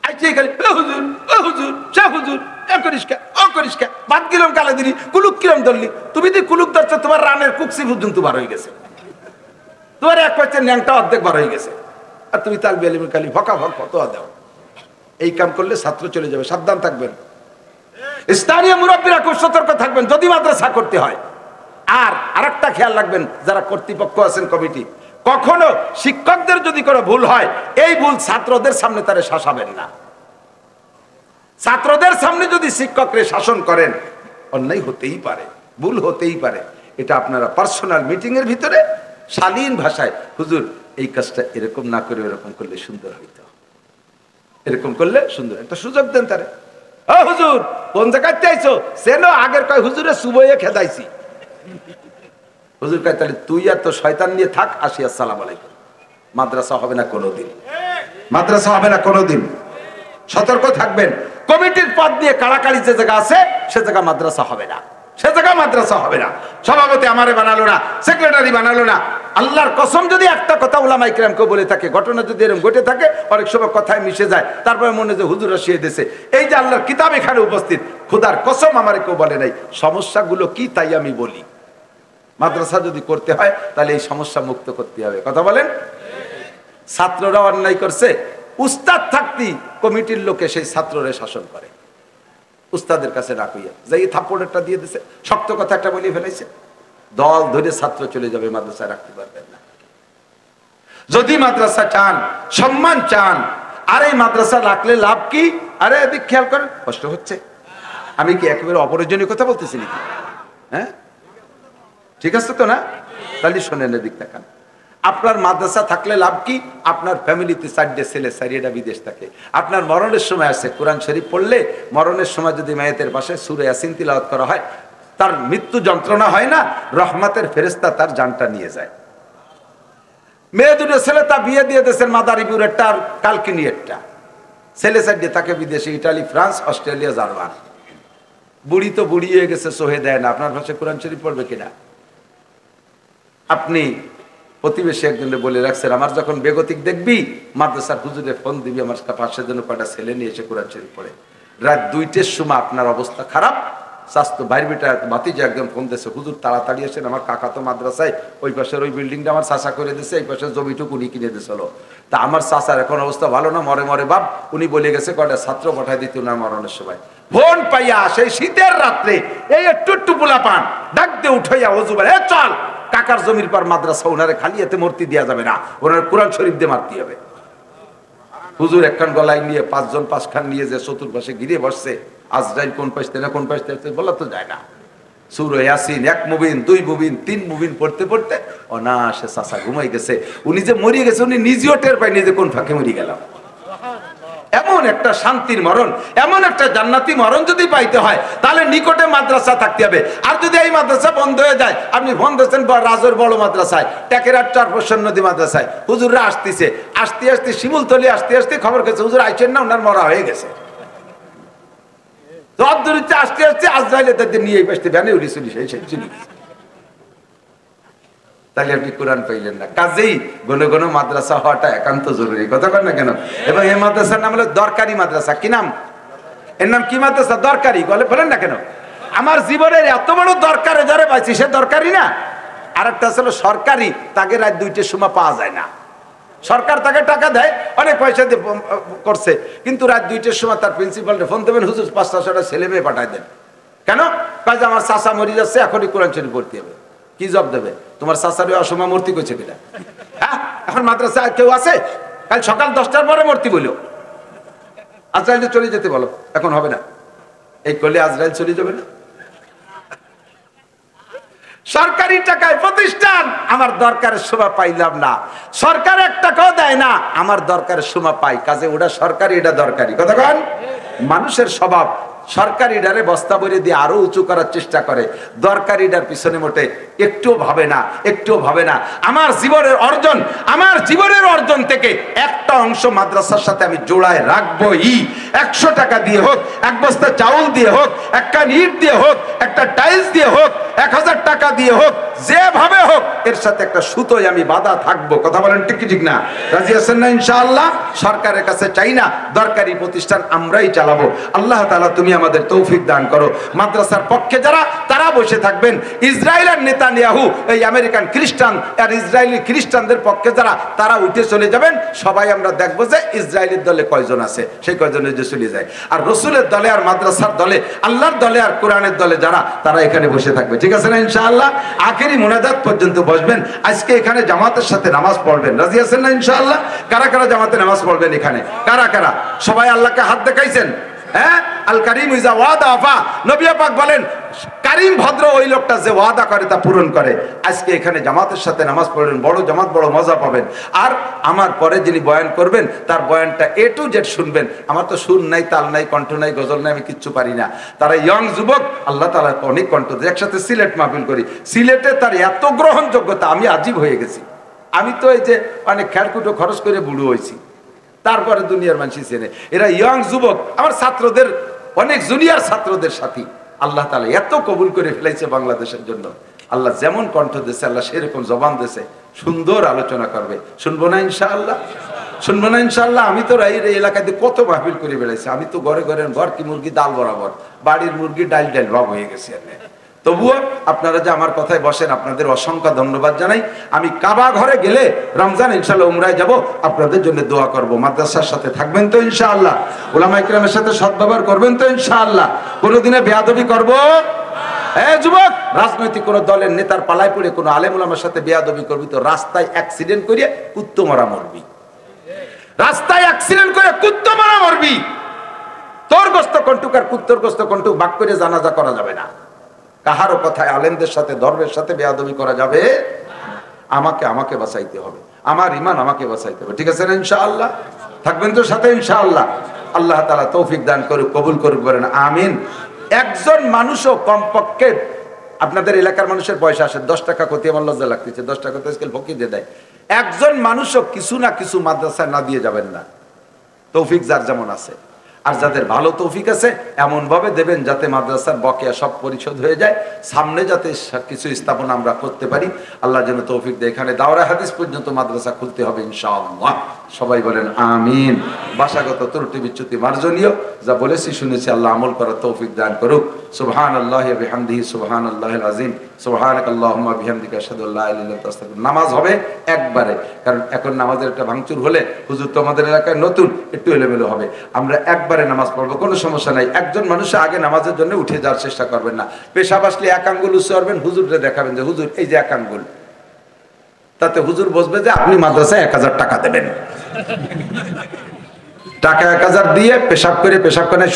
আইছে খালি ও হুজুর ও হুজুর সে হুজুর এ করিসকা ও করিসকা, বাদ গেলাম কালে দিলি কুলুক কিরম ধরলি, তুমি দি কুলুক ধরছো তোমার রানের কুকসি পর্যন্ত বার হয়ে গেছে, তোমার এক পাচ্ছেন ন্যাংটা অর্ধেক বার হয়ে গেছে, আর তুমি তালবে আলিমের খালি ভকা ভক ফতোয়া দাও। এই কাম করলে ছাত্র চলে যাবে, সাবধান থাকবেন। স্থানীয় মুরব্বীরা খুব সতর্ক থাকবেন যদি মাদ্রাসা করতে হয়। আর আরেকটা খেয়াল রাখবেন, যারা কর্তৃপক্ষ আছেন কমিটি, কখনো শিক্ষকদের যদি কোনো ভুল হয় এই ভুল ছাত্রদের সামনে তারা শাসাবেন না। ছাত্রদের সামনে যদি শিক্ষকরে শাসন করেন অন্যায় হতেই পারে, ভুল হতেই পারে, এটা আপনারা পার্সোনাল মিটিং এর ভিতরে শালীন ভাষায় হুজুর এই কাজটা এরকম না করে এরকম করলে সুন্দর হইতো, এরকম করলে সুন্দর, একটা সুযোগ দেন তারে। ও হুজুর কোন জায়গায় চাইছো সেনো, আগের কয় হুজুরে সুবইয়ে খেদাইছি, হুজুর কয় তাহলে তুই আর তো শয়তান নিয়ে থাক, আসি আসসালামু আলাইকুম। মাদ্রাসা হবে না কোনোদিন, মাদ্রাসা হবে না কোনোদিন। সতর্ক থাকবেন। কমিটির পদ নিয়ে কাড়াকাড়ি যে জায়গা আছে সে জায়গা মাদ্রাসা হবে না, সে জায়গা মাদ্রাসা হবে না। সভাপতি আমারে বানালো না, সেক্রেটারি বানালো না। আল্লাহর কসম যদি একটা কথা উলামায়ে কেরামকে বলে থাকে, ঘটনা যদি এরকম ঘটে থাকে, অনেক সময় কথায় মিশে যায়, তারপরে মনে যে হুজুর শিয়ে দিয়েছে, এই যে আল্লাহর কিতাব এখানে উপস্থিত, খোদার কসম আমারে কেউ বলে নাই সমস্যাগুলো কি তাই আমি বলি। মাদ্রাসা যদি করতে হয় তাহলে এই সমস্যা মুক্ত করতে হবে, কথা বলেন। ছাত্ররা অন্যায় করছে, উস্তাদ থাকতি কমিটির লোকে সেই ছাত্ররে শাসন করে, উস্তাদের কাছে না কইয়া যাই থাপ্পড়টা দিয়ে দিছে, শক্ত কথা একটা বলে ফেলাইছে, দল ধরে ছাত্র চলে যাবে, মাদ্রাসায় রাখতে পারবেন না। যদি মাদ্রাসা চান, সম্মান চান, আর এই মাদ্রাসা রাখলে লাভ কি? আরে এদিক খেয়াল করেন, কষ্ট হচ্ছে, আমি কি একেবারে অপ্রয়োজনীয় কথা বলতেছি নাকি? হ্যাঁ ঠিক আছে তো না? তাহলে শোনেন, এদিক তাকান। আপনার মাদ্রাসা থাকলে লাভ কি? আপনার ফ্যামিলিতে 4টে ছেলে, 4টা বিদেশ থাকে, আপনার মরণের সময় আছে কোরআন শরীফ পড়লে, মরণের সময় যদি মায়েতের পাশে সূরা ইয়াসিন তিলাওয়াত করা হয়, তার মৃত্যু যন্ত্রণা হয় না, রহমতের ফেরেশতা তার জানটা নিয়ে যায়। মেয়ে দুটো ছেলে তা বিয়ে দিয়ে দিয়েছেন, মাদারীপুর একটা আর কালকিনি একটা, ছেলে 4টে থাকে বিদেশে, ইটালি, ফ্রান্স, অস্ট্রেলিয়া, জার্মান। বুড়ি তো বুড়ি হয়ে গেছে, সোহে দেয় না, আপনার পাশে কোরআন শরীফ পড়বে কিনা? আপনি প্রতিবেশী একজনে বলে রাখছেন, আমার যখন বেগতিক দেখবি মাদ্রাসার হুজুরে ফোন দিবি, আমার পাশের জন্য কটা ছেলে নিয়ে এসে কোরআন শরীফ পড়ে। রাত 2টের সময় আপনার অবস্থা খারাপ, স্বাস্থ্য বাইর বেটা ভাতিজা একদম ফোন দিয়েছে, হুজুর তাড়াতাড়ি আসেন, আমার কাকা তো মাদ্রাসায়, ওই পাশের ওই বিল্ডিংটা আমার চাচা করে দিয়েছে, এই পাশের জমিটুকু উনি কিনে দিয়েছিল। তা আমার চাচার এখন অবস্থা ভালো না, মরে মরে বাপ, উনি বলে গেছে কটা ছাত্র পাঠাই দিত না মরণের সময়। ফোন পাইয়া সেই শীতের রাত্রে এই একটু একটু পোলা পান ডাক দিয়ে উঠাইয়া অজু বলে, চল কাকার জমির পর মাদ্রাসা, ওনারে খালি এতে মূর্তি দেওয়া যাবে না, ওনার কোরআন শরীফ দিয়ে মারতে হবে। হুজুর একখান গলায় নিয়ে 5 জন 5 খান নিয়ে যে চতুর্পাশে ঘিরে বসছে, আজরাইল কোন পাশতে না কোন পাশতে বলা তো যায় না। সূরা ইয়াসিন 1 মুবিন 2 মুবিন 3 মুবিন পড়তে পড়তে অনায়াসে চাচা ঘুমাই গেছে। উনি যে মরিয়ে গেছে উনি নিজেও টের পায়নি যে কোন ফাঁকে মরি গেলাম। এমন একটা শান্তির মরণ, এমন একটা জান্নাতি মরণ যদি পাইতে হয় তাহলে নিকটে মাদ্রাসা থাকতে হবে। আর যদি এই মাদ্রাসা বন্ধ হয়ে যায়, আপনি ফোন দিচ্ছেন রাজের বড় মাদ্রাসায়, টেকেরার 4 নদী মাদ্রাসায়, হুজুররা আসতেছে, আসতে আসতে শিমুলতলি আসতে আসতে খবর গেছে হুজুর আইছেন না, ওনার মরা হয়ে গেছে। আসতে আসতে আজরাইলে তাদের নিয়ে বসতে ভ্যানে উড়ি চলি সেই চলে গেছে। তাহলে আপনি কোরআন পাইলেন না। কাজেই ঘন ঘন মাদ্রাসা হওয়াটা একান্ত জরুরি, কথা বলেন না কেন? এবং এই মাদ্রাসার নাম হলো দরকারি মাদ্রাসা। কি নাম? এর নাম কি মাদ্রাসা? দরকারি। বলেন না কেন? আমার জীবনের এত বড় দরকারে যারে পাইছি সে দরকারি না। আর একটা ছিল সরকারি, তাকে রাত 2টের সময় পাওয়া যায় না। সরকার তাকে টাকা দেয়, অনেক পয়সা দিয়ে করছে, কিন্তু রাত 2টার সময় তার প্রিন্সিপালকে ফোন দেবেন, হুজুর 500-600 ছেলে মেয়ে পাঠায় দেন। কেন? কাজ আমার চাচা মরে যাচ্ছে, এখনই কোরআন শরীফ পড়তে হবে। কি জব দেবে? তোমার চাচার অসময় মূর্তি করছে কিনা? হ্যাঁ, এখন মাদ্রাসা কেউ আছে? কাল সকাল 10টার পরে মূর্তি বলো, আজরাইল চলে যেতে বলো, এখন হবে না। এই করলে আজরাইল চলে যাবে না? সরকারি টাকায় প্রতিষ্ঠান, আমার দরকারের সময় পাইলাম না, সরকার 1 টাকাও দেয় না, আমার দরকারের সময় পাই, কাজে ওটা সরকারি, এটা দরকারি। কথা কন? মানুষের স্বভাব সরকারিডারে বস্তা ভরে দিয়ে আরো উঁচু করার চেষ্টা করে, দরকারিডার পিছনে মোটে একটুও ভাবে না, একটুও ভাবে না। আমার জীবনের অর্জন থেকে একটা অংশ মাদ্রাসার সাথে আমি জোড়ায় রাখবোই। 100 টাকা দিয়ে হোক, 1 বস্তা চাউল দিয়ে হোক, 1 কান ইট দিয়ে হোক, একটা টাইলস দিয়ে হোক, 1000 টাকা দিয়ে হোক, যেভাবে হোক এর সাথে একটা সুতোয় আমি বাধা থাকবো। কথা বলেন ঠিক কি ঠিক না? রাজি আছেন না ইনশাআল্লাহ? সরকারের কাছে চাই না, দরকারি প্রতিষ্ঠান আমরাই চালাবো। আল্লাহ তাআলা তুমি আমাদের তৌফিক দান করো। মাদ্রাসার পক্ষে যারা, তারা বসে থাকবেন। ইসরায়েলের নেতানিয়াহু, এই আমেরিকান খ্রিস্টান আর ইসরায়েলি খ্রিস্টানদের পক্ষে যারা, তারা উঠে চলে যাবেন। সবাই আমরা দেখবো যে ইসরায়েলের দলে কয়জন আছে, সেই কয়জনে যে চলে যায়। আর রসুলের দলে আর মাদ্রাসার দলে, আল্লাহর দলে আর কোরআনের দলে যারা, তারা এখানে বসে থাকবে। ঠিক আছে না ইনশাআল্লাহ? আখেরি মোনাজাত পর্যন্ত বসবেন। আজকে এখানে জামাতের সাথে নামাজ পড়বেন। রাজি আছেন না ইনশাআল্লাহ? কারা কারা জামাতে নামাজ পড়বেন এখানে? কারা কারা? সবাই আল্লাহকে হাত দেখাইছেন? হ্যাঁ, আল কারিম ইজা ওয়াদা আফা। নবী পাক বলেন, কারিম ভদ্র ওই লোকটা যে ওয়াদা করে তা পূরণ করে। আজকে এখানে জামাতের সাথে নামাজ পড়বেন, বড় জামাত, বড় মজা পাবেন। আর আমার পরে যিনি বয়ান করবেন, তার বয়ানটা A to Z শুনবেন। আমার তো সুর নাই, তাল নাই, কণ্ঠ নাই, গজল নাই, আমি কিচ্ছু পারি না। তারা ইয়ং যুবক, আল্লাহ তাআলা অনেক কণ্ঠ দেয়। একসাথে সিলেট মাহফিল করি, সিলেটে তার এত গ্রহণযোগ্যতা, আমি আজীব হয়ে গেছি। আমি তো এই যে অনেক খেয়ালকুটো খরচ করে বুড়ো হয়েছি, তারপরে দুনিয়ার মানুষ চেনে। এরা ইয়ং যুবক, আমার ছাত্রদের, অনেক জুনিয়র ছাত্রদের সাথী। আল্লাহ তাআলা এত কবুল করে ফেলাইছে বাংলাদেশের জন্য। আল্লাহ যেমন কণ্ঠ দিয়েছে, আল্লাহ সেরকম জবান দিয়েছে, সুন্দর আলোচনা করবে। শুনবো না ইনশাআল্লাহ? শুনবো না ইনশাআল্লাহ? আমি তো এই এলাকাতে কত মাহফিল করে বেড়াইছি। আমি তো ঘরে ঘরে, ঘর কি মুরগি ডাল বরাবর, বাড়ির মুরগি ডাল ডাল ভাব হয়ে গেছে। তবুও আপনারা যে আমার কথায় বসেন, আপনাদের অসংখ্য ধন্যবাদ জানাই। আমি কাবা ঘরে গেলে রমজান ইনশাআল্লাহ উমরায় যাব, আপনাদের জন্য দোয়া করব। মাদ্রাসার সাথে থাকবেন তো ইনশাআল্লাহ? উলামা ইকরামের সাথে সদ্ব্যবহার করবেন তো ইনশাআল্লাহ? কোনোদিনে বেয়াদবি করব? যুবক, রাজনৈতিক কোন দলের নেতার পালায় পড়ে কোন আলেম উলামার সাথে বেয়াদবি করবি তো রাস্তায় অ্যাক্সিডেন্ট করিয়ে কুত্তো মারা মরবি। রাস্তায় অ্যাক্সিডেন্ট করে কুত্তো মারা মরবি। তোর গোস্ত কন্টুক আর কুত্তর গোস্ত কন্টুক ভাগ করে জানাজা করা যাবে না। কাহারও কথায় আলেমদের সাথে, ধর্মের সাথে বেয়াদবি করা যাবে? আমাকে বাঁচাইতে হবে, আমার ঈমান আমাকে বাঁচাইতে হবে। ঠিক আছে না ইনশাআল্লাহ? থাকবেন তো সাথে ইনশাআল্লাহ? আল্লাহ তাআলা তৌফিক দান করুক, কবুল করুক, বলেন আমিন। একজন মানুষও কমপক্ষে, আপনাদের এলাকার মানুষের পয়সা আসে 10 টাকা, ক্ষতি আমার লজ্জা লাগতেছে, 10 টাকা তো স্কেল ফকির দিয়ে দেয়। একজন মানুষও কিছু না কিছু মাদ্রাসায় না দিয়ে যাবেন না। তৌফিক যার যেমন আছে, আর যাদের ভালো তৌফিক আছে এমন ভাবে দেবেন যাতে মাদ্রাসার বকেয়া সব পরিশোধ হয়ে যায়, সামনে যাতে কিছু স্থাপনা আমরা করতে পারি। আল্লাহ যেন তৌফিক দেয়। এখানে দাওরা হাদিস পর্যন্ত মাদ্রাসা খুলতে হবে ইনশাআল্লাহ। সবাই বলেন আমিন। ভাষাগত ত্রুটি বিচ্যুতি মার্জনীয়, যা বলেছি শুনেছি, আল্লাহ আমল করার তৌফিক দান করুক। সুবহানাল্লাহি ওয়া বিহামদিহি, সুবহানাল্লাহিল আযীম, সুবহানাকাল্লাহুম্মা বিহামদিকা আশহাদু আল্লা ইলাহা ইল্লা আনতা আস্তাগফিরুকা। নামাজ হবে একবারে, কারণ এখন নামাজের একটা ভাঙচুর হলে, হুজুর তো আমাদের এলাকায় নতুন, একটু এলোমেলো হবে। আমরা একবারে নামাজ পড়বো, কোনো সমস্যা নাই। একজন মানুষ আগে নামাজের জন্য উঠে যাওয়ার চেষ্টা করবেন না। পেশাব আসলে 1 আঙ্গুল উঁচু করবেন, হুজুরকে দেখাবেন যে হুজুর এই যে 1 আঙ্গুল, তাতে হুজুর বসবে যে আপনি মাদ্রাসায় 1000 টাকা দেবেন। টাকা 1000 দিয়ে পেশাব করে